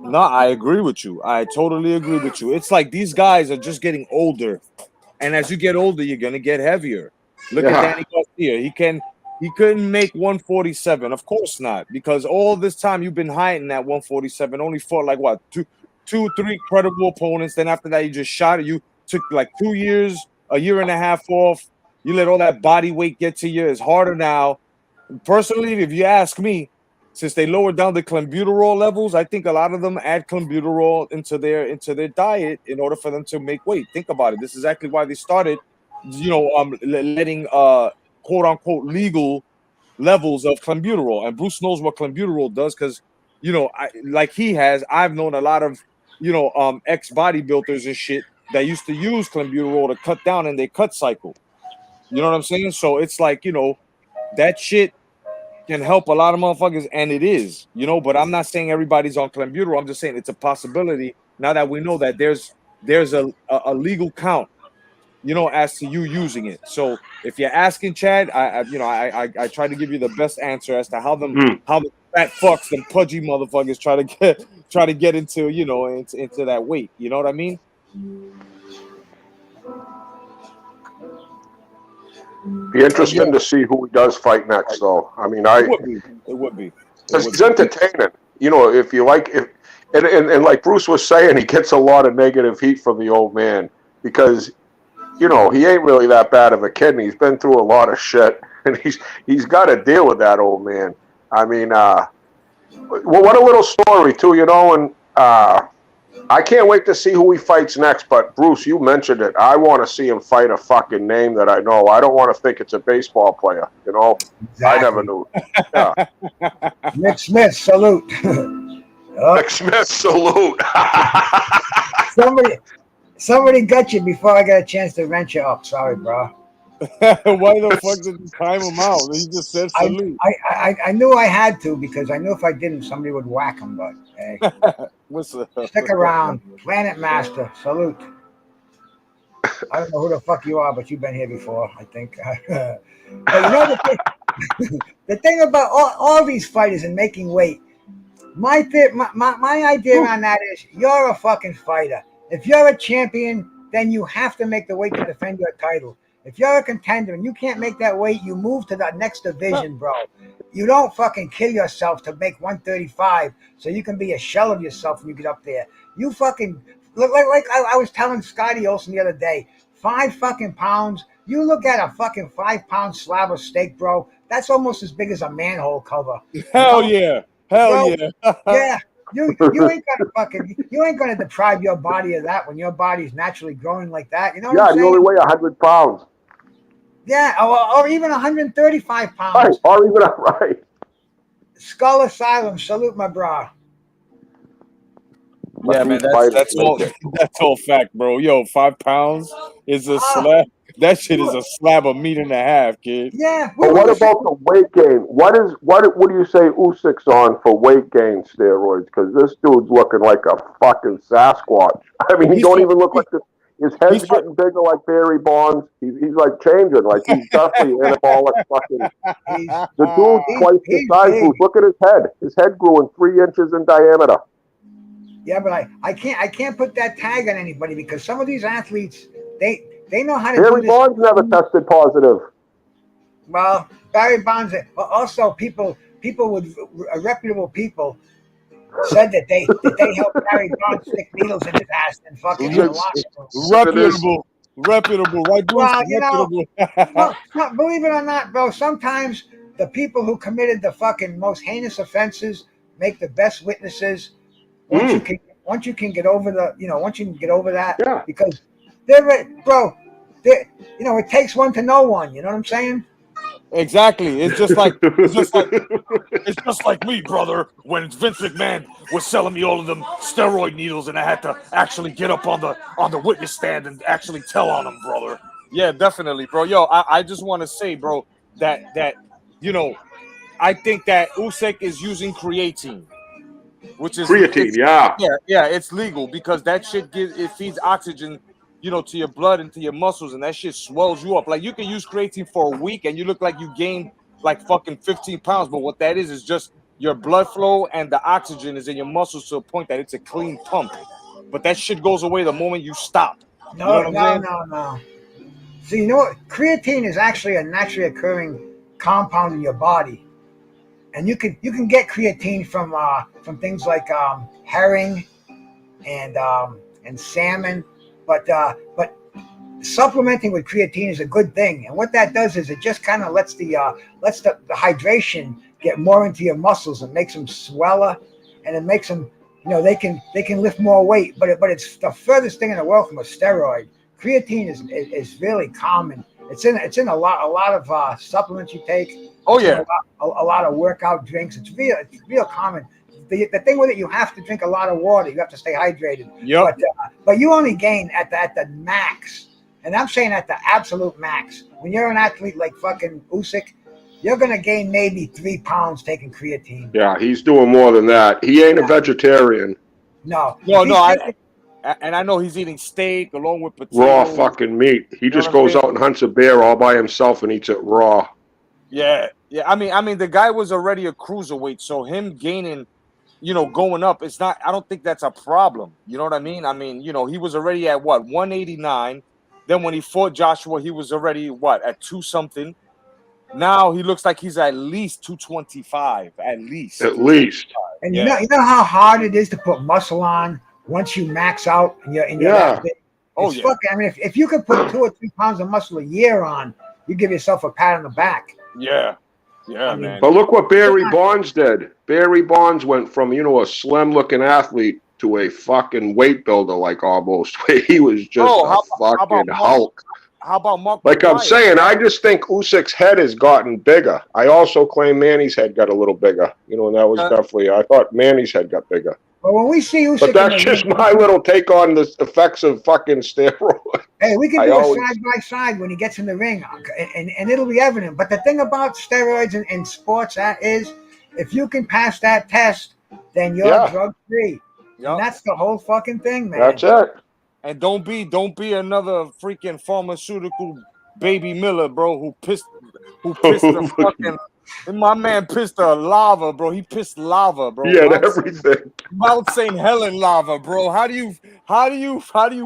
No, I agree with you. I totally agree with you. It's like these guys are just getting older, and as you get older, you're gonna get heavier. Look at Danny Garcia. He couldn't make 147. Of course not, because all this time you've been hiding at 147. Only fought like what two, three credible opponents. Then after that, you just shot it. You took like 2 years, a year and a half off. You let all that body weight get to you. It's harder now. Personally, if you ask me, since they lowered down the clenbuterol levels, I think a lot of them add clenbuterol into their diet in order for them to make weight. Think about it. This is exactly why they started, you know, letting quote unquote legal levels of clenbuterol. And Bruce knows what clenbuterol does because, you know, I've known a lot of, you know, ex bodybuilders and shit that used to use clenbuterol to cut down in their cut cycle. You know what I'm saying? So it's like, you know, that shit can help a lot of motherfuckers, and it is, you know. But I'm not saying everybody's on clenbuterol. I'm just saying it's a possibility now that we know that there's a legal count, you know, as to you using it. So if you're asking, Chad, I try to give you the best answer as to how the fat fucks, them pudgy motherfuckers try to get into, you know, into that weight. You know what I mean? Be interesting to see who he does fight next, though. I mean, it would be. It's entertaining. You know, if you like, and like Bruce was saying, he gets a lot of negative heat from the old man because, you know, he ain't really that bad of a kid, and he's been through a lot of shit, and he's got to deal with that old man. I mean, well, what a little story too, you know, and I can't wait to see who he fights next. But Bruce, you mentioned it. I want to see him fight a fucking name that I know. I don't want to think it's a baseball player. You know, exactly. I never knew. Yeah. Nick Smith, salute. Nick Smith, salute. Somebody got you before I got a chance to wrench you up. Sorry, bro. Why the fuck did you time him out? He just said salute. I knew I had to because I knew if I didn't, somebody would whack him. But hey, stick around, Planet Master, salute. I don't know who the fuck you are, but you've been here before, I think. But you know the thing about all these fighters and making weight, my idea on that is you're a fucking fighter. If you're a champion, then you have to make the weight to defend your title. If you're a contender and you can't make that weight, you move to the next division, bro. You don't fucking kill yourself to make 135 so you can be a shell of yourself when you get up there. You fucking look like I was telling Scotty Olsen the other day, 5 fucking pounds. You look at a fucking 5-pound slab of steak, bro. That's almost as big as a manhole cover. Hell yeah. Hell bro, yeah. Yeah. You ain't gonna deprive your body of that when your body's naturally growing like that. You know what I'm saying? Yeah, you only weigh 100 pounds. Yeah, or even 135 pounds. Right, or even right. Skull Asylum, salute my bra. Yeah, man, that's all fact, bro. Yo, 5 pounds is a slab. That shit is a slab of meat and a half, kid. Yeah. But what about the weight gain? What do you say Usyk's on for weight gain steroids? Because this dude's looking like a fucking Sasquatch. I mean, he don't even look like this. His head's getting bigger like Barry Bonds. He's like changing. Like he's definitely anabolic fucking. The dude's twice the size. Look at his head. His head grew in 3 inches in diameter. Yeah, but I can't put that tag on anybody because some of these athletes They know how to Barry do this. Bonds never tested positive. Well, Barry Bonds, also people with reputable people said that they helped Barry Bonds stick needles in his ass and fucking in the locker room. Reputable, right, Bruce? Well, Reputable. believe it or not, bro, sometimes the people who committed the fucking most heinous offenses make the best witnesses. Once you can get over that, Yeah. because it takes one to know one. You know what I'm saying? Exactly. It's just like me, brother, when Vince McMahon was selling me all of them steroid needles and I had to actually get up on the witness stand and actually tell on them, brother. Yeah, definitely, bro. Yo, I just want to say, bro, that I think that Usyk is using creatine, which is Creatine, yeah. yeah, it's legal because that shit feeds oxygen, to your blood and to your muscles, and that shit swells you up. Like you can use creatine for a week and you look like you gained like fucking 15 pounds, but what that is just your blood flow and the oxygen is in your muscles to a point that it's a clean pump. But that shit goes away the moment you stop. No. So you know what? Creatine is actually a naturally occurring compound in your body, and you can get creatine from things like herring and salmon, but supplementing with creatine is a good thing. And what that does is it just kind of lets the hydration get more into your muscles and makes them sweller, and it makes them they can lift more weight. But it's the furthest thing in the world from a steroid. Creatine is really common. It's in a lot of supplements you take. Oh yeah, a lot of workout drinks. It's real common. The thing with it, you have to drink a lot of water. You have to stay hydrated. Yep. But you only gain at the max, and I'm saying at the absolute max. When you're an athlete like fucking Usyk, you're gonna gain maybe 3 pounds taking creatine. Yeah, he's doing more than that. He ain't a vegetarian. No. And I know he's eating steak along with potatoes. Raw fucking meat. He just goes out and hunts a bear all by himself and eats it raw. Yeah. I mean, the guy was already a cruiserweight, so him gaining, going up, it's not. I don't think that's a problem. You know what I mean? I mean, he was already at 189. Then when he fought Joshua, he was already at 2-something. Now he looks like he's at least 225. At least. And you know how hard it is to put muscle on once you max out and you're that big. Fucking, I mean, if you could put 2 or 3 pounds of muscle a year on, you give yourself a pat on the back. Yeah, man. But look what Barry Bonds did. Barry Bonds went from a slim-looking athlete to a fucking weight builder, like almost. He was just fucking Hulk. How about Mark? Like I'm saying, I just think Usyk's head has gotten bigger. I also claim Manny's head got a little bigger. And that was definitely. I thought Manny's head got bigger. But when we see Usyk, but that's just my little take on the effects of fucking steroids. Hey, we can do it side by side when he gets in the ring, and it'll be evident. But the thing about steroids in sports is, if you can pass that test, then you're drug free. Yep. And that's the whole fucking thing, man. That's it. And don't be another freaking pharmaceutical baby Miller, bro, who pissed the fucking. My man pissed the lava, bro. He pissed lava, bro. Yeah, everything. Mount St. Helen lava, bro. How do you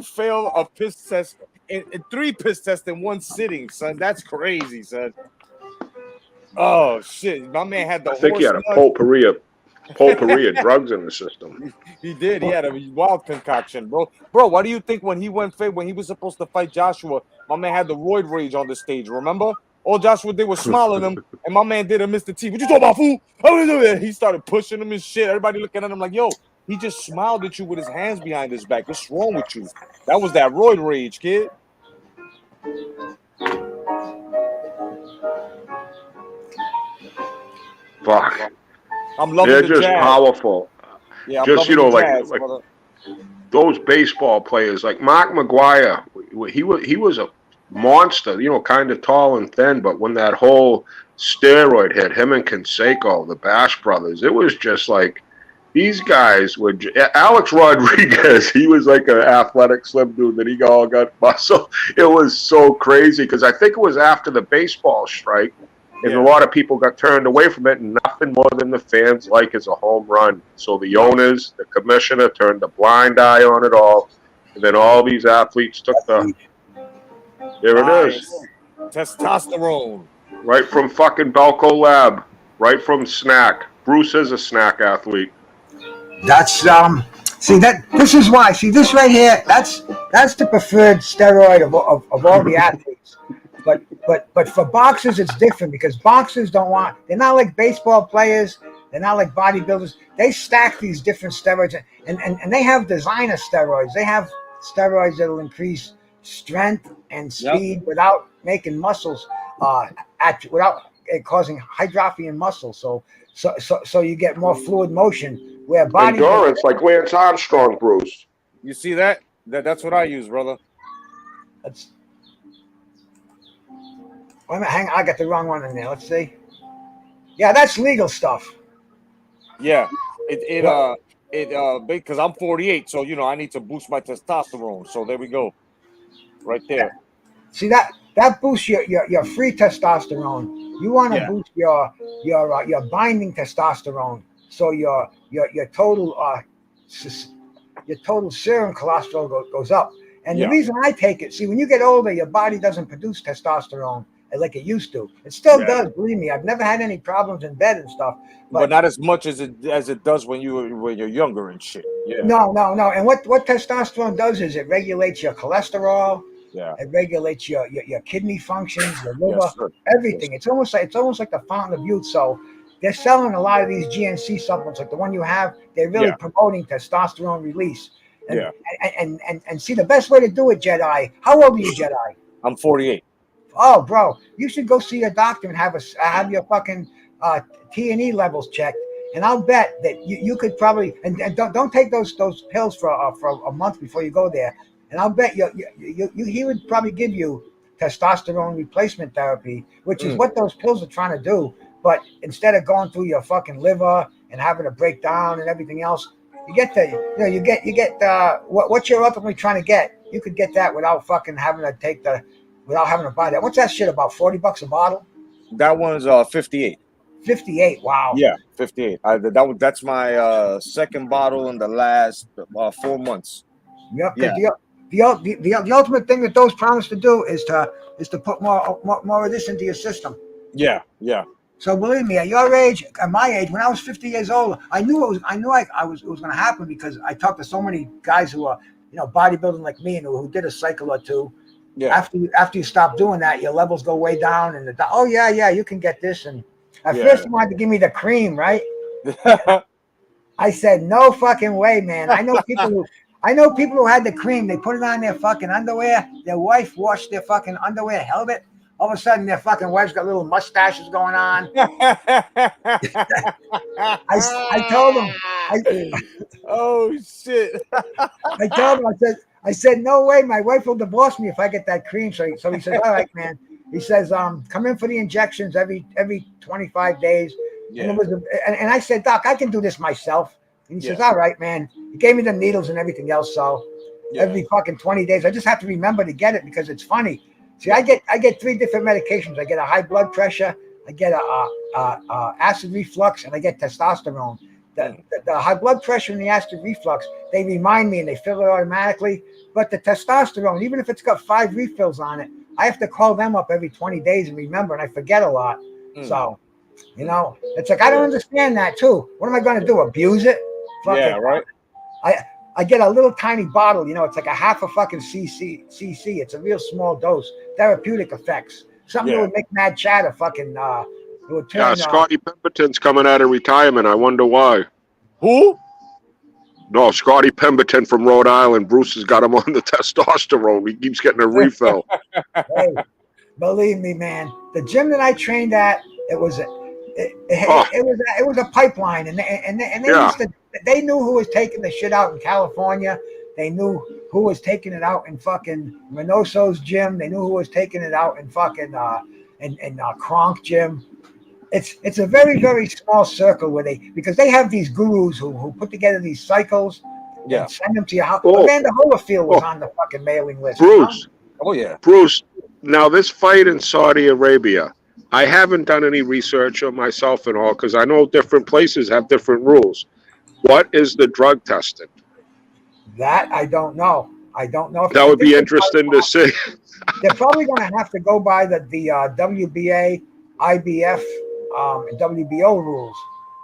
fail a piss test in 3 piss tests in one sitting, son? That's crazy, son. Oh shit, my man had the. I think he had a potpourri of drugs in the system. He did. He had a wild concoction, bro. Bro, what do you think when he was supposed to fight Joshua? My man had the roid rage on the stage. Remember? All Joshua did was smile at him, and my man did a Mr. T. What you talking about, fool? He started pushing him and shit. Everybody looking at him like, yo, he just smiled at you with his hands behind his back. What's wrong with you? That was that roid rage, kid. Fuck. I'm loving They're the just jazz. Powerful. Yeah, I'm just jazz, like those baseball players, like Mark McGwire. He was a monster, kind of tall and thin, but when that whole steroid hit him and Canseco, the Bash brothers, it was just like these guys were. Alex Rodriguez, he was like an athletic slim dude that he all got muscle. It was so crazy because I think it was after the baseball strike, and a lot of people got turned away from it, and nothing more than the fans like is a home run. So the owners, the commissioner turned a blind eye on it all, and then all these athletes took the There it is. Testosterone. Right from fucking Belco Lab. Right from Snack. Bruce is a snack athlete. That's see that this is why. See this right here, that's the preferred steroid of all the athletes. But for boxers it's different because boxers they're not like baseball players, they're not like bodybuilders. They stack these different steroids and they have designer steroids. They have steroids that'll increase strength and speed without making muscles without causing hypertrophy in muscles. So you get more fluid motion. Where endurance, like Lance Armstrong, Bruce. You see that? That's what I use, brother. Wait a minute, hang on, I got the wrong one in there. Let's see. Yeah, that's legal stuff. Yeah, because I'm 48, so I need to boost my testosterone. So there we go, right there. See that boosts your free testosterone. You want to boost your binding testosterone. So your total serum cholesterol goes up. And the reason I take it, see, when you get older, your body doesn't produce testosterone like it used to. It still does, believe me. I've never had any problems in bed and stuff. But not as much as it does when you're younger and shit. Yeah. No. And what testosterone does is it regulates your cholesterol. Yeah. It regulates your kidney functions, your liver, everything. Yes. It's almost like the fountain of youth. So they're selling a lot of these GNC supplements, like the one you have. They're really promoting testosterone release. And see, the best way to do it, Jedi. How old are you, Jedi? I'm 48. Oh, bro, you should go see your doctor and have your fucking T&E levels checked. And I'll bet that you could probably and don't take those pills for a month before you go there. And I'll bet he would probably give you testosterone replacement therapy, which is what those pills are trying to do. But instead of going through your fucking liver and having a breakdown and everything else, you get what you're ultimately trying to get. You could get that without fucking having to buy that. What's that shit about? $40 a bottle? That one's 58. 58. Wow. Yeah, 58. That's my second bottle in the last 4 months. Yep. Yeah. The ultimate thing that those promise to do is to put more of this into your system. Yeah. So believe me, at your age, at my age, when I was 50 years old, I knew it was going to happen because I talked to so many guys who are bodybuilding like me and who did a cycle or two. Yeah. After you stop doing that, your levels go way down, and you can get this. And at first, you wanted to give me the cream, right? I said no fucking way, man. I know people who had the cream. They put it on their fucking underwear. Their wife washed their fucking underwear, held it. All of a sudden, their fucking wife's got little mustaches going on. I told them. Oh shit! I told him. I said, no way. My wife will divorce me if I get that cream. So he says, all right, man. He says, come in for the injections every 25 days. Yeah. And I said, Doc, I can do this myself. And he says, all right, man. He gave me the needles and everything else. So every fucking 20 days, I just have to remember to get it because it's funny. See, I get 3 different medications. I get a high blood pressure, I get a acid reflux, and I get testosterone. The high blood pressure and the acid reflux, they remind me and they fill it automatically. But the testosterone, even if it's got 5 refills on it, I have to call them up every 20 days and remember, and I forget a lot. So, it's like I don't understand that too. What am I going to do? Abuse it? Right. I get a little tiny bottle, it's like a half a fucking cc. It's a real small dose. Therapeutic effects. Something that would make mad chatter fucking it would turn, Scotty Pemberton's coming out of retirement. I wonder why. Who? No, Scotty Pemberton from Rhode Island. Bruce has got him on the testosterone. He keeps getting a refill. Hey, believe me, man. The gym that I trained at, it was a pipeline, and they knew who was taking the shit out in California. They knew who was taking it out in fucking Reynoso's gym. They knew who was taking it out in fucking Kronk gym. It's a very, very small circle because they have these gurus who put together these cycles and send them to your house. Amanda Holyfield was on the fucking mailing list. Bruce. Oh yeah. Bruce, now this fight in Saudi Arabia, I haven't done any research on myself and all because I know different places have different rules. What is the drug testing? That I don't know. I don't know if That would be interesting to see. They're probably going to have to go by the WBA, IBF, and WBO rules.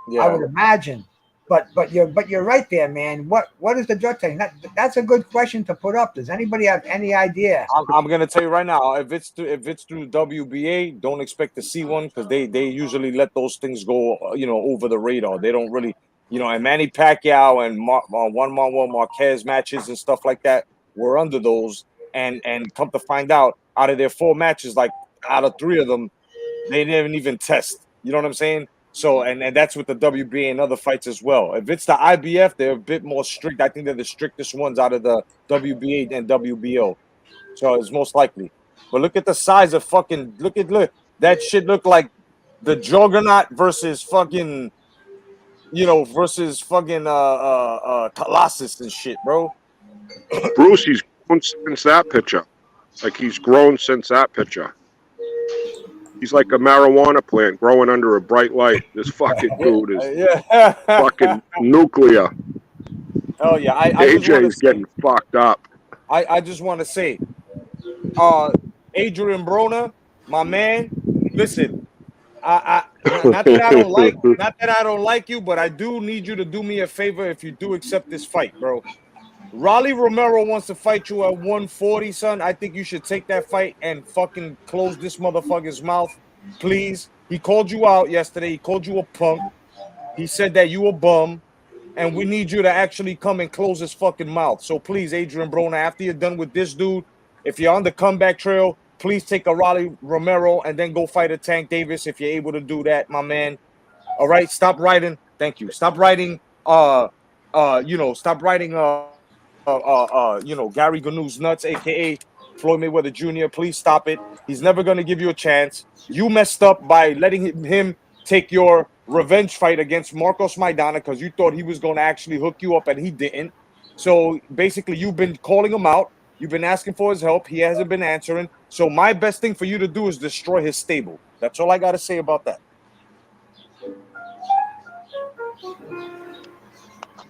Yeah. I would imagine. But you're right there, man. What is the drug testing? That's a good question to put up. Does anybody have any idea? I'm gonna tell you right now, if it's through WBA, don't expect to see one because they usually let those things go, over the radar. They don't really, and Manny Pacquiao and one-on-one Marquez matches and stuff like that were under those. And come to find out, out of their 4 matches, like out of 3 of them, they didn't even test. You know what I'm saying? So, and that's with the WBA and other fights as well. If it's the IBF, they're a bit more strict. I think they're the strictest ones out of the WBA and WBO. So it's most likely. But look at the size of fucking look that shit look like the Juggernaut versus fucking Colossus and shit, bro. Bruce, he's grown since that picture. Like he's grown since that picture. He's like a marijuana plant growing under a bright light. This fucking dude is fucking nuclear. Oh yeah, AJ's getting fucked up. I just want to say, Adrian Broner, my man, listen, not that I don't like you, but I do need you to do me a favor if you do accept this fight, bro. Raleigh Romero wants to fight you at 140, son. I think you should take that fight and fucking close this motherfucker's mouth, please. He called you out yesterday. He called you a punk. He said that you a bum, and we need you to actually come and close his fucking mouth. So please, Adrian Broner, after you're done with this dude, if you're on the comeback trail, please take a Raleigh Romero and then go fight a Tank Davis if you're able to do that, my man. All right, stop writing. Thank you. Stop writing. Stop writing. Gary Ganou's nuts, aka Floyd Mayweather Jr. Please stop it. He's never gonna give you a chance. You messed up by letting him take your revenge fight against Marcos Maidana because you thought he was gonna actually hook you up and he didn't. So basically, you've been calling him out. You've been asking for his help. He hasn't been answering. So my best thing for you to do is destroy his stable. That's all I gotta say about that.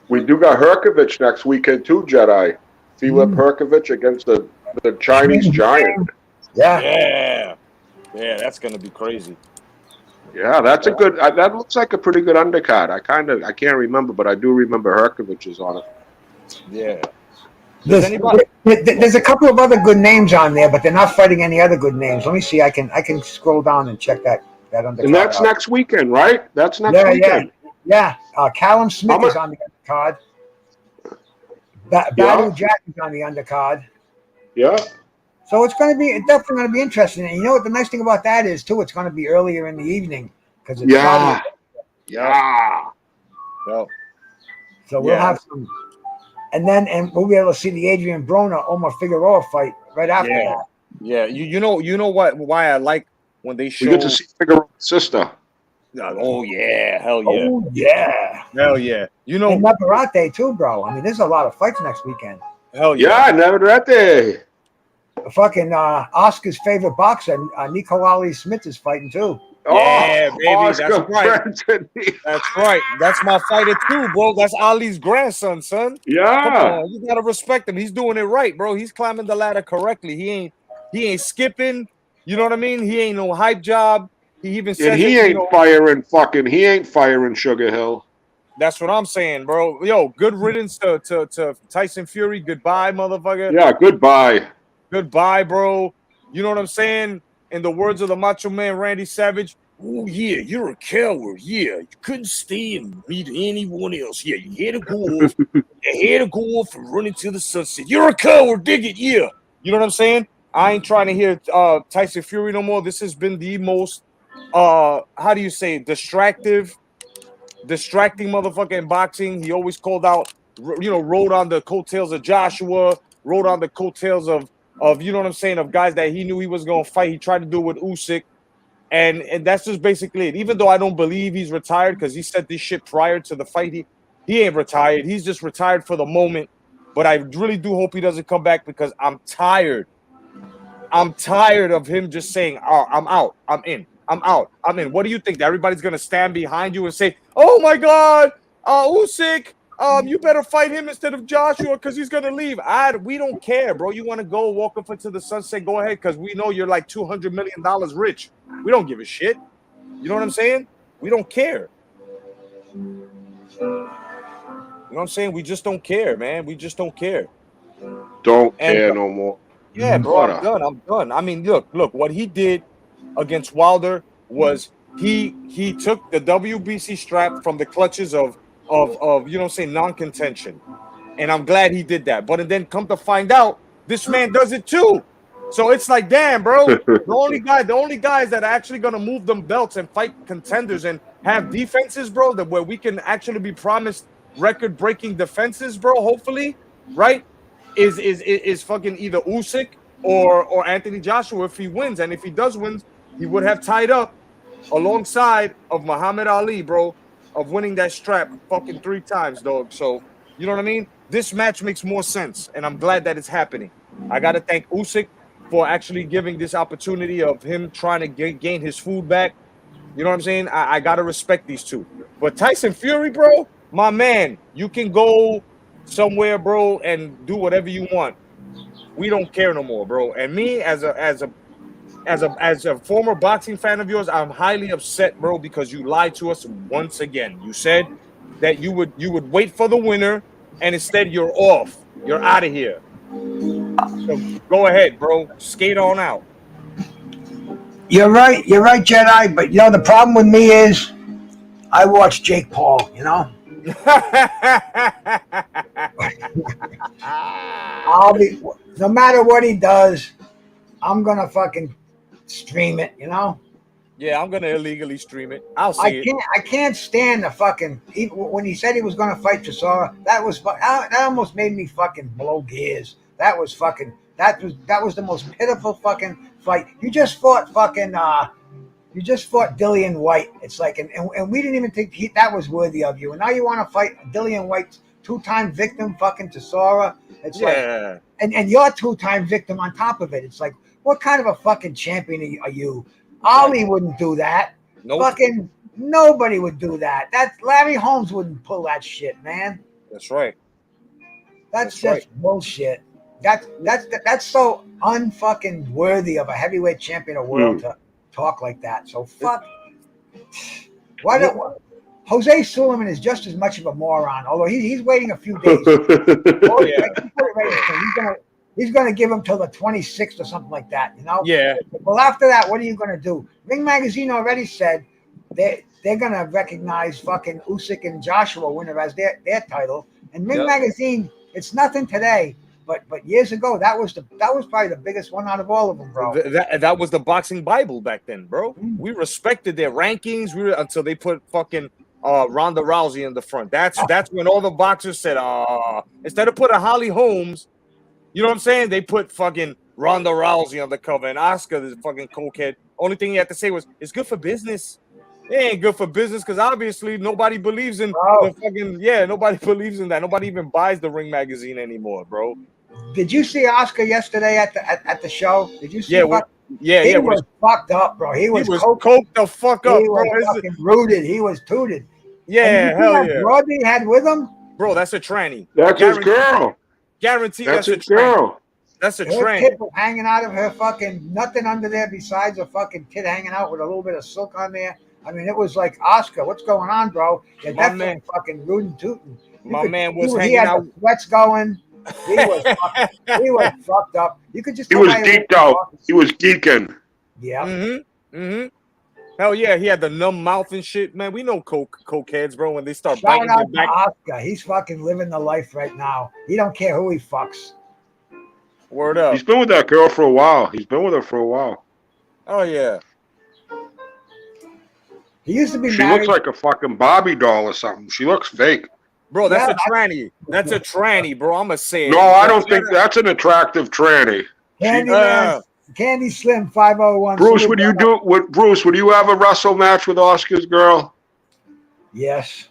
We do got Herkovich next weekend too, Jedi. Filip Herkovich against the Chinese giant. Yeah, that's gonna be crazy. Yeah, that's a good. That looks like a pretty good undercard. I can't remember, but I do remember Herkovich is on it. Yeah. There's a couple of other good names on there, but they're not fighting any other good names. Let me see. I can scroll down and check that undercard. And that's next weekend, right? That's next weekend. Yeah. Callum Smith is on the undercard. Badu Jack is on the undercard. Yeah. So it's definitely going to be interesting. And you know what the nice thing about that is too? It's going to be earlier in the evening because it's yeah. So we'll have some, and we'll be able to see the Adrian Broner Omar Figueroa fight right after that. Yeah, you know why I like when they show. We get to see Figueroa's sister. Oh yeah, hell yeah. Oh yeah. Hell yeah. You know, and Navarrete too, bro. I mean, there's a lot of fights next weekend. Hell yeah. Yeah, Navarrete. Fucking Oscar's favorite boxer, Nico Ali Smith is fighting too. Yeah, baby, Oscar that's right. That's right. That's my fighter too, bro. That's Ali's grandson, son. Yeah. Come on, you gotta respect him. He's doing it right, bro. He's climbing the ladder correctly. He ain't skipping. You know what I mean? He ain't no hype job. He even said he ain't firing Sugar Hill. That's what I'm saying, bro. Yo, good riddance to Tyson Fury. Goodbye, motherfucker. Yeah, goodbye. Goodbye, bro. You know what I'm saying? In the words of the Macho Man Randy Savage, oh yeah, you're a coward. Yeah, you couldn't stay and meet anyone else. Yeah, you had to go off. You had to go off and run into the sunset. You're a coward, dig it, yeah. You know what I'm saying? I ain't trying to hear Tyson Fury no more. This has been the most how do you say distracting motherfucker in boxing. He always called out, rode on the coattails of Joshua, rode on the coattails of you know what I'm saying, of guys that he knew he was gonna fight. He tried to do it with Usyk, and that's just basically it. Even though I don't believe he's retired because he said this shit prior to the fight, he ain't retired. He's just retired for the moment. But I really do hope he doesn't come back because I'm tired. I'm tired of him just saying, "Oh, I'm out. I'm in. I'm out. I'm in." What do you think? Everybody's gonna stand behind you and say, "Oh my God, Usyk, you better fight him instead of Joshua because he's gonna leave. We don't care, bro. You want to go walk up into the sunset? Go ahead, because we know you're like $200 million rich. We don't give a shit. You know what I'm saying? We don't care. You know what I'm saying? We just don't care, man. We just don't care. Don't care no more. Yeah, bro, I'm done. I'm done. I mean, look, what he did against Wilder was he took the WBC strap from the clutches of you know what I'm saying, non-contention. And I'm glad he did that. But then come to find out, this man does it too. So it's like, damn, bro. The only guys that are actually gonna move them belts and fight contenders and have defenses, bro, that where we can actually be promised record-breaking defenses, bro, hopefully, right? Is fucking either Usyk or Anthony Joshua if he wins. And if he does win, he would have tied up alongside of Muhammad Ali, bro, of winning that strap fucking 3 times, dog. So, you know what I mean? This match makes more sense, and I'm glad that it's happening. I got to thank Usyk for actually giving this opportunity of him trying to gain his food back. You know what I'm saying? I got to respect these two. But Tyson Fury, bro, my man, you can go somewhere, bro, and do whatever you want. We don't care no more, bro. And me as a former boxing fan of yours, I'm highly upset, bro, because you lied to us once again. You said that you would wait for the winner, and instead you're off. You're out of here. So go ahead, bro. Skate on out. You're right, Jedi. But you know the problem with me is I watch Jake Paul. You know. No matter what he does, I'm gonna fucking stream it, you know. Yeah, I'm gonna illegally stream it. I'll see it. I can't stand the fucking. When he said he was gonna fight Chisora, that almost made me fucking blow gears. That was the most pitiful fucking fight. You just fought Dillian White. It's like, and we didn't even think that was worthy of you. And now you want to fight Dillian White's 2-time victim, fucking Chisora. It's like, and you're a 2-time victim on top of it. It's like, what kind of a fucking champion are you? Ali wouldn't do that. Nope. Fucking nobody would do that. Larry Holmes wouldn't pull that shit, man. That's right. That's just right. Bullshit. That's so unfucking worthy of a heavyweight champion of the world to talk like that. So fuck. Why don't Jose Sullivan is just as much of a moron, although he's waiting a few days. Oh yeah. He's gonna give him till the 26th or something like that, you know? Yeah. Well, after that, what are you gonna do? Ring Magazine already said they're gonna recognize fucking Usyk and Joshua winner as their title. And Ring Magazine, it's nothing today. But years ago, that was probably the biggest one out of all of them, bro. That was the boxing Bible back then, bro. We respected their rankings until they put fucking Ronda Rousey in the front. That's when all the boxers said, instead of putting Holly Holmes, you know what I'm saying? They put fucking Ronda Rousey on the cover and Oscar, the fucking cokehead. Only thing he had to say was, it's good for business. It ain't good for business because obviously nobody believes in the fucking nobody believes in that. Nobody even buys the Ring Magazine anymore, bro. Did you see Oscar yesterday at the show? Did you see? He was fucked up, bro. He was coked the fuck up, bro. He was fucking rooted. He was tooted. Yeah, hell yeah. Broad he had with him, bro. That's a tranny. That's his girl. Guaranteed. That's his girl. That's a tranny. Her tit was hanging out of her fucking nothing under there besides a fucking tit hanging out with a little bit of silk on there. I mean, it was like, Oscar, what's going on, bro? You're definitely fucking rootin' tootin'. Man was hanging out. The sweats going. He was fucked up. You could just. He was geeked out. He was geeking. Yeah. Hell yeah, he had the numb mouth and shit, man. We know coke heads, bro. When they start biting their back. Oscar, he's fucking living the life right now. He don't care who he fucks. Word up. He's been with that girl for a while. He's been with her for a while. Oh yeah. He used to be. She looks like a fucking Barbie doll or something. She looks fake. Bro, that's a tranny. That's a tranny, bro. I'm gonna say it. No, I don't think that's an attractive tranny. Candy Slim 501. Bruce, would you ever wrestle match with Oscar's girl? Yes.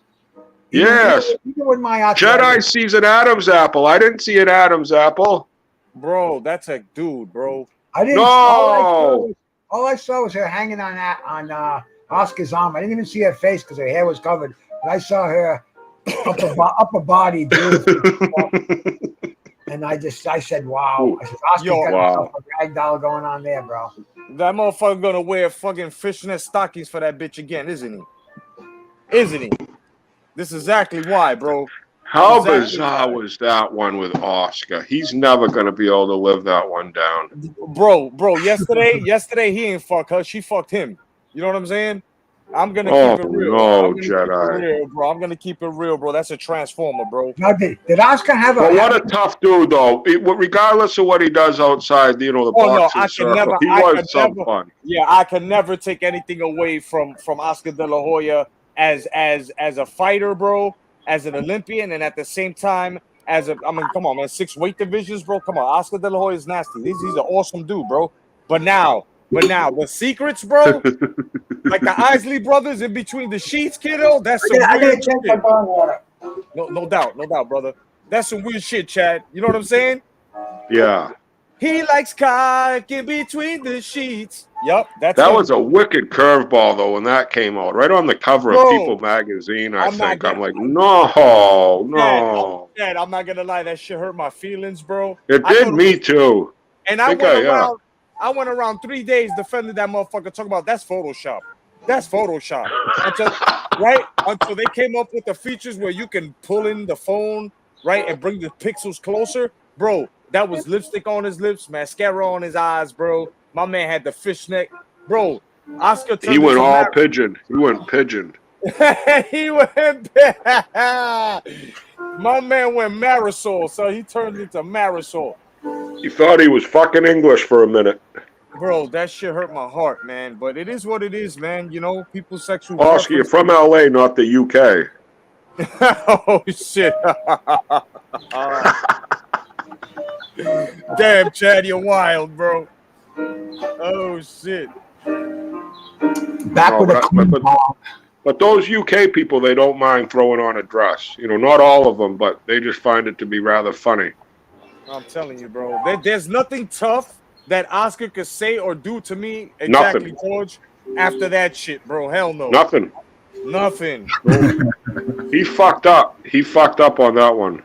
Yes. Even with my Jedi sees an Adam's apple. I didn't see an Adam's apple. Bro, that's a dude, bro. I didn't. No. All I saw was her hanging on Oscar's arm. I didn't even see her face because her hair was covered. But I saw her upper body, beautiful. And I said, wow. I said, Oscar's got himself a ragdoll going on there, bro. That motherfucker gonna wear fucking fishnet stockings for that bitch again, isn't he? Isn't he? This is exactly why, bro. How bizarre was that one with Oscar? He's never gonna be able to live that one down. Bro, yesterday he ain't fuck her, she fucked him. You know what I'm saying? I'm gonna keep it real. No, Jedi. I'm gonna keep it real, bro. That's a transformer, bro. Now, did Oscar have a? But what a tough dude, though. Regardless of what he does outside, the boxing circle, he was some fun. Yeah, I can never take anything away from Oscar De La Hoya as a fighter, bro, as an Olympian, and at the same time come on, man, 6 weight divisions, bro. Come on, Oscar De La Hoya is nasty. He's an awesome dude, bro. But now the secrets, bro. Like the Isley brothers in between the sheets, kiddo. That's some weird shit. No doubt, brother. That's some weird shit, Chad. You know what I'm saying? Yeah. He likes cock in between the sheets. Yep, that was a wicked curveball, though, when that came out. Right on the cover of People magazine, I think. I'm like, no. Dad, I'm not gonna lie, that shit hurt my feelings, bro. It did me too. And I went around 3 days defending that motherfucker, talking about that's Photoshop. That's Photoshop. Until they came up with the features where you can pull in the phone, right, and bring the pixels closer. Bro, that was lipstick on his lips, mascara on his eyes, bro. My man had the fishnet. Bro, Oscar He went all pigeon. He went pigeon. My man went Marisol, so he turned into Marisol. He thought he was fucking English for a minute. Bro, that shit hurt my heart, man. But it is what it is, man. You know, people's sexual. Oscar, you're from LA, not the UK. Oh shit! Damn, Chad, you're wild, bro. Oh shit! But those UK people, they don't mind throwing on a dress. You know, not all of them, but they just find it to be rather funny. I'm telling you, bro. There's nothing tough that Oscar could say or do to me, exactly, George, after that shit, bro. Hell no. Nothing. He fucked up. He fucked up on that one.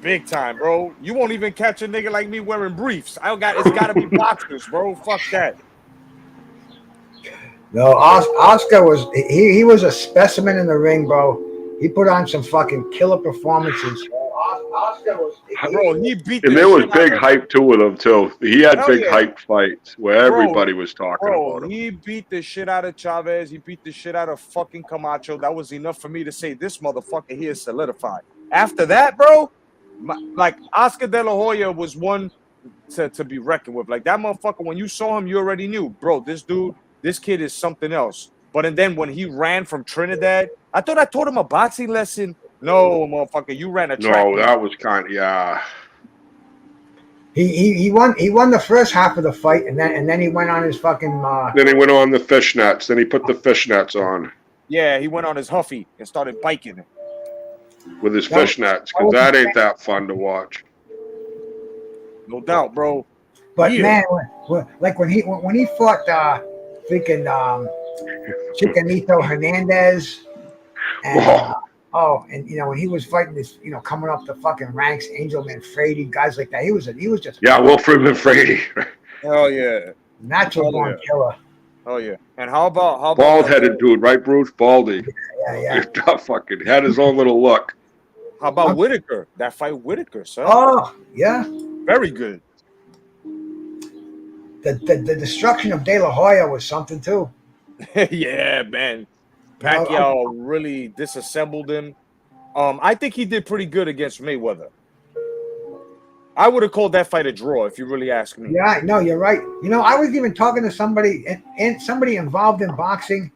Big time, bro. You won't even catch a nigga like me wearing briefs. It's gotta be boxers, bro. Fuck that. No, Oscar he was a specimen in the ring, bro. He put on some fucking killer performances. Oscar was, he beat. And there was big hype to him too. He had big hype fights where everybody was talking about him. He beat the shit out of Chavez. He beat the shit out of fucking Camacho. That was enough for me to say this motherfucker here is solidified. After that, bro, like Oscar De La Hoya was one to be reckoned with. Like that motherfucker, when you saw him, you already knew, bro. This kid is something else. But then when he ran from Trinidad, I thought I taught him a boxing lesson. No, motherfucker, you ran a track. No, that was kind of, yeah. He won the first half of the fight, and then he went on his fucking. Then he went on the fishnets. Then he put the fishnets on. Yeah, he went on his huffy and started biking with his fishnets, because that ain't that fun to watch. No doubt, bro. But man, like when he fought freaking Chicanito Hernandez, and and you know when he was fighting this, you know, coming up the fucking ranks, Angel Manfredi, guys like that, he was just Wilfred Manfredi. Oh yeah, natural born killer. Oh yeah, and how about bald-headed dude, right, Bruce? Baldy. Yeah. Fucking had his own little look. How about Whitaker? That fight, Whitaker, sir. Oh yeah, very good. The destruction of De La Hoya was something too. Yeah, man. Pacquiao really disassembled him. I think he did pretty good against Mayweather. I would have called that fight a draw if you really ask me. Yeah, no, you're right. You know, I was even talking to somebody and somebody involved in boxing,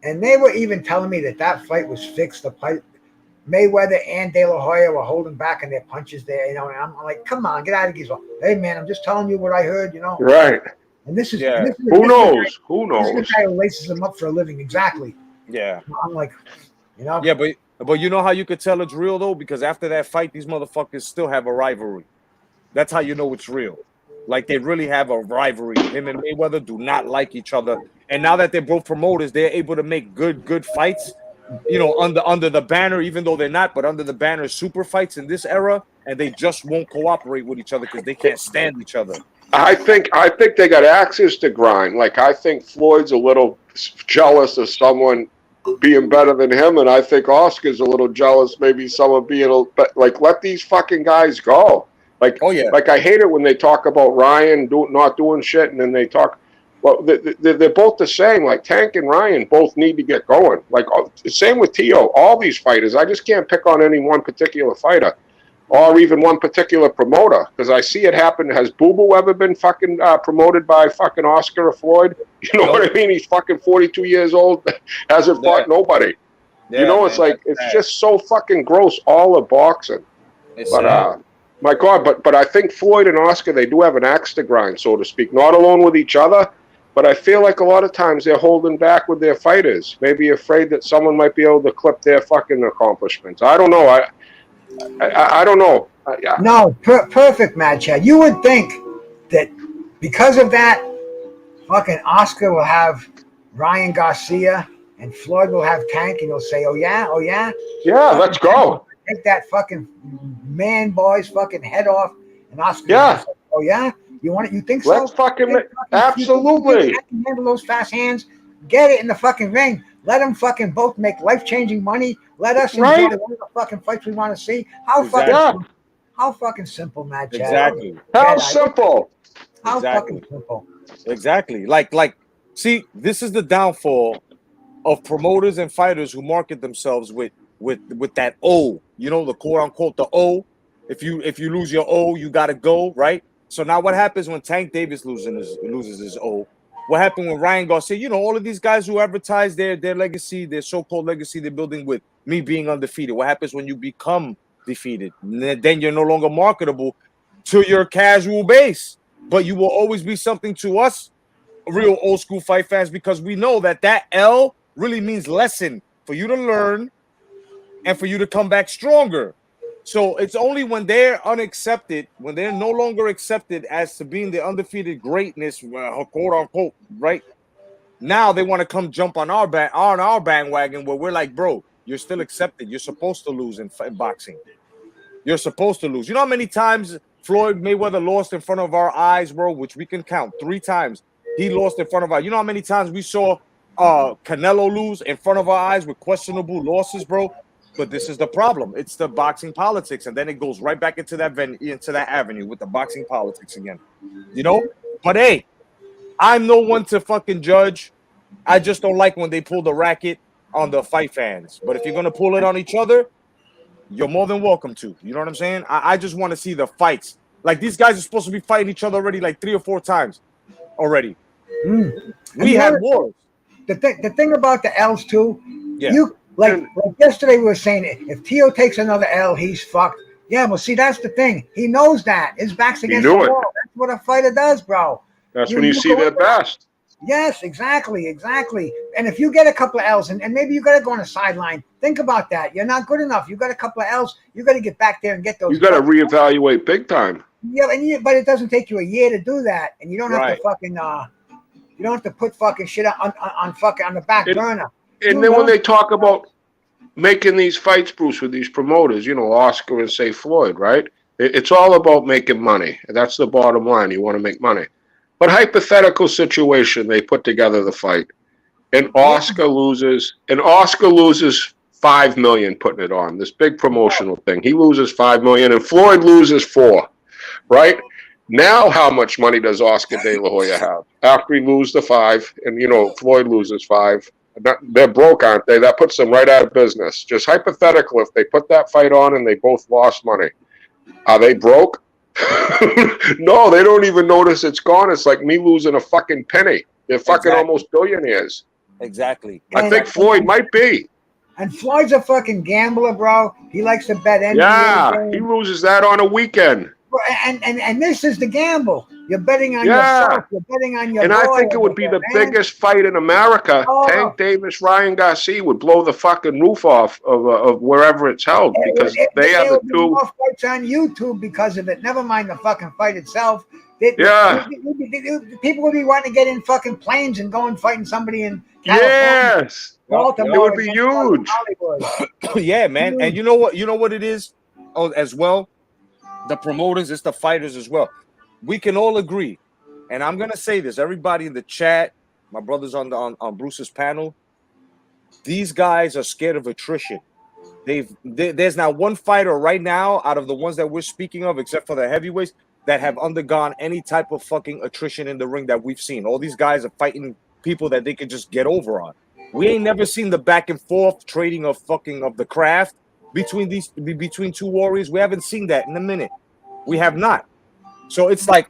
and they were even telling me that fight was fixed. The fight, Mayweather and De La Hoya were holding back on their punches there, you know, and I'm like, come on, get out of here. Hey, man, I'm just telling you what I heard, you know. Right. And this is, who knows? Who knows? This is the guy who laces them up for a living. Exactly. Yeah. I'm like, you know. Yeah, but you know how you could tell it's real, though? Because after that fight, these motherfuckers still have a rivalry. That's how you know it's real. Like, they really have a rivalry. Him and Mayweather do not like each other. And now that they're both promoters, they're able to make good fights. under the banner, even though they're not, but under the banner super fights in this era, and they just won't cooperate with each other because they can't stand each other. I think they got axes to grind. Like, I think Floyd's a little jealous of someone being better than him, and I think Oscar's a little jealous, maybe someone being but like, let these fucking guys go. Like, oh yeah, like I hate it when they talk about Ryan not doing shit, and then they talk. Well, they're both the same. Like, Tank and Ryan both need to get going. Like, same with Tio. All these fighters, I just can't pick on any one particular fighter, or even one particular promoter, because I see it happen. Has Boo Boo ever been fucking promoted by fucking Oscar or Floyd? You know what I mean? He's fucking 42 years old, hasn't fought nobody. Yeah, man, it's like, it's just so fucking gross, all of boxing. But my God, but I think Floyd and Oscar, they do have an axe to grind, so to speak. Not alone with each other, but I feel like a lot of times they're holding back with their fighters, maybe afraid that someone might be able to clip their fucking accomplishments. I don't know. I don't know. No, perfect, Mad Chad. You would think that because of that, fucking Oscar will have Ryan Garcia and Floyd will have Tank, and he'll say, "Oh yeah, oh yeah, yeah, let's go." Take that fucking man boy's fucking head off, and Oscar. Yeah. Say, "Oh yeah, you want it? You think so? Let's fucking absolutely. You can handle those fast hands. Get it in the fucking ring. Let them fucking both make life-changing money. Let us enjoy one of the fucking fights we want to see. How fucking simple, Mad Chad. Exactly. How simple. How fucking simple. Exactly. Like, see, this is the downfall of promoters and fighters who market themselves with that O. You know, the quote unquote the O. If you lose your O, you gotta go, right? So now what happens when Tank Davis loses his O? What happened when Ryan Garcia? You know, all of these guys who advertise their legacy, their so-called legacy they're building with me being undefeated. What happens when you become defeated? Then you're no longer marketable to your casual base, but you will always be something to us, real old school fight fans, because we know that L really means lesson for you to learn and for you to come back stronger. So it's only when they're unaccepted, when they're no longer accepted as to being the undefeated greatness, quote unquote, right? Now they want to come jump on our bandwagon where we're like, bro, you're still accepted. You're supposed to lose in boxing. You're supposed to lose. You know how many times Floyd Mayweather lost in front of our eyes, bro, which we can count 3 times. He lost in front of our. You know how many times we saw Canelo lose in front of our eyes with questionable losses, bro? But this is the problem. It's the boxing politics, and then it goes right back into that avenue with the boxing politics again. You know? But hey, I'm no one to fucking judge. I just don't like when they pull the racket on the fight fans. But if you're gonna pull it on each other, you're more than welcome to. You know what I'm saying? I just want to see the fights. Like, these guys are supposed to be fighting each other already like 3 or 4 times already. We had wars. The thing about the L's too, yeah. Like yesterday we were saying, if Tio takes another L, he's fucked. Yeah, well, see, that's the thing. He knows that. His back's against the wall. That's what a fighter does, bro. That's when you see their best. Yes, exactly. And if you get a couple of L's, and maybe you got to go on a sideline, think about that. You're not good enough. You got a couple of L's. You got to get back there and get those. You got to reevaluate big time. Yeah, but it doesn't take you a year to do that, and you don't have to fucking you don't have to put fucking shit on the back burner. And then when they talk about making these fights, Bruce, with these promoters, you know, Oscar and say Floyd, right? It's all about making money. That's the bottom line. You want to make money. But hypothetical situation, they put together the fight, and Oscar loses $5 million putting it on this big promotional thing. He loses $5 million, and Floyd loses $4 million, right? Now, how much money does Oscar De La Hoya have after he loses the $5 million, and, you know, Floyd loses $5 million? They're broke, aren't they? That puts them right out of business. Just hypothetical, if they put that fight on and they both lost money, are they broke? No, they don't even notice it's gone. It's like me losing a fucking penny. They're fucking almost billionaires. Exactly. I think Floyd might be. And Floyd's a fucking gambler, bro. He likes to bet NBA. Yeah, he loses that on a weekend. And this is the gamble. You're betting on yourself. You're betting on your. And I think it would be the biggest fight in America. Tank Davis, Ryan Garcia would blow the fucking roof off of wherever it's held, because they have the 2 more fights on YouTube because of it. Never mind the fucking fight itself. People would be wanting to get in fucking planes and go and fighting somebody in California, Yes. Baltimore, It would be against huge. Hollywood. Yeah, man. And you know what? You know what it is? Oh, as well, the promoters, it's the fighters as well. We can all agree, and I'm gonna say this: everybody in the chat, my brothers on Bruce's panel, these guys are scared of attrition. There's not one fighter right now out of the ones that we're speaking of, except for the heavyweights, that have undergone any type of fucking attrition in the ring that we've seen. All these guys are fighting people that they can just get over on. We ain't never seen the back and forth trading of the craft between two warriors. We haven't seen that in a minute. We have not. So it's like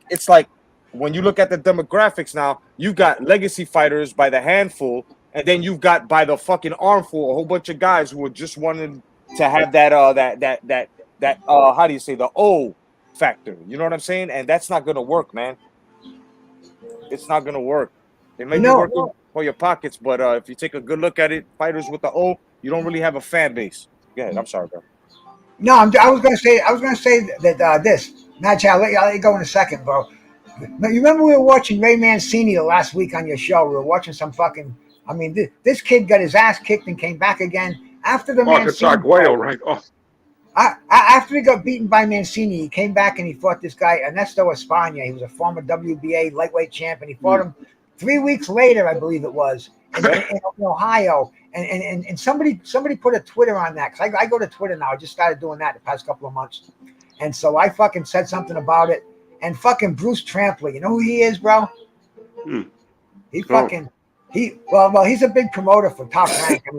when you look at the demographics now, you've got legacy fighters by the handful, and then you've got by the fucking armful a whole bunch of guys who are just wanting to have that how do you say, the O factor? You know what I'm saying? And that's not gonna work, man. It's not gonna work. It may be working for your pockets, but if you take a good look at it, fighters with the O, you don't really have a fan base. Go ahead. I'm sorry, bro. No, I was gonna say that this. Matt, I'll let you go in a second, bro. You remember we were watching Ray Mancini the last week on your show? We were watching some fucking. I mean, this kid got his ass kicked and came back again after the Mancini. Right? Oh. After he got beaten by Mancini, he came back and he fought this guy Ernesto Espana. He was a former WBA lightweight champ, and he fought him 3 weeks later, I believe it was, in Ohio. And somebody put a Twitter on that, because I go to Twitter now. I just started doing that the past couple of months, and so I fucking said something about it. And fucking Bruce Trampler, you know who he is, bro? He fucking well, he's a big promoter for Top Rank. I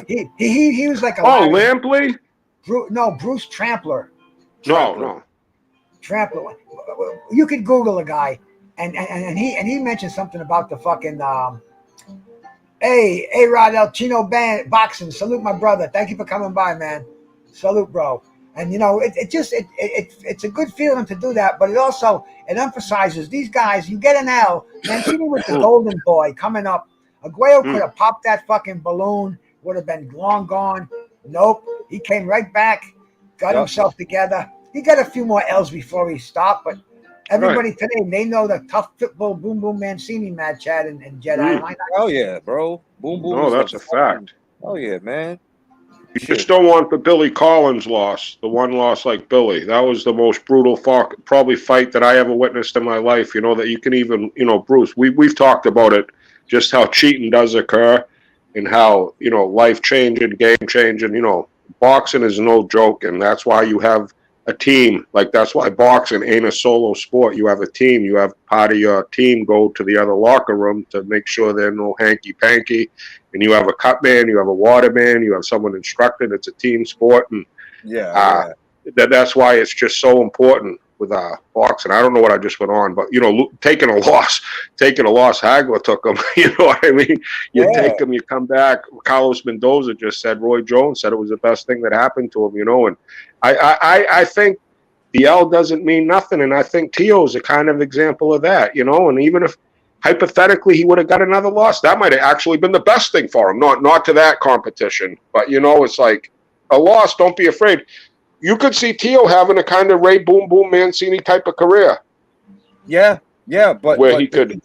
mean, he was like a Lampley. Bruce Trampler. No. Trampler. You could Google the guy, and he mentioned something about the fucking hey, A-Rod El Chino Band Boxing. Salute my brother. Thank you for coming by, man. Salute, bro. And it's a good feeling to do that, but it emphasizes these guys. You get an L, Mancini with the Golden Boy coming up. Aguayo could have popped that fucking balloon, would have been long gone. Nope, he came right back, got himself together. He got a few more L's before he stopped, but everybody today, they know the tough pitbull Boom Boom Mancini, Mad Chad and Jedi. Oh yeah, bro. Boom Boom. Oh, that's a fact. Oh yeah, man. You just don't want the Billy Collins loss, the one loss like Billy. That was the most brutal probably fight that I ever witnessed in my life. You know, that you can even, Bruce, we've talked about it, just how cheating does occur and how, life-changing, game-changing, boxing is no joke, and that's why you have a team. Like, that's why boxing ain't a solo sport. You have a team. You have part of your team go to the other locker room to make sure they're no hanky-panky. And you have a cut man, you have a water man, you have someone instructed. It's a team sport, and that's why it's just so important with boxing. I don't know what I just went on, but taking a loss, Hagler took him. You know what I mean? You take him, you come back. Carlos Mendoza just said, Roy Jones said it was the best thing that happened to him. And I think the L doesn't mean nothing, and I think Tio's a kind of example of that. And even if hypothetically he would have got another loss, that might have actually been the best thing for him. Not to that competition, but it's like a loss. Don't be afraid. You could see Tio having a kind of Ray Boom Boom Mancini type of career. Yeah, but where he could.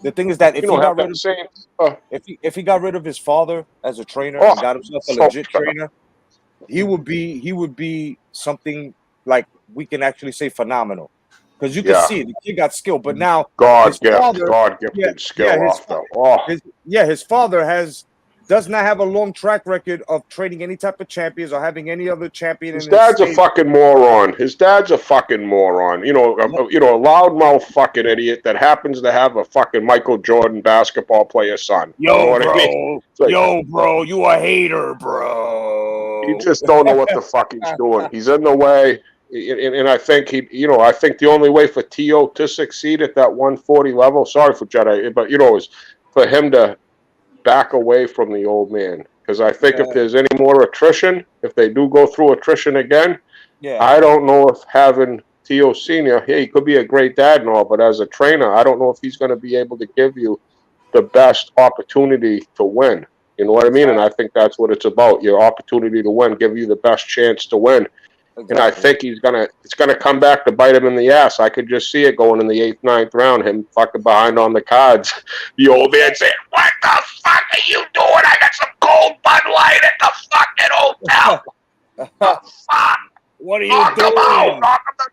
The thing is that if he got rid of his father as a trainer and got himself a legit trainer, he would be something like we can actually say phenomenal. Because you can see the kid got skill, but now God gifted skill. His father does not have a long track record of training any type of champions or having any other champion. His dad's a fucking moron. A loudmouth fucking idiot that happens to have a fucking Michael Jordan basketball player son. Bro, you a hater, bro. You just don't know what the fuck he's doing. He's in the way. And I think I think the only way for Tio to succeed at that 140 level, sorry for Jedi, but is for him to back away from the old man. Because I think if there's any more attrition, if they do go through attrition again, I don't know if having Tio Sr., he could be a great dad and all, but as a trainer, I don't know if he's going to be able to give you the best opportunity to win. You know what I mean? And I think that's what it's about, your opportunity to win, give you the best chance to win. And I think it's gonna come back to bite him in the ass. I could just see it going in the 8th, 9th round, him fucking behind on the cards. The old man saying, "What the fuck are you doing? I got some cold Bud Light at the fucking hotel." The fuck? What are you doing? Knock him out.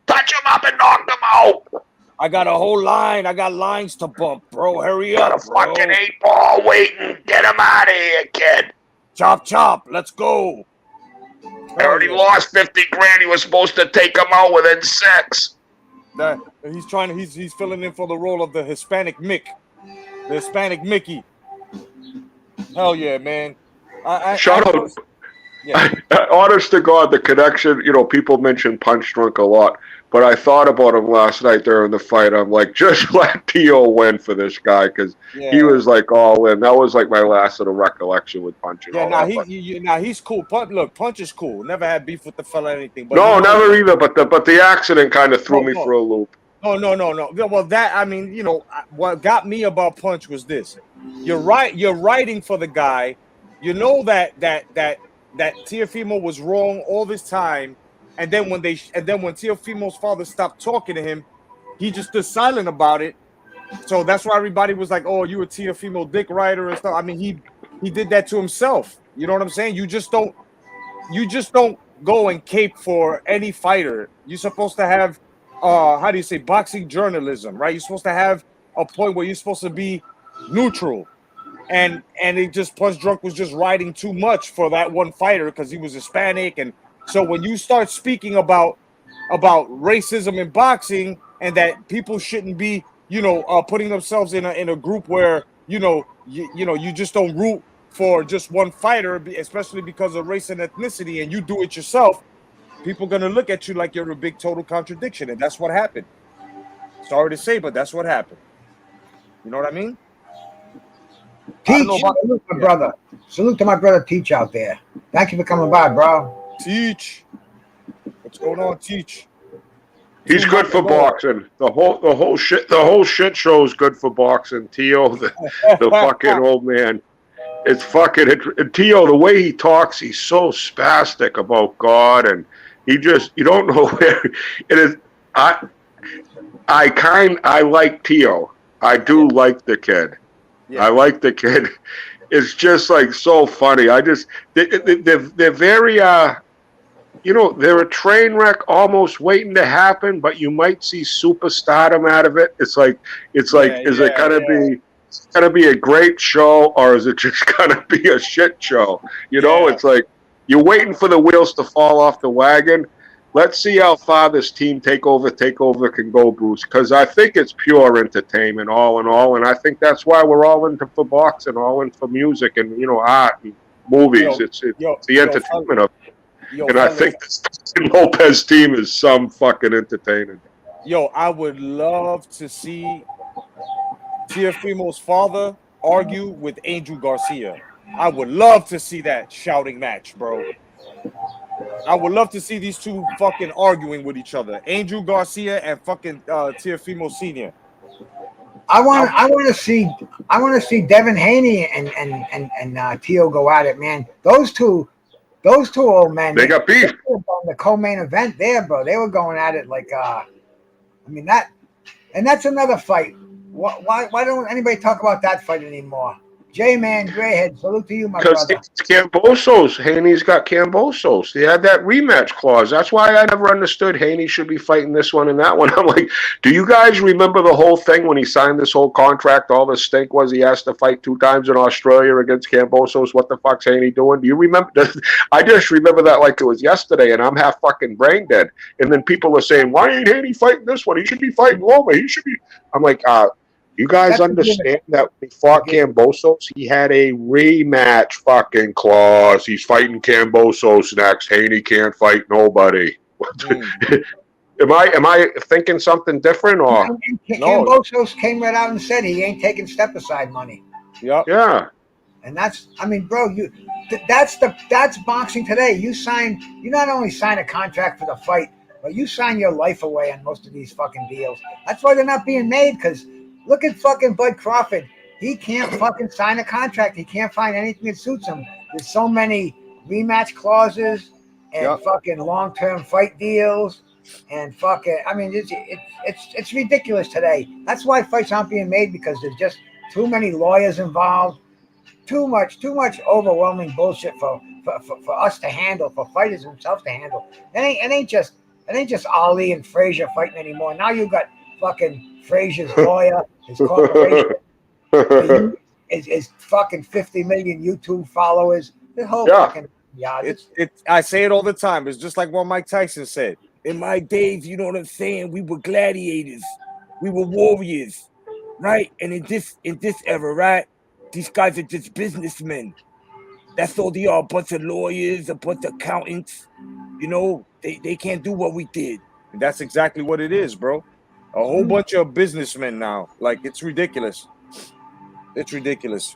Touch him up and knock him out. I got a whole line. I got lines to bump, bro. Hurry up, got a fucking 8-ball waiting. Get him out of here, kid. Chop, chop. Let's go. I already lost 50 grand. He was supposed to take him out within 6. He's filling in for the role of the Hispanic Mick. The Hispanic Mickey. Hell yeah, man. Shout out. Yeah. Honest to God, the connection, people mention Punch Drunk a lot, but I thought about him last night during the fight. I'm like, just let Tio win for this guy, because he was like all in. That was like my last little recollection with Punch. He's cool. Punch is cool. Never had beef with the fella or anything. But no, never either. But the accident kind of threw me for a loop. No. Well, what got me about Punch was this. You're right. You're writing for the guy. You know that Teofimo was wrong all this time, and then when Teofimo's father stopped talking to him, he just stood silent about it. So that's why everybody was like, "Oh, you a Teofimo dick rider and stuff." I mean, he did that to himself. You know what I'm saying? You just don't go and cape for any fighter. You're supposed to have boxing journalism, right? You're supposed to have a point where you're supposed to be neutral. And it just Punch Drunk was just riding too much for that one fighter because he was Hispanic. And so when you start speaking about racism in boxing and that people shouldn't be, putting themselves in a group where, you just don't root for just one fighter, especially because of race and ethnicity, and you do it yourself, people are going to look at you like you're a big total contradiction. And that's what happened. Sorry to say, but that's what happened. You know what I mean? Teach, salute my brother. Salute to my brother Teach out there. Thank you for coming by, bro. Teach. What's going on, Teach? He's good for boxing. The whole shit show is good for boxing. Tio, the fucking old man. It's fucking and Tio, the way he talks, he's so spastic about God, and you don't know where it is. I like Tio. I do like the kid. Yeah. I like the kid. It's just like so funny. They're very they're a train wreck almost waiting to happen, but you might see superstardom out of it. Is it gonna be a great show, or is it just gonna be a shit show? It's like you're waiting for the wheels to fall off the wagon. Let's see how far this team takeover can go, Bruce, because I think it's pure entertainment, all in all, and I think that's why we're all into for boxing, all in for music and art and movies. It's the entertainment of it. And I think this Lopez team is some fucking entertaining. I would love to see Teofimo's father argue with Angel Garcia. I would love to see that shouting match, bro. I would love to see these two fucking arguing with each other, Angel Garcia and fucking Teofimo Sr. I want to see Devin Haney and Tio go at it, man. Those two old men. They got beef. They were on the co-main event there, bro. They were going at it like that's another fight. Why don't anybody talk about that fight anymore? J-Man, Greyhead, salute to you, my brother. Because it's Cambosos. Haney's got Cambosos. They had that rematch clause. That's why I never understood Haney should be fighting this one and that one. I'm like, do you guys remember the whole thing when he signed this whole contract? All the stink was he has to fight 2 times in Australia against Cambosos. What the fuck's Haney doing? Do you remember? I just remember that like it was yesterday, and I'm half fucking brain dead. And then people are saying, why ain't Haney fighting this one? He should be fighting Loma. He should be. I'm like, you guys understand that when he fought Cambosos, he had a rematch fucking clause. He's fighting Cambosos next. Haney can't fight nobody. Am I thinking something different or no? Cambosos came right out and said he ain't taking step aside money. Yep. Yeah. And that's bro, that's boxing today. You not only sign a contract for the fight, but you sign your life away on most of these fucking deals. That's why they're not being made, because look at fucking Bud Crawford. He can't fucking sign a contract. He can't find anything that suits him. There's so many rematch clauses. and fucking long-term fight deals and fucking. I mean, it's ridiculous today. That's why fights aren't being made because there's just too many lawyers involved, too much overwhelming bullshit for us to handle, for fighters themselves to handle. It ain't just Ali and Frazier fighting anymore. Now you got fucking Frazier's lawyer, his corporation, his fucking 50 million YouTube followers. The whole fucking I say it all the time. It's just like what Mike Tyson said. In my days, you know what I'm saying? We were gladiators, we were warriors, right? And in this era, right? These guys are just businessmen. That's all they are, a bunch of lawyers, a bunch of accountants. You know, they can't do what we did. And that's exactly what it is, bro. A whole bunch of businessmen now. Like, it's ridiculous. It's ridiculous.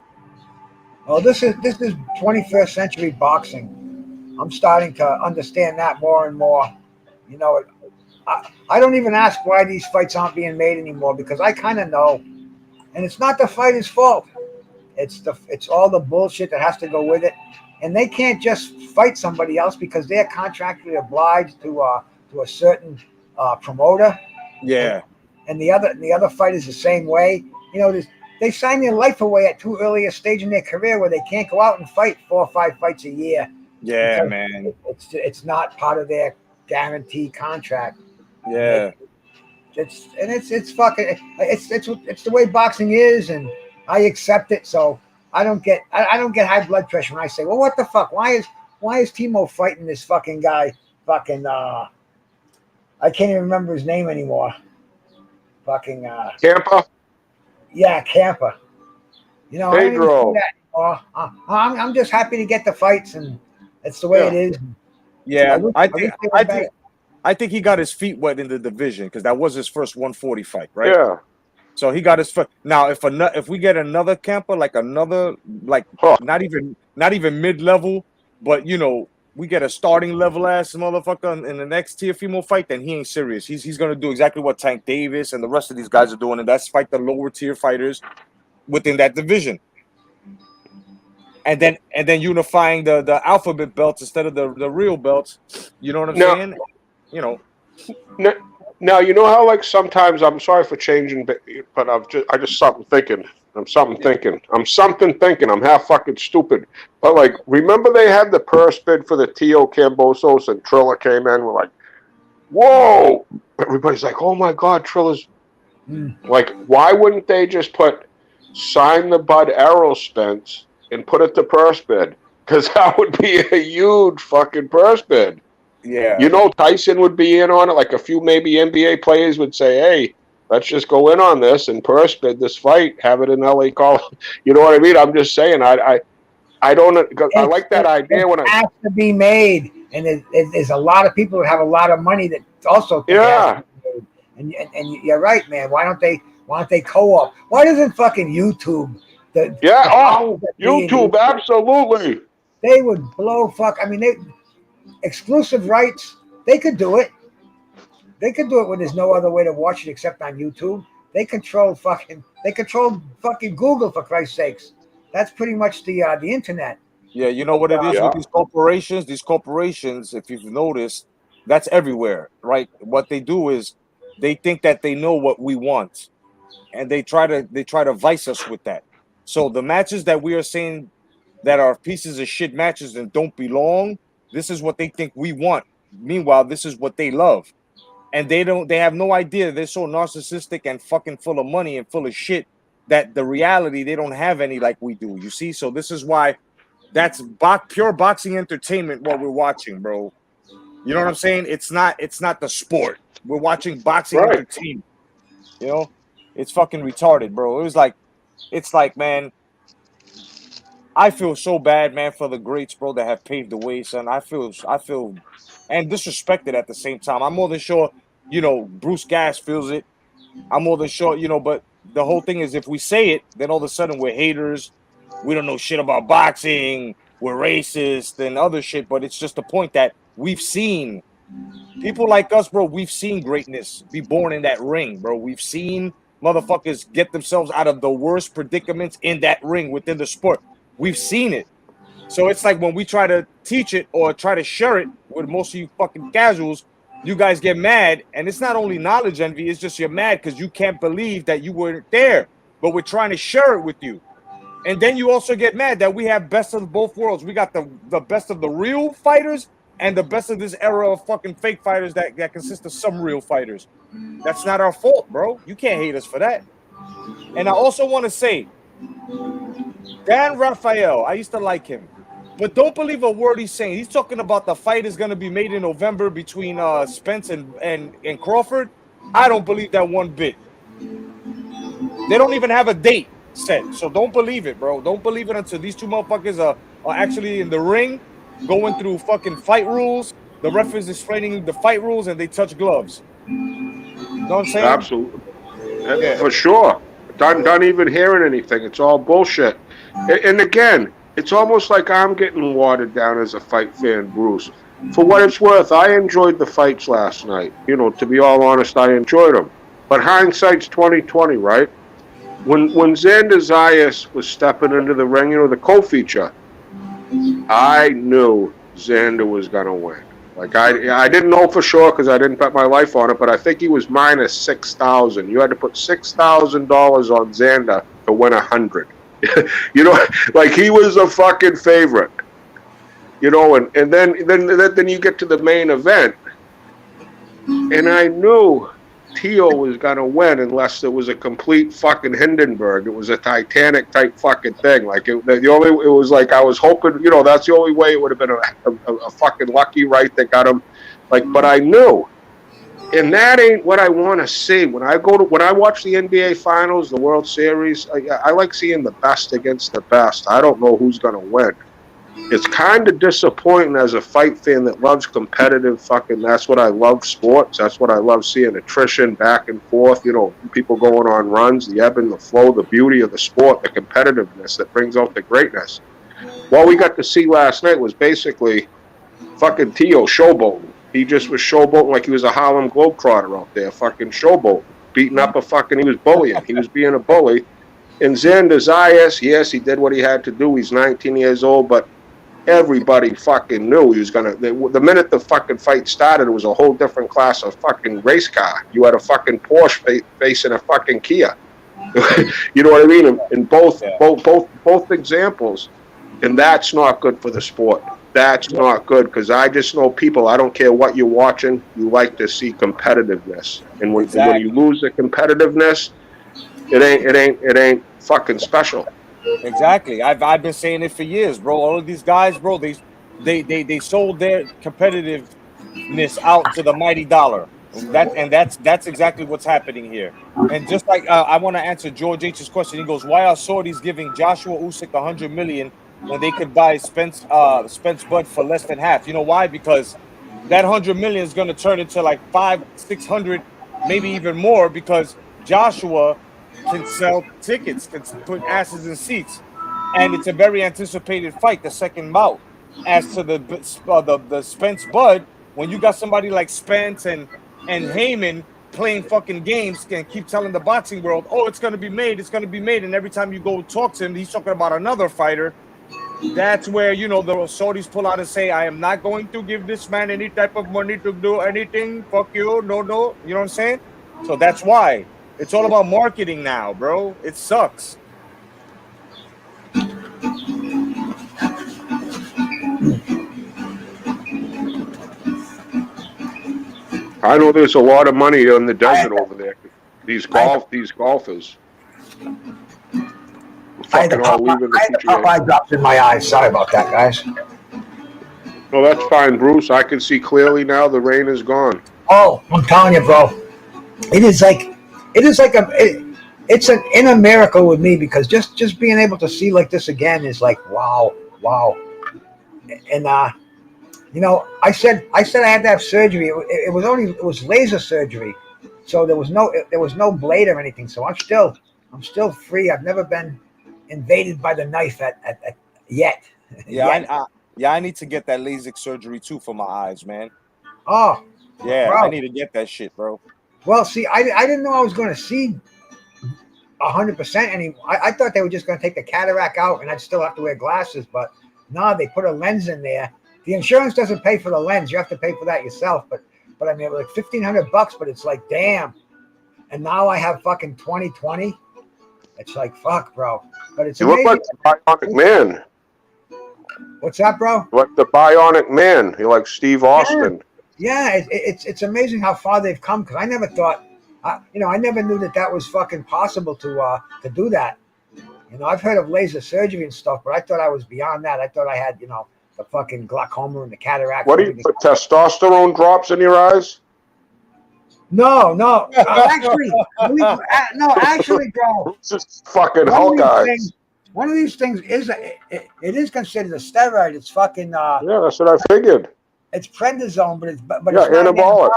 Well, this is 21st century boxing. I'm starting to understand that more and more. You know, I don't even ask why these fights aren't being made anymore because I kind of know, and it's not the fighter's fault. It's all the bullshit that has to go with it, and they can't just fight somebody else because they're contractually obliged to a certain promoter. Yeah, and the other fighters the same way. You know, they sign their life away at too early a stage in their career where they can't go out and fight 4 or 5 fights a year. Yeah, man. It's not part of their guaranteed contract. Yeah. It's fucking it's the way boxing is, and I accept it. So I don't get high blood pressure when I say, well, what the fuck? Why is Timo fighting this fucking guy? Fucking I can't even remember his name anymore. Fucking Campa. Yeah, Campa. You know, Pedro. I'm just happy to get the fights, and it's the way it is. Yeah, I think he got his feet wet in the division because that was his first 140 fight, right? Yeah. So he got his foot. Now, if we get another Campa, not even mid-level, but you know, we get a starting level ass motherfucker in the next tier female fight, then he ain't serious. He's gonna do exactly what Tank Davis and the rest of these guys are doing, and that's fight the lower tier fighters within that division. And then unifying the alphabet belts instead of the real belts. You know what I'm saying? You know. Now you know how like sometimes I'm sorry for changing, but I just something thinking. I'm something thinking. I'm half fucking stupid. But like, remember they had the purse bid for the Tio Cambosos and Triller came in. We're like, whoa! Everybody's like, oh my god, Triller's like, why wouldn't they just sign the Bud Errol Spence and put it to purse bid? Because that would be a huge fucking purse bid. Yeah. You know, Tyson would be in on it. Like a few maybe NBA players would say, hey, let's just go in on this and purse bid this fight, have it in LA Call. You know what I mean? I'm just saying, I don't, I like that idea when it has to be made. And there's a lot of people that have a lot of money that also and you're right, man. Why don't they co-op? Why doesn't fucking YouTube YouTube, absolutely. They would blow fuck. I mean, exclusive rights, they could do it. They could do it when there's no other way to watch it except on YouTube. They control fucking Google, for Christ's sakes. That's pretty much the internet. Yeah, you know what it is with these corporations? These corporations, if you've noticed, that's everywhere, right? What they do is they think that they know what we want, and they try to vice us with that. So the matches that we are saying that are pieces of shit matches and don't belong, this is what they think we want. Meanwhile, this is what they love. And they have no idea. They're so narcissistic and fucking full of money and full of shit that the reality, they don't have any like we do. You see? So this is why that's pure boxing entertainment what we're watching, bro. You know what I'm saying? It's not the sport. We're watching boxing entertainment. You know? It's fucking retarded, bro. It's like, man, I feel so bad, man, for the greats, bro, that have paved the way, son. I feel and disrespected at the same time. I'm more than sure, you know, Bruce Gas feels it. I'm more than sure, you know, but the whole thing is if we say it, then all of a sudden we're haters. We don't know shit about boxing. We're racist and other shit, but it's just the point that we've seen people like us, bro. We've seen greatness be born in that ring, bro. We've seen motherfuckers get themselves out of the worst predicaments in that ring within the sport. We've seen it. So it's like when we try to teach it or try to share it, with most of you fucking casuals, you guys get mad, and it's not only knowledge envy, it's just you're mad because you can't believe that you weren't there, but we're trying to share it with you. And then you also get mad that we have best of both worlds. We got the best of the real fighters and the best of this era of fucking fake fighters that consist of some real fighters. That's not our fault, bro. You can't hate us for that. And I also want to say, Dan Raphael, I used to like him. But don't believe a word he's saying. He's talking about the fight is going to be made in November between Spence and Crawford. I don't believe that one bit. They don't even have a date set. So don't believe it, bro. Don't believe it until these two motherfuckers are actually in the ring, going through fucking fight rules. The ref is explaining the fight rules, and they touch gloves. You know what I'm saying? Absolutely. Yeah. For sure. Don't even hearing anything. It's all bullshit. And again, it's almost like I'm getting watered down as a fight fan, Bruce. For what it's worth, I enjoyed the fights last night. You know, to be all honest, I enjoyed them. But hindsight's 20/20, right? When Xander Zayas was stepping into the ring, you know, the co-feature, I knew Xander was gonna win. Like I didn't know for sure because I didn't bet my life on it, but I think he was minus 6,000. You had to put $6,000 on Xander to win 100. You know, like he was a fucking favorite. You know, and then you get to the main event, and I knew Tio was gonna win unless it was a complete fucking Hindenburg. It was a Titanic type fucking thing. Like it was like I was hoping, you know, that's the only way it would have been a fucking lucky right that got him. Like, but I knew, and that ain't what I want to see. When I watch the NBA Finals, the World Series, I like seeing the best against the best. I don't know who's gonna win. It's kind of disappointing as a fight fan that loves competitive fucking, that's what I love sports. That's what I love seeing, attrition, back and forth, you know, people going on runs, the ebb and the flow, the beauty of the sport, the competitiveness that brings out the greatness. What we got to see last night was basically fucking Tio showboating. He just was showboating like he was a Harlem Globetrotter out there, fucking showboating, beating up a fucking, he was bullying. He was being a bully. And Xander Zayas, yes, he did what he had to do. He's 19 years old, but everybody fucking knew he was gonna. The minute the fucking fight started, it was a whole different class of fucking race car. You had a fucking Porsche facing a fucking Kia. You know what I mean? In both examples, and that's not good for the sport. That's not good because I just know people. I don't care what you're watching. You like to see competitiveness, and when you lose the competitiveness, it ain't fucking special. Exactly. I've been saying it for years, bro. All of these guys, bro, they sold their competitiveness out to the mighty dollar. That's exactly what's happening here. And just like I want to answer George H's question, he goes, "Why are Saudis giving Joshua Usyk $100 million when they could buy Spence Bud for less than half?" You know why? Because that $100 million is going to turn into like 500-600, maybe even more, because Joshua can sell tickets, can put asses in seats, and it's a very anticipated fight, the second bout. As to the Spence Bud, when you got somebody like Spence and Heyman playing fucking games and keep telling the boxing world, "Oh, it's gonna be made, and every time you go talk to him, he's talking about another fighter. That's where, you know, the Saudis pull out and say, "I am not going to give this man any type of money to do anything. Fuck you, no." You know what I'm saying? So that's why. It's all about marketing now, bro. It sucks. I know there's a lot of money on the desert over there. These golfers. I had the eye drops in my eyes. Sorry about that, guys. No, that's fine, Bruce. I can see clearly now. The rain is gone. Oh, I'm telling you, bro. It's an inner miracle with me because just being able to see like this again is like wow. And you know, I said I had to have surgery. It was laser surgery, so there was no blade or anything. So I'm still free. I've never been invaded by the knife yet. Yeah, I need to get that LASIK surgery too for my eyes, man. Oh, yeah, bro. I need to get that shit, bro. Well, see, I didn't know I was going to see 100% anymore. I thought they were just going to take the cataract out and I'd still have to wear glasses, but no, they put a lens in there The insurance doesn't pay for the lens. You have to pay for that yourself. But I mean, like $1,500. But it's like, damn. And now I have fucking 20/20. It's like, fuck, bro. But it's You amazing. look like the Bionic Man. What's that, bro? Like the Bionic Man. You're like Steve Austin. Yeah, it's amazing how far they've come. Because I never thought, I never knew that was fucking possible to do that. You know, I've heard of laser surgery and stuff, but I thought I was beyond that. I thought I had, the fucking glaucoma and the cataract. What do you put testosterone drops in your eyes? No, actually, bro. It's just fucking Hulk eyes. One of these things is it is considered a steroid. It's fucking yeah, that's what I figured. It's prednisone, but it's anabolic.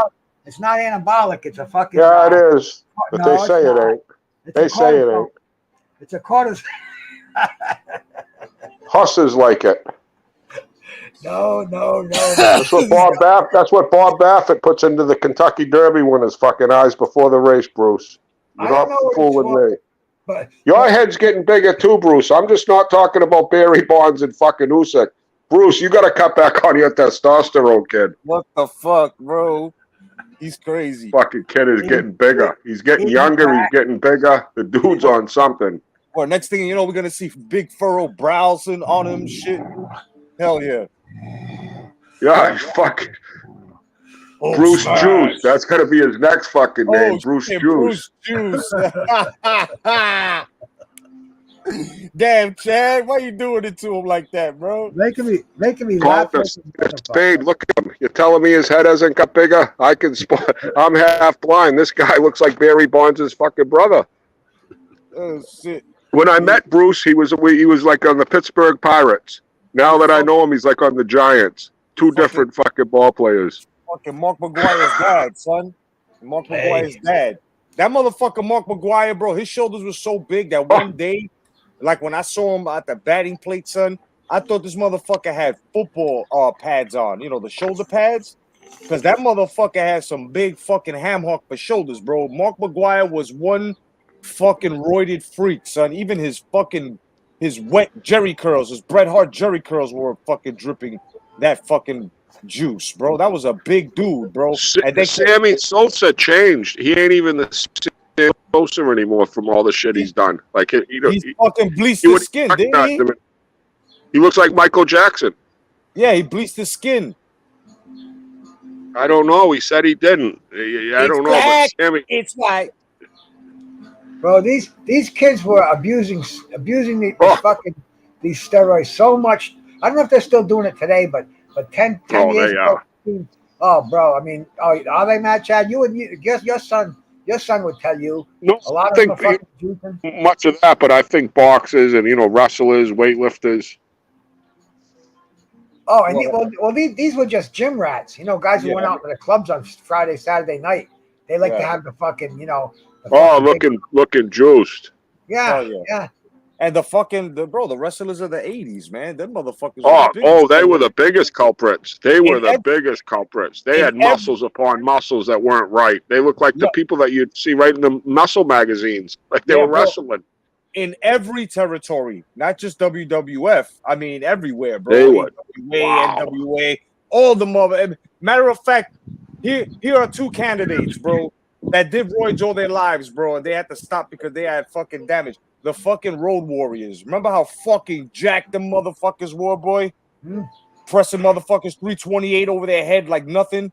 It's not anabolic. It's a fucking it is. But they say it ain't. They say it ain't. It's a cortisone. Husses like it. No. That's what Bob Baffett puts into the Kentucky Derby winners' fucking eyes before the race, Bruce. You're not fooling me. But your head's getting bigger too, Bruce. I'm just not talking about Barry Bonds and fucking Usyk. Bruce, you got to cut back on your testosterone, kid. What the fuck, bro? He's crazy. Fucking kid is getting bigger. He's getting younger. He's getting bigger. The dude's on something. Well, next thing you know, we're gonna see big furrow brows on him. Shit. Hell yeah. Yeah, fuck. Bruce Juice. That's gonna be his next fucking name. Bruce Juice. Bruce Juice. Damn, Chad, why you doing it to him like that, bro? Making me laugh. Spade, look at him. You're telling me his head hasn't got bigger? I can spot. I'm half blind. This guy looks like Barry Bonds' fucking brother. Oh shit. When I met Bruce, he was like on the Pittsburgh Pirates. Now that I know him, he's like on the Giants. Two different fucking ball players. Fucking Mark McGuire's dad, son. Mark McGuire's dad. That motherfucker Mark McGuire, bro, his shoulders were so big that one day, like when I saw him at the batting plate, son, I thought this motherfucker had football pads on, the shoulder pads. Because that motherfucker had some big fucking ham hock for shoulders, bro. Mark McGuire was one fucking roided freak, son. Even his wet Jerry curls, his Bret Hart Jerry curls were fucking dripping that fucking juice, bro. That was a big dude, bro. And Sammy Sosa changed. He ain't even the same Sosa anymore from all the shit he's done. Like he's fucking bleached his skin, didn't he? He looks like Michael Jackson. Yeah, he bleached his skin. I don't know. He said he didn't. I don't know. But Sammy, it's like, bro, these kids were abusing these steroids so much. I don't know if they're still doing it today, but 10 years ago. Oh, bro. I mean, are they mad, Chad? Your son would tell you. No, a lot of them are fucking juicing. Much of that, but I think boxers and wrestlers, weightlifters. Oh, and these were just gym rats. Guys who went out to the clubs on Friday, Saturday night. They like to have the fucking, looking juiced. Yeah. And the wrestlers of the 80s, man. Them motherfuckers. They were the biggest culprits. They were the biggest culprits. They had muscles upon muscles that weren't right. They looked like the people that you'd see right in the muscle magazines. Like they were wrestling. In every territory, not just WWF. I mean, everywhere, bro. They would. NWA, all the mother. Matter of fact, here are two candidates, bro, that did roids all their lives, bro, and they had to stop because they had fucking damage. The fucking Road Warriors. Remember how fucking jacked them motherfuckers were, boy? Pressing motherfuckers 328 over their head like nothing.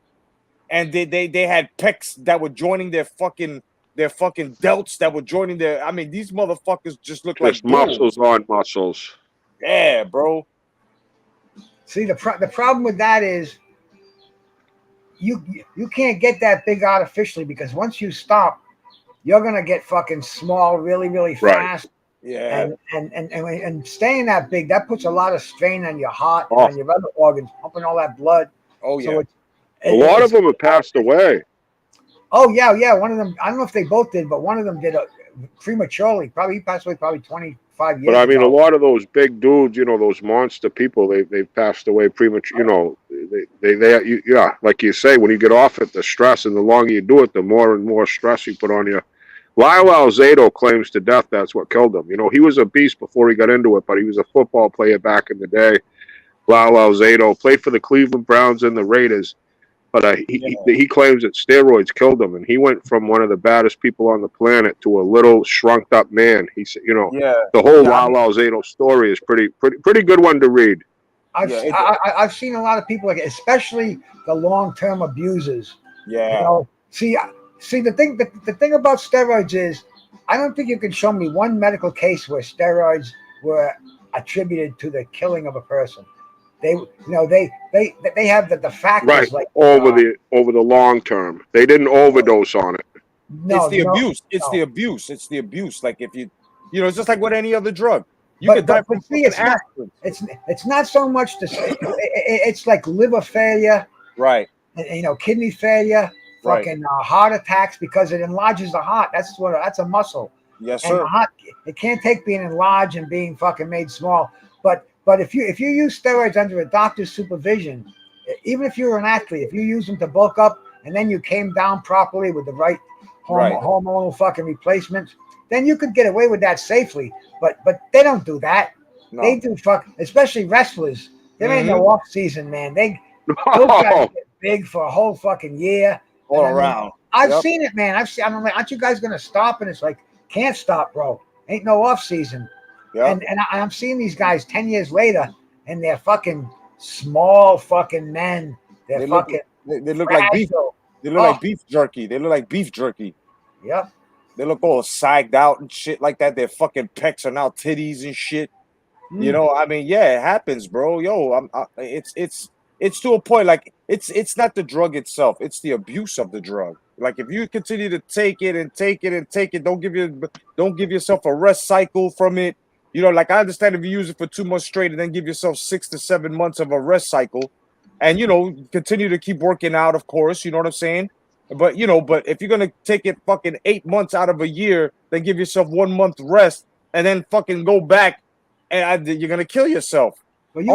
And they had pecs that were joining their fucking delts that were joining their. I mean, these motherfuckers just look like muscles on muscles. Yeah, bro. See, the problem with that is you can't get that big artificially, because once you stop, you're gonna get fucking small really, really fast. Right. Yeah. And staying that big, that puts a lot of strain on your heart and on your other organs, pumping all that blood. Oh yeah. So a lot of them have passed away. Oh yeah. One of them, I don't know if they both did, but one of them did prematurely. He passed away 25 years. But I mean, ago. a lot of those big dudes, those monster people, they've passed away premature. They like you say, when you get off it, the stress, and the longer you do it, the more and more stress you put on you. Lyle Alzado claims to death that's what killed him. He was a beast before he got into it, but he was a football player back in the day. Lalo Zato, played for the Cleveland Browns and the Raiders. But he claims that steroids killed him, and he went from one of the baddest people on the planet to a little shrunk up man. He said, the whole Lalo Zato story is pretty good one to read. I've seen a lot of people, like, especially the long-term abusers. Yeah. See the thing about steroids is, I don't think you can show me one medical case where steroids were attributed to the killing of a person. They have the factors, right, like over the long term. They didn't overdose on it. No, it's the abuse. It's the abuse. It's the abuse. Like if it's just like with any other drug. You could die from aspirin. It's not so much it's like liver failure, right? And, kidney failure, fucking heart attacks, because it enlarges the heart. That's a muscle. Yes, and sir. The heart, it can't take being enlarged and being fucking made small. But if you use steroids under a doctor's supervision, even if you're an athlete, if you use them to bulk up and then you came down properly with the right hormonal fucking replacements, then you could get away with that safely. But they don't do that. No. They do especially wrestlers. There ain't no off season, man. Those guys get big for a whole fucking year. All around. I've seen it, man. I'm like, aren't you guys gonna stop? And it's like, can't stop, bro. Ain't no off season. Yep. And I'm seeing these guys 10 years later, and they're fucking small fucking men. They look like beef. They look like beef jerky. They look like beef jerky. Yep. They look all sagged out and shit like that. Their fucking pecs are now titties and shit. I mean, yeah, it happens, bro. Yo, it's to a point. Like it's not the drug itself. It's the abuse of the drug. Like if you continue to take it and take it and take it, don't give yourself a rest cycle from it. Like I understand if you use it for 2 months straight and then give yourself 6 to 7 months of a rest cycle, and continue to keep working out, of course. You know what I'm saying? But if you're gonna take it fucking 8 months out of a year, then give yourself 1 month rest and then fucking go back, and you're gonna kill yourself. Well, you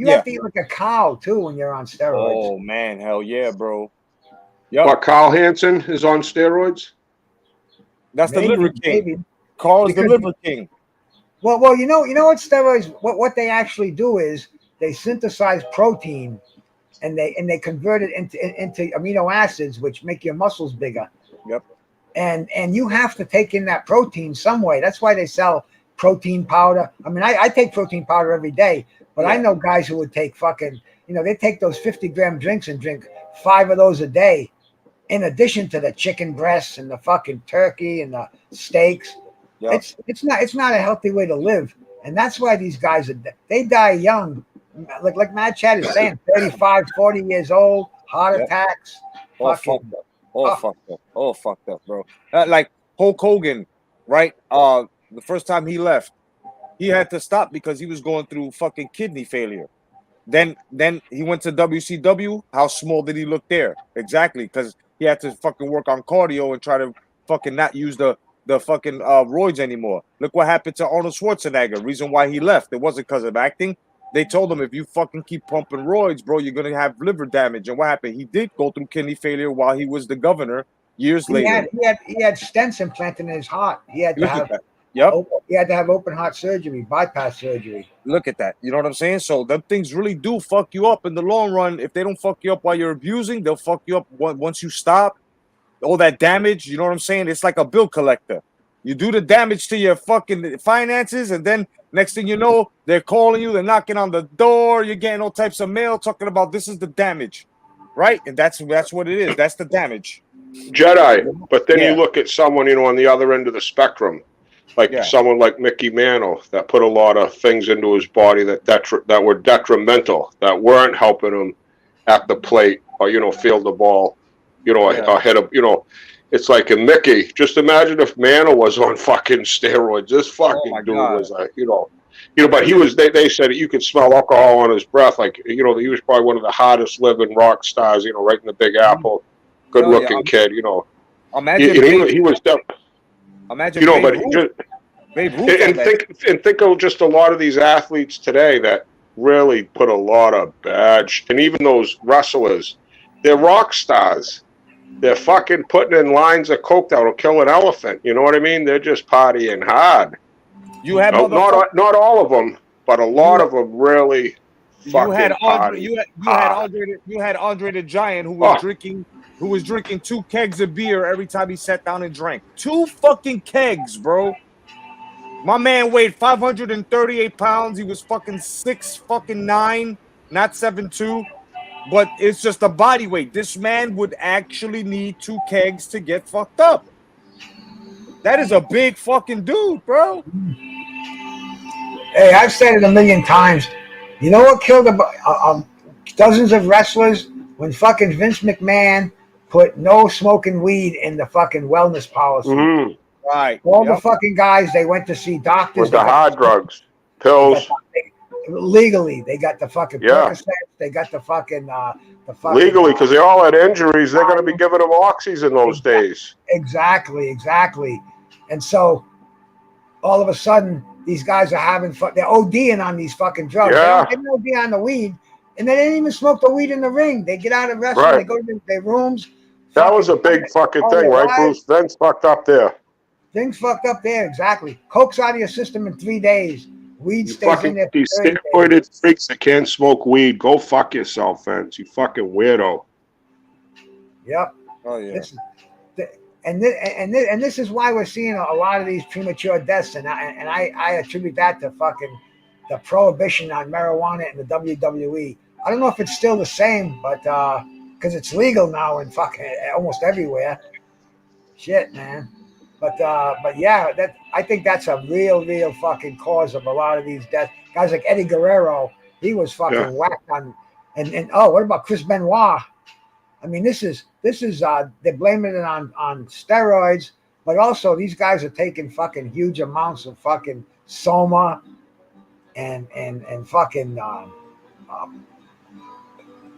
have to eat like a cow too when you're on steroids. Oh man, hell yeah, bro. Yep. What, Carl Hansen is on steroids? That's the liver king. Maybe. Carl is the liver king. Well, you know what steroids? What they actually do is they synthesize protein, and they convert it into amino acids, which make your muscles bigger. Yep. And you have to take in that protein some way. That's why they sell protein powder. I mean, I take protein powder every day, but I know guys who would take fucking, they take those 50-gram drinks and drink 5 of those a day, in addition to the chicken breasts and the fucking turkey and the steaks. Yep. It's not a healthy way to live, and that's why these guys they die young, like Mad Chad is saying, 35, 40 years old, heart attacks. All fucked up, bro. Like Hulk Hogan, right? The first time he left, he had to stop because he was going through fucking kidney failure. Then he went to WCW. How small did he look there? Exactly, because he had to fucking work on cardio and try to fucking not use the fucking roids anymore. Look what happened to Arnold Schwarzenegger. Reason why he left, it wasn't because of acting. They told him, if you fucking keep pumping roids, bro, you're gonna have liver damage. And what happened? He did go through kidney failure while he was the governor years later. He had stents implanted in his heart. He had to have he had to have open heart surgery, bypass surgery. Look at that. You know what I'm saying? So them things really do fuck you up in the long run. If they don't fuck you up while you're abusing, they'll fuck you up once you stop. All that damage, you know what I'm saying? It's like a bill collector. You do the damage to your fucking finances, and then next thing you know, they're calling you, they're knocking on the door, you're getting all types of mail talking about this is the damage, right? And that's what it is. That's the damage. Jedi. But then you look at someone, on the other end of the spectrum, like someone like Mickey Mantle, that put a lot of things into his body that were detrimental, that weren't helping him at the plate or field the ball. Ahead of, it's like a Mickey. Just imagine if Mantle was on fucking steroids. This fucking dude was like, but he was, they said you could smell alcohol on his breath. Like, he was probably one of the hardest living rock stars, right in the Big Apple. Good looking kid, Imagine he was imagine but Babe Ruth and think of just a lot of these athletes today that really put a lot of and even those wrestlers, they're rock stars. They're fucking putting in lines of coke that'll kill an elephant. You know what I mean? They're just partying hard. You have not all of them, but a lot of them really fucking had Andre. party. You had Andre the Giant who was drinking 2 kegs of beer every time he sat down and drank. 2 fucking kegs, bro. My man weighed 538 pounds. He was fucking 6'9", not 7'2". But it's just a body weight. This man would actually need 2 kegs to get fucked up. That is a big fucking dude, bro. Hey, I've said it a million times. You know what killed dozens of wrestlers? When fucking Vince McMahon put no smoking weed in the fucking wellness policy. Mm-hmm. Right. All the fucking guys, they went to see doctors. With the hard drugs, pills. Legally, they got the fucking Percocets. They got the fucking legally, because they all had injuries. They're going to be giving them oxys in those days. Exactly. And so, all of a sudden, these guys are having fun. They're ODing on these fucking drugs. Yeah. They don't OD on the weed, and they didn't even smoke the weed in the ring. They get out of wrestling. Right. They go to their rooms. That was a big fucking thing, right, Bruce? Vince fucked up there. Things fucked up there, exactly. Coke's out of your system in 3 days. Weed stays in there for 30 days. Steroided freaks that can't smoke weed. Go fuck yourself, Vince. You fucking weirdo. Yep. Oh yeah. This is why we're seeing a lot of these premature deaths, and I attribute that to fucking the prohibition on marijuana in the WWE. I don't know if it's still the same, but because it's legal now in fucking almost everywhere. Shit, man. But yeah, I think that's a real fucking cause of a lot of these deaths. Guys like Eddie Guerrero, he was fucking whacked on, and what about Chris Benoit? I mean, this is they're blaming it on steroids, but also these guys are taking fucking huge amounts of fucking Soma and fucking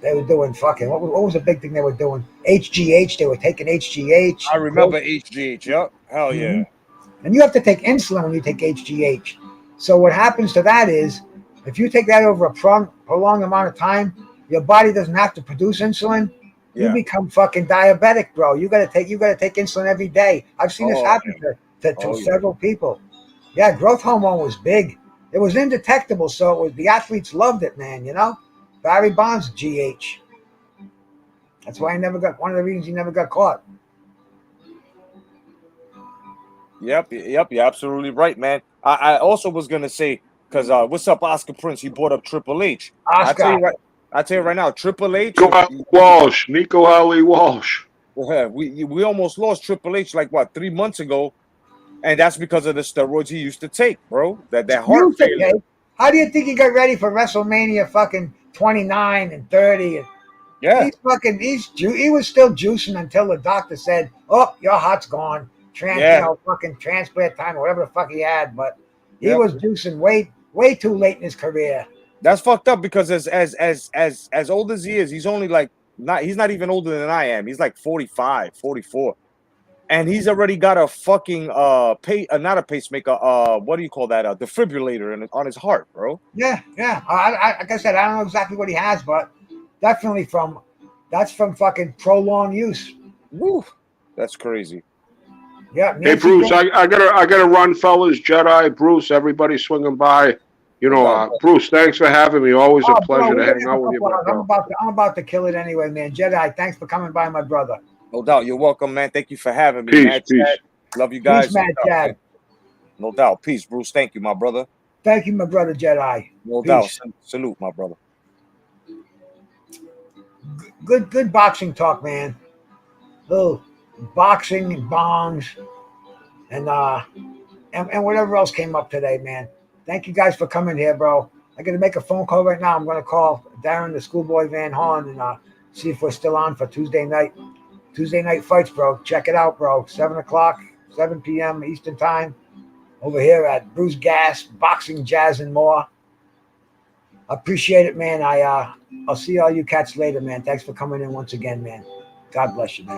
they were doing fucking what was the big thing they were doing? HGH. They were taking HGH. I remember HGH. Yep. Hell yeah. Mm-hmm. And you have to take insulin when you take HGH. So what happens to that is, if you take that over a prolonged amount of time, your body doesn't have to produce insulin. You become fucking diabetic, bro. You gotta take insulin every day. I've seen this happen to several people. Yeah, growth hormone was big. It was indetectable, so the athletes loved it, man. You know, Barry Bonds GH. That's why one of the reasons he never got caught. Yep, you're absolutely right, man. I also was gonna say, because what's up, Oscar Prince? He brought up Triple H. Oscar. I tell you right now, Triple H. Nico Ali Walsh. We almost lost Triple H like 3 months ago, and that's because of the steroids he used to take, bro. That heart failure. How do you think he got ready for WrestleMania? Fucking 29 and 30. And yeah, he was still juicing until the doctor said, "Oh, your heart's gone." Fucking transplant time or whatever the fuck he had, but he was juicing way too late in his career. That's fucked up because as old as he is, he's only he's not even older than I am. He's like 45, 44. And he's already got a fucking not a pacemaker, what do you call that? A defibrillator on his heart, bro. Yeah. Like I said, I don't know exactly what he has, but definitely that's from fucking prolonged use. Woo. That's crazy. Yeah. Hey Bruce, I gotta run, fellas. Jedi, Bruce, everybody swinging by. You know, Bruce, thanks for having me. Always a pleasure to hang out with you. I'm about to kill it anyway, man. Jedi, thanks for coming by, my brother. No doubt. You're welcome, man. Thank you for having me. Peace. Love you guys. Peace, Chad. No doubt. Peace, Bruce. Thank you, my brother. Thank you, my brother, Jedi. No doubt. Salute, my brother. Good boxing talk, man. Little boxing and bongs and whatever else came up today, man. Thank you guys for coming here, bro. I got to make a phone call right now. I'm going to call Darren, the Schoolboy Van Horn, and see if we're still on for Tuesday night. Tuesday night fights, bro. Check it out, bro. 7 p.m. Eastern time over here at Bruce Gas, Boxing, Jazz, and more. Appreciate it, man. I'll see all you cats later, man. Thanks for coming in once again, man. God bless you, man.